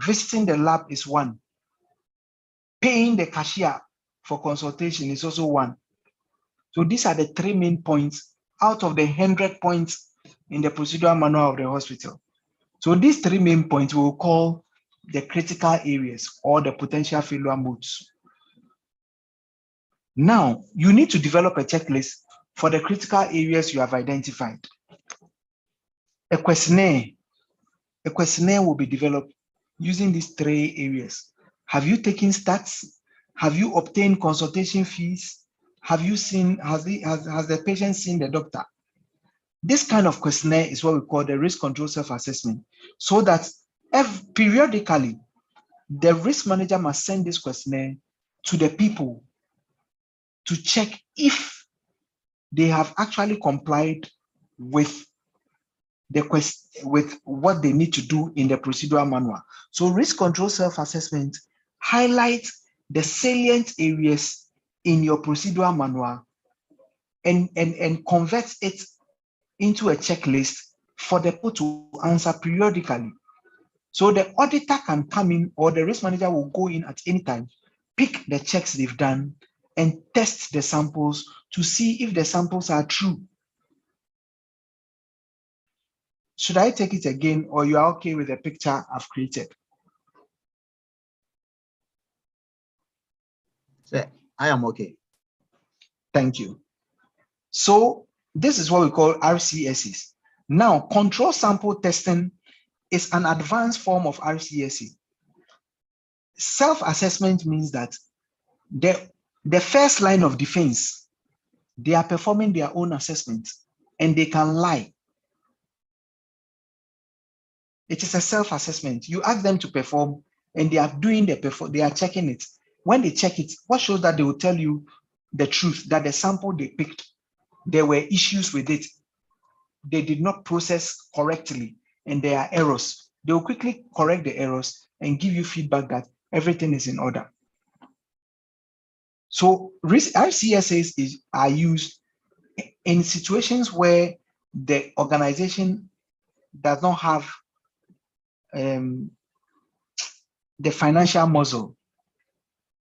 Visiting the lab is one. Paying the cashier for consultation is also one. So these are the 3 main points out of the 100 points in the procedural manual of the hospital. So these 3 main points we'll call the critical areas or the potential failure modes. Now, you need to develop a checklist for the critical areas you have identified. A questionnaire will be developed using these 3 areas. Have you taken stats? Have you obtained consultation fees? Has the patient seen the doctor? This kind of questionnaire is what we call the risk control self-assessment, so that periodically, the risk manager must send this questionnaire to the people to check if they have actually complied with what they need to do in the procedural manual. So risk control self-assessment highlights the salient areas in your procedural manual and converts it into a checklist for the people to answer periodically. So the auditor can come in, or the risk manager will go in at any time, pick the checks they've done and test the samples to see if the samples are true. Should I take it again, or you are okay with the picture I've created? I am okay. Thank you. So this is what we call RCSs. Now, control sample testing is an advanced form of RCSA. Self-assessment means that the first line of defense, they are performing their own assessment and they can lie. It is a self-assessment. You ask them to perform and they are doing they are checking it. When they check it, what shows that they will tell you the truth, that the sample they picked, there were issues with it. They did not process correctly and there are errors. They will quickly correct the errors and give you feedback that everything is in order. So RCSAs are used in situations where the organization does not have the financial muscle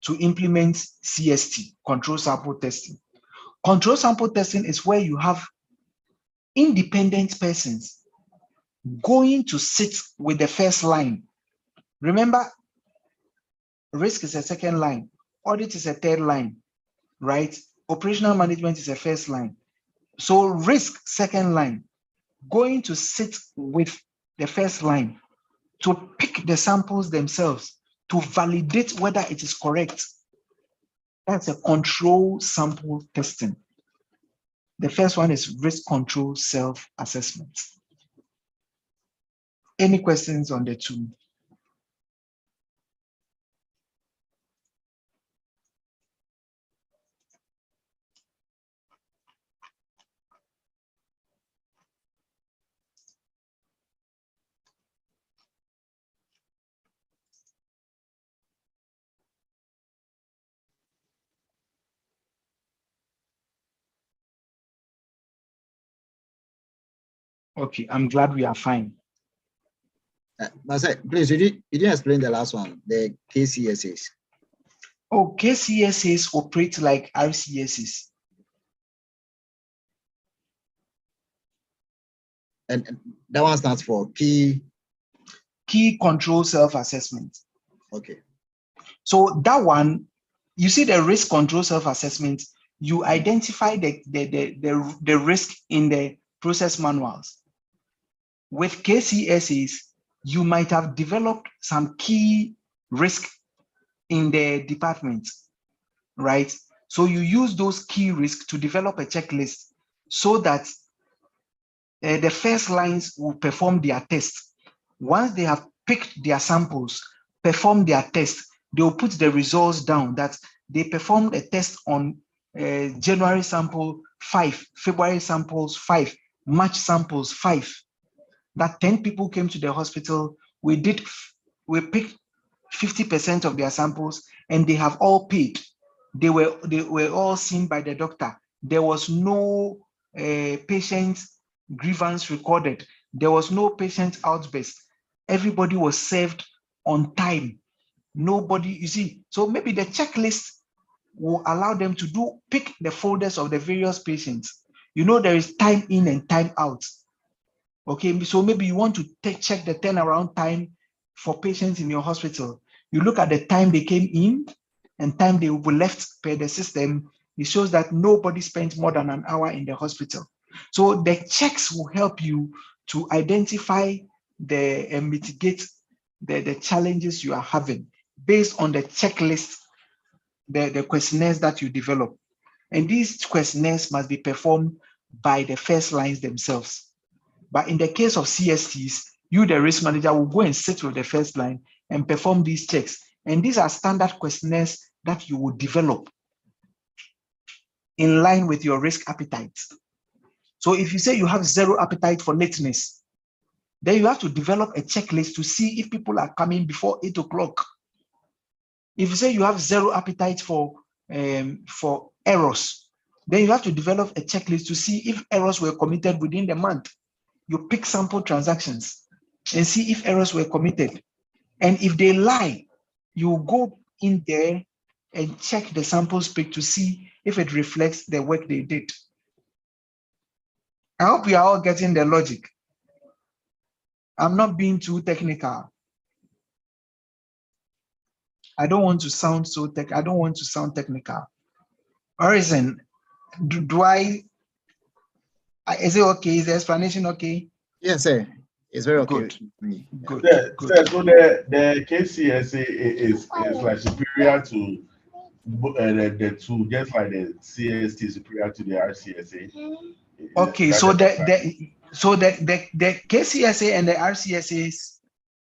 to implement CST, control sample testing. Control sample testing is where you have independent persons going to sit with the first line. Remember, risk is a second line, audit is a third line, right? Operational management is a first line. So risk, second line. going to sit with the first line to pick the samples themselves to validate whether it is correct. That's a control sample testing. The first one is risk control self-assessment. Any questions on the two? Okay, I'm glad we are fine. Masai, please, you didn't explain the last one, the KCSAs. Oh, KCSAs operate like RCSAs. And that one stands for key control self-assessment. Okay. So that one, you see the risk control self-assessment, you identify the risk in the process manuals. With KCSAs, you might have developed some key risk in the department, right? So you use those key risks to develop a checklist so that the first lines will perform their test. Once they have picked their samples, perform their test, they will put the results down that they performed a test on January sample 5, February samples 5, March samples 5. That 10 people came to the hospital. We picked 50% of their samples and they have all paid. They were all seen by the doctor. There was no patient grievance recorded. There was no patient outburst. Everybody was served on time. Nobody, you see, so maybe the checklist will allow them to pick the folders of the various patients. You know, there is time in and time out. Okay, so maybe you want to check the turnaround time for patients in your hospital. You look at the time they came in and time they were left per the system. It shows that nobody spent more than an hour in the hospital. So the checks will help you to identify and mitigate the challenges you are having based on the checklist, the questionnaires that you develop. And these questionnaires must be performed by the first lines themselves. But in the case of CSTs, you, the risk manager, will go and sit with the first line and perform these checks. And these are standard questionnaires that you will develop in line with your risk appetite. So if you say you have zero appetite for lateness, then you have to develop a checklist to see if people are coming before 8 o'clock. If you say you have zero appetite for errors, then you have to develop a checklist to see if errors were committed within the month. You pick sample transactions and see if errors were committed. And if they lie, you go in there and check the samples pick to see if it reflects the work they did. I hope we are all getting the logic. I'm not being too technical. I don't want to sound I don't want to sound technical. Orison, is it okay? Is the explanation okay? Yes, sir. It's very okay. Good. Good. Yeah, Good. so the KCSA is like superior to the two, just like the CST superior to the RCSA. Okay, so the KCSA and the RCSAs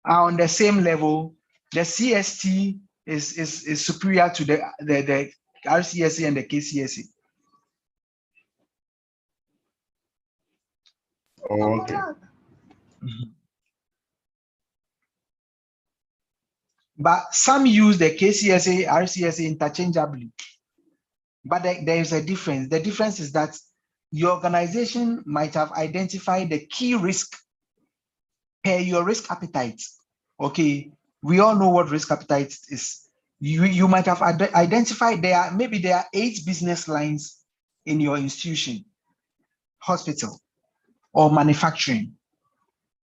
are on the same level. The CST is superior to the RCSA and the KCSA. Oh, okay. But some use the KCSA, RCSA interchangeably. But there is a difference. The difference is that your organization might have identified the key risk per your risk appetite. Okay, we all know what risk appetite is. You might have identified there are 8 business lines in your institution, hospital, or manufacturing.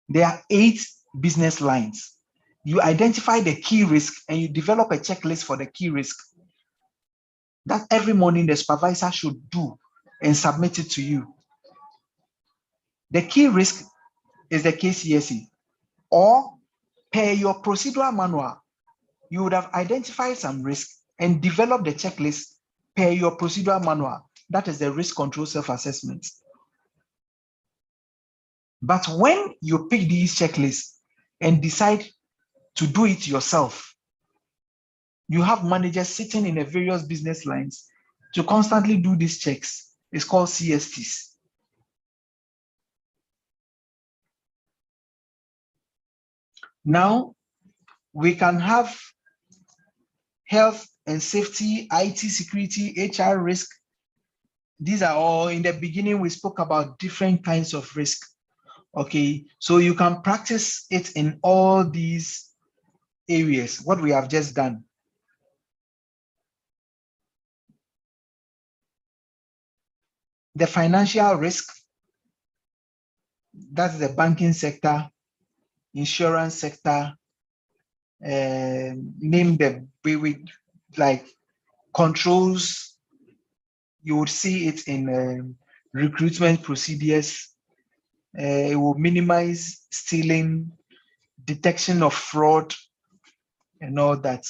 There are 8 business lines. You identify the key risk and you develop a checklist for the key risk that every morning the supervisor should do and submit it to you. The key risk is the KCSE, or per your procedural manual, you would have identified some risk and developed the checklist per your procedural manual. That is the risk control self-assessment. But when you pick these checklists and decide to do it yourself, you have managers sitting in the various business lines to constantly do these checks. It's called CSTs. Now, we can have health and safety, IT security, HR risk. These are all, in the beginning, we spoke about different kinds of risk. Okay, so you can practice it in all these areas, what we have just done. The financial risk, that's the banking sector, insurance sector, name the like controls. You would see it in recruitment procedures. It will minimize stealing, detection of fraud, and all that.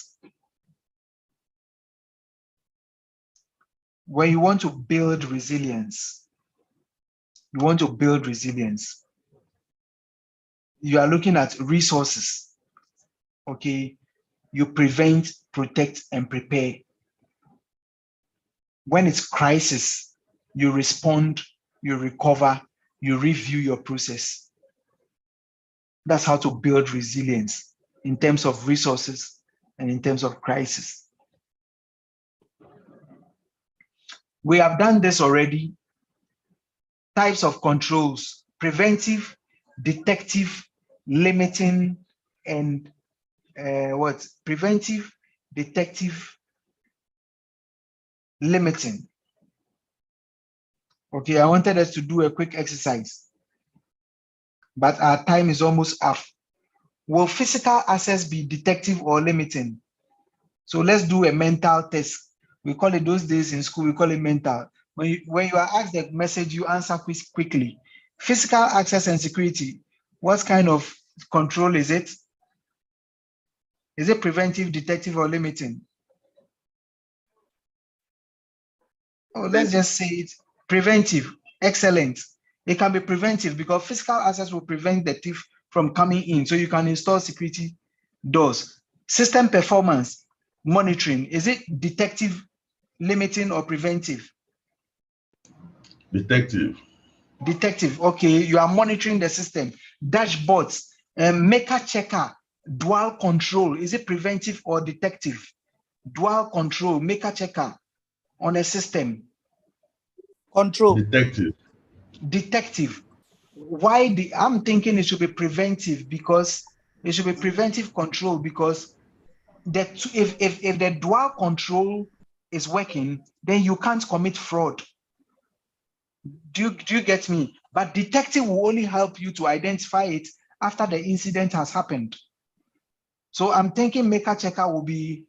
When you want to build resilience, you are looking at resources. Okay, you prevent, protect, and prepare. When it's crisis, you respond, you recover, you review your process. That's how to build resilience in terms of resources and in terms of crisis. We have done this already. Types of controls: preventive, detective, limiting, and preventive, detective, limiting. Okay, I wanted us to do a quick exercise, but our time is almost up. Will physical access be detective or limiting? So let's do a mental test. We call it, those days in school, we call it mental. When you are asked the message, you answer quickly. Physical access and security, what kind of control is it? Is it preventive, detective, or limiting? Oh, let's just say it preventive. Excellent. It can be preventive because physical access will prevent the thief from coming in, so you can install security doors. System performance monitoring, is it detective, limiting, or preventive? Detective. Detective. Okay, you are monitoring the system. Dashboards, maker checker, dual control, is it preventive or detective? Dual control, maker checker on a system. Control. Detective. Detective. Why I'm thinking it should be preventive, because it should be preventive control, because if the dual control is working, then you can't commit fraud. Do you get me? But detective will only help you to identify it after the incident has happened. So I'm thinking maker checker will be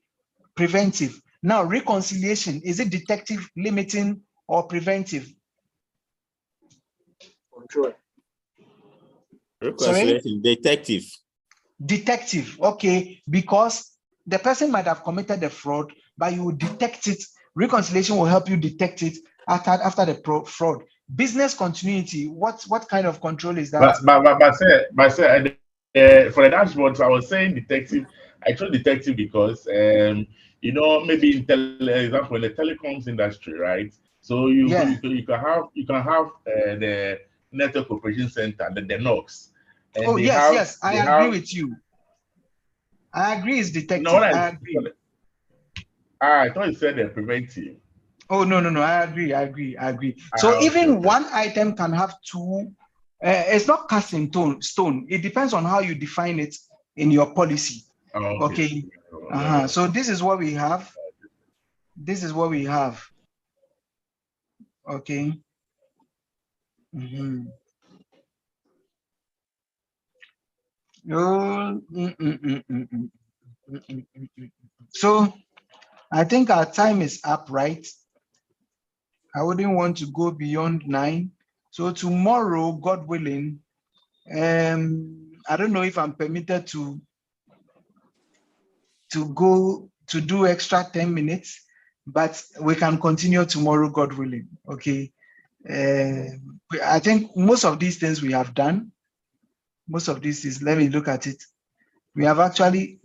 preventive. Now, reconciliation, is it detective, limiting, or preventive? Control. Reconciliation, detective. Detective, okay, because the person might have committed the fraud, but you will detect it. Reconciliation will help you detect it after the fraud. Business continuity, what kind of control is that? For the dashboard, so I was saying detective. I chose detective because you know, maybe example in the telecoms industry, right? So you can have the network operation center, the NOCs. And oh yes, I agree with you. I agree, it's detective. No, I agree. I thought you said preventive. Oh, no, I agree. So even one item can have two. It's not cast in stone. It depends on how you define it in your policy. Okay. So this is what we have. Okay. So I think our time is up, right? I wouldn't want to go beyond 9. So tomorrow, God willing, I don't know if I'm permitted to go to do extra 10 minutes, but we can continue tomorrow, God willing. Okay. I think most of these things we have done. Most of these is, let me look at it. We have actually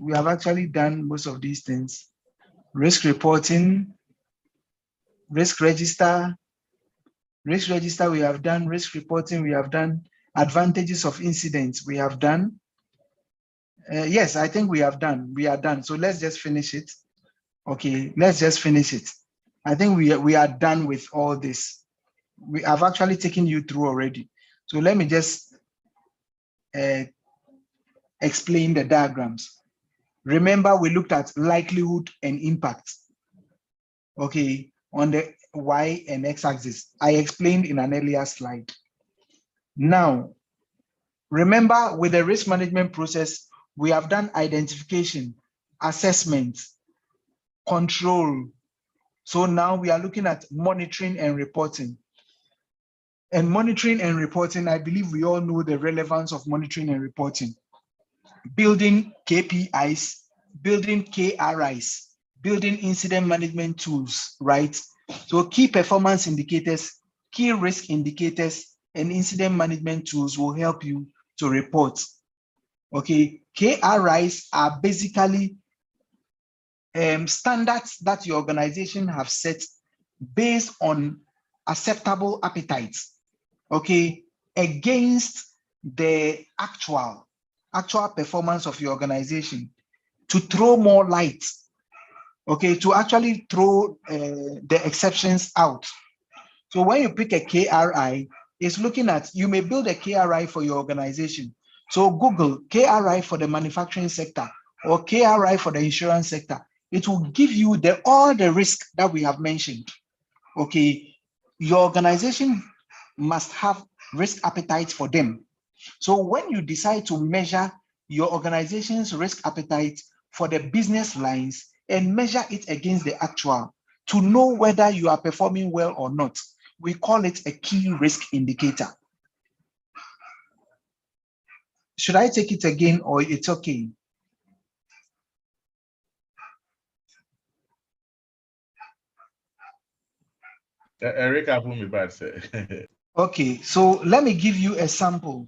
done most of these things. Risk reporting, risk register we have done, risk reporting we have done, advantages of incidents we have done. Yes, I think we are done. So let's just finish it. Okay, let's just finish it. I think we are done with all this. We have actually taken you through already. So let me just explain the diagrams. Remember, we looked at likelihood and impact. Okay, on the Y and X axis. I explained in an earlier slide. Now, remember, with the risk management process, we have done identification, assessment, control. So now we are looking at monitoring and reporting. And monitoring and reporting, I believe we all know the relevance of monitoring and reporting. Building KPIs, building KRIs, building incident management tools, right? So key performance indicators, key risk indicators, and incident management tools will help you to report. Okay, KRIs are basically standards that your organization have set based on acceptable appetites, okay, against the actual performance of your organization, to throw more light, okay, to actually throw the exceptions out. So when you pick a KRI, it's looking at, you may build a KRI for your organization. So Google KRI for the manufacturing sector or KRI for the insurance sector. It will give you all the risk that we have mentioned. Okay, your organization must have risk appetite for them. So when you decide to measure your organization's risk appetite for the business lines and measure it against the actual to know whether you are performing well or not, we call it a key risk indicator. Should I take it again or it's okay? Eric, I put me back, sir. Okay, so let me give you a sample.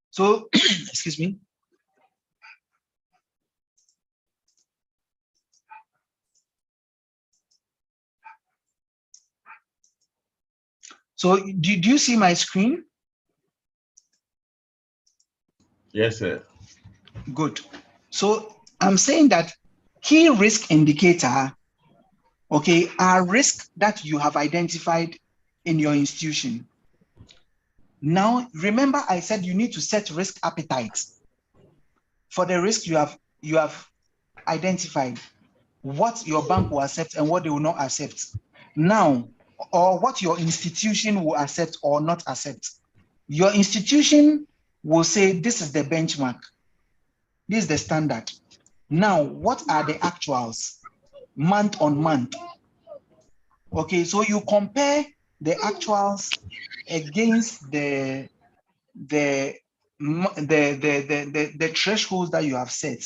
So, excuse me. So do you see my screen? Yes, sir. Good. So I'm saying that key risk indicator, okay, are risks that you have identified in your institution. Now, remember I said you need to set risk appetites for the risk you have identified, what your bank will accept and what they will not accept. Now, or what your institution will accept or not accept. Your institution will say, this is the benchmark. This is the standard. Now, what are the actuals month on month? Okay, so you compare the actuals against the thresholds that you have set,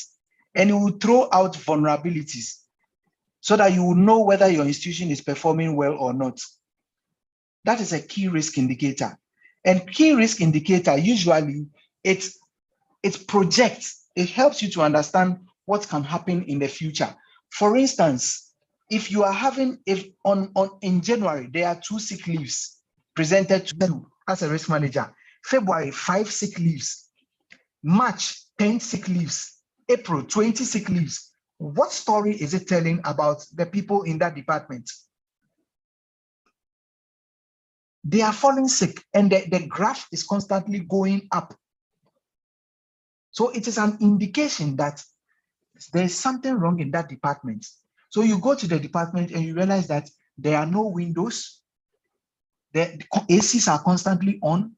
and you will throw out vulnerabilities so that you will know whether your institution is performing well or not. That is a key risk indicator. And key risk indicator, usually it projects, it helps you to understand what can happen in the future. For instance, if you are having, in January, there are 2 sick leaves presented to you as a risk manager, February, 5 sick leaves, March, 10 sick leaves, April, 20 sick leaves. What story is it telling about the people in that department? They are falling sick and the graph is constantly going up. So it is an indication that there's something wrong in that department. So you go to the department and you realize that there are no windows, the ACs are constantly on,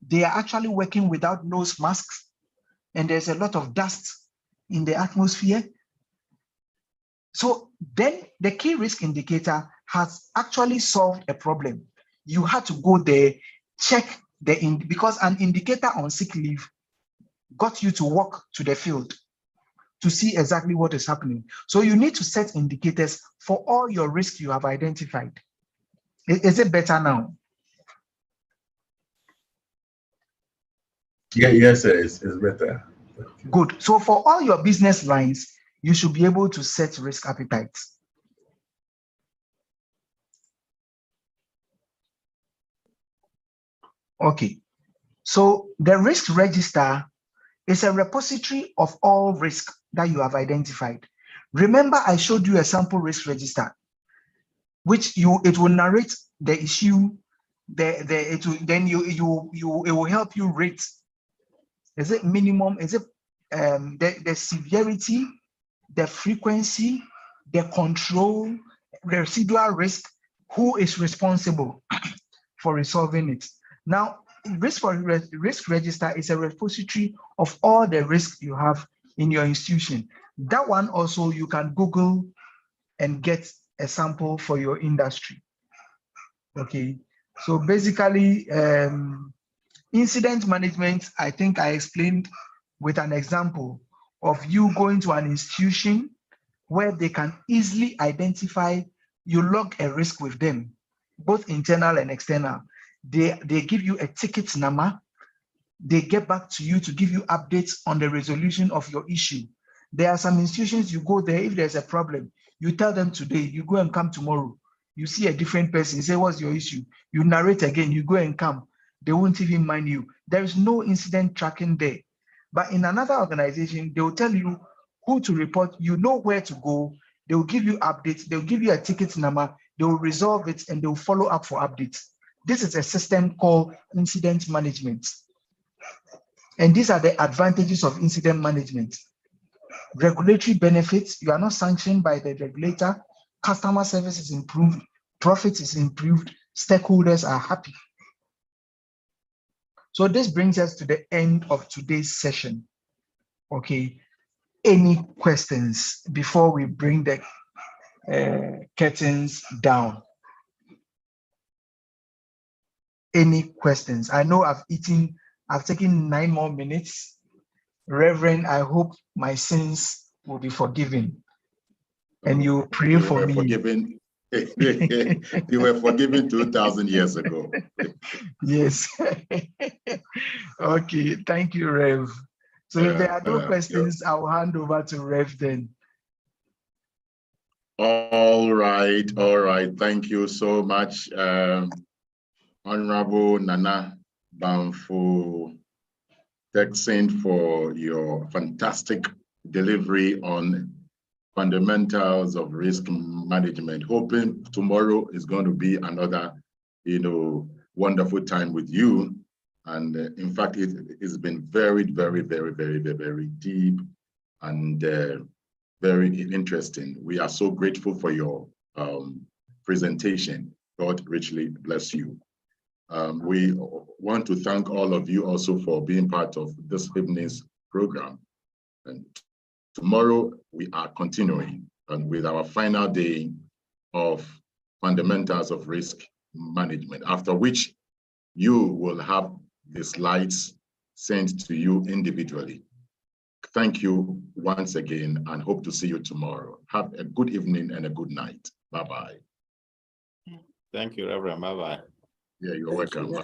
they are actually working without nose masks, and there's a lot of dust in the atmosphere. So then the key risk indicator has actually solved a problem. you had to go there, check because an indicator on sick leave got you to walk to the field to see exactly what is happening. So you need to set indicators for all your risks you have identified. Is it better now? Yeah, yes, sir, it's better. Good. So for all your business lines, you should be able to set risk appetites. Okay. So the risk register is a repository of all risk that you have identified. Remember, I showed you a sample risk register, which it will narrate the issue. It will help you rate. Is it minimum? Is it the severity, the frequency, the control, the residual risk? Who is responsible for resolving it? Now, risk register is a repository of all the risks you have in your institution. That one also you can Google and get a sample for your industry. Okay, so basically, incident management, I think I explained with an example of you going to an institution where they can easily identify, you log a risk with them, both internal and external. They give you a ticket number. They get back to you to give you updates on the resolution of your issue. There are some institutions, you go there, if there's a problem, you tell them today, you go and come tomorrow. You see a different person, you say, what's your issue? You narrate again, you go and come. They won't even mind you. There is no incident tracking there. But in another organization, they will tell you who to report, you know where to go. They will give you updates, they'll give you a ticket number, they will resolve it, and they'll follow up for updates. This is a system called incident management. And these are the advantages of incident management. Regulatory benefits, you are not sanctioned by the regulator, customer service is improved, profit is improved, stakeholders are happy. So this brings us to the end of today's session. Okay, any questions before we bring the curtains down? Any questions? I know I've taken 9 more minutes. Reverend, I hope my sins will be forgiven. And you pray for me. Forgiven. You were forgiven 2,000 years ago. Yes. Okay, thank you, Rev. So if there are no questions, I'll hand over to Rev then. All right. Thank you so much, Honorable Nana Banfu Texin, for your fantastic delivery on fundamentals of risk management. Hoping tomorrow is going to be another, wonderful time with you. And in fact, it's been very, very, very, very, very deep and very interesting. We are so grateful for your presentation. God richly bless you. We want to thank all of you also for being part of this evening's program. And tomorrow we are continuing with our final day of fundamentals of risk management, after which you will have the slides sent to you individually. Thank you once again and hope to see you tomorrow. Have a good evening and a good night. Bye-bye. Thank you, Reverend. Bye-bye. Yeah, you're welcome.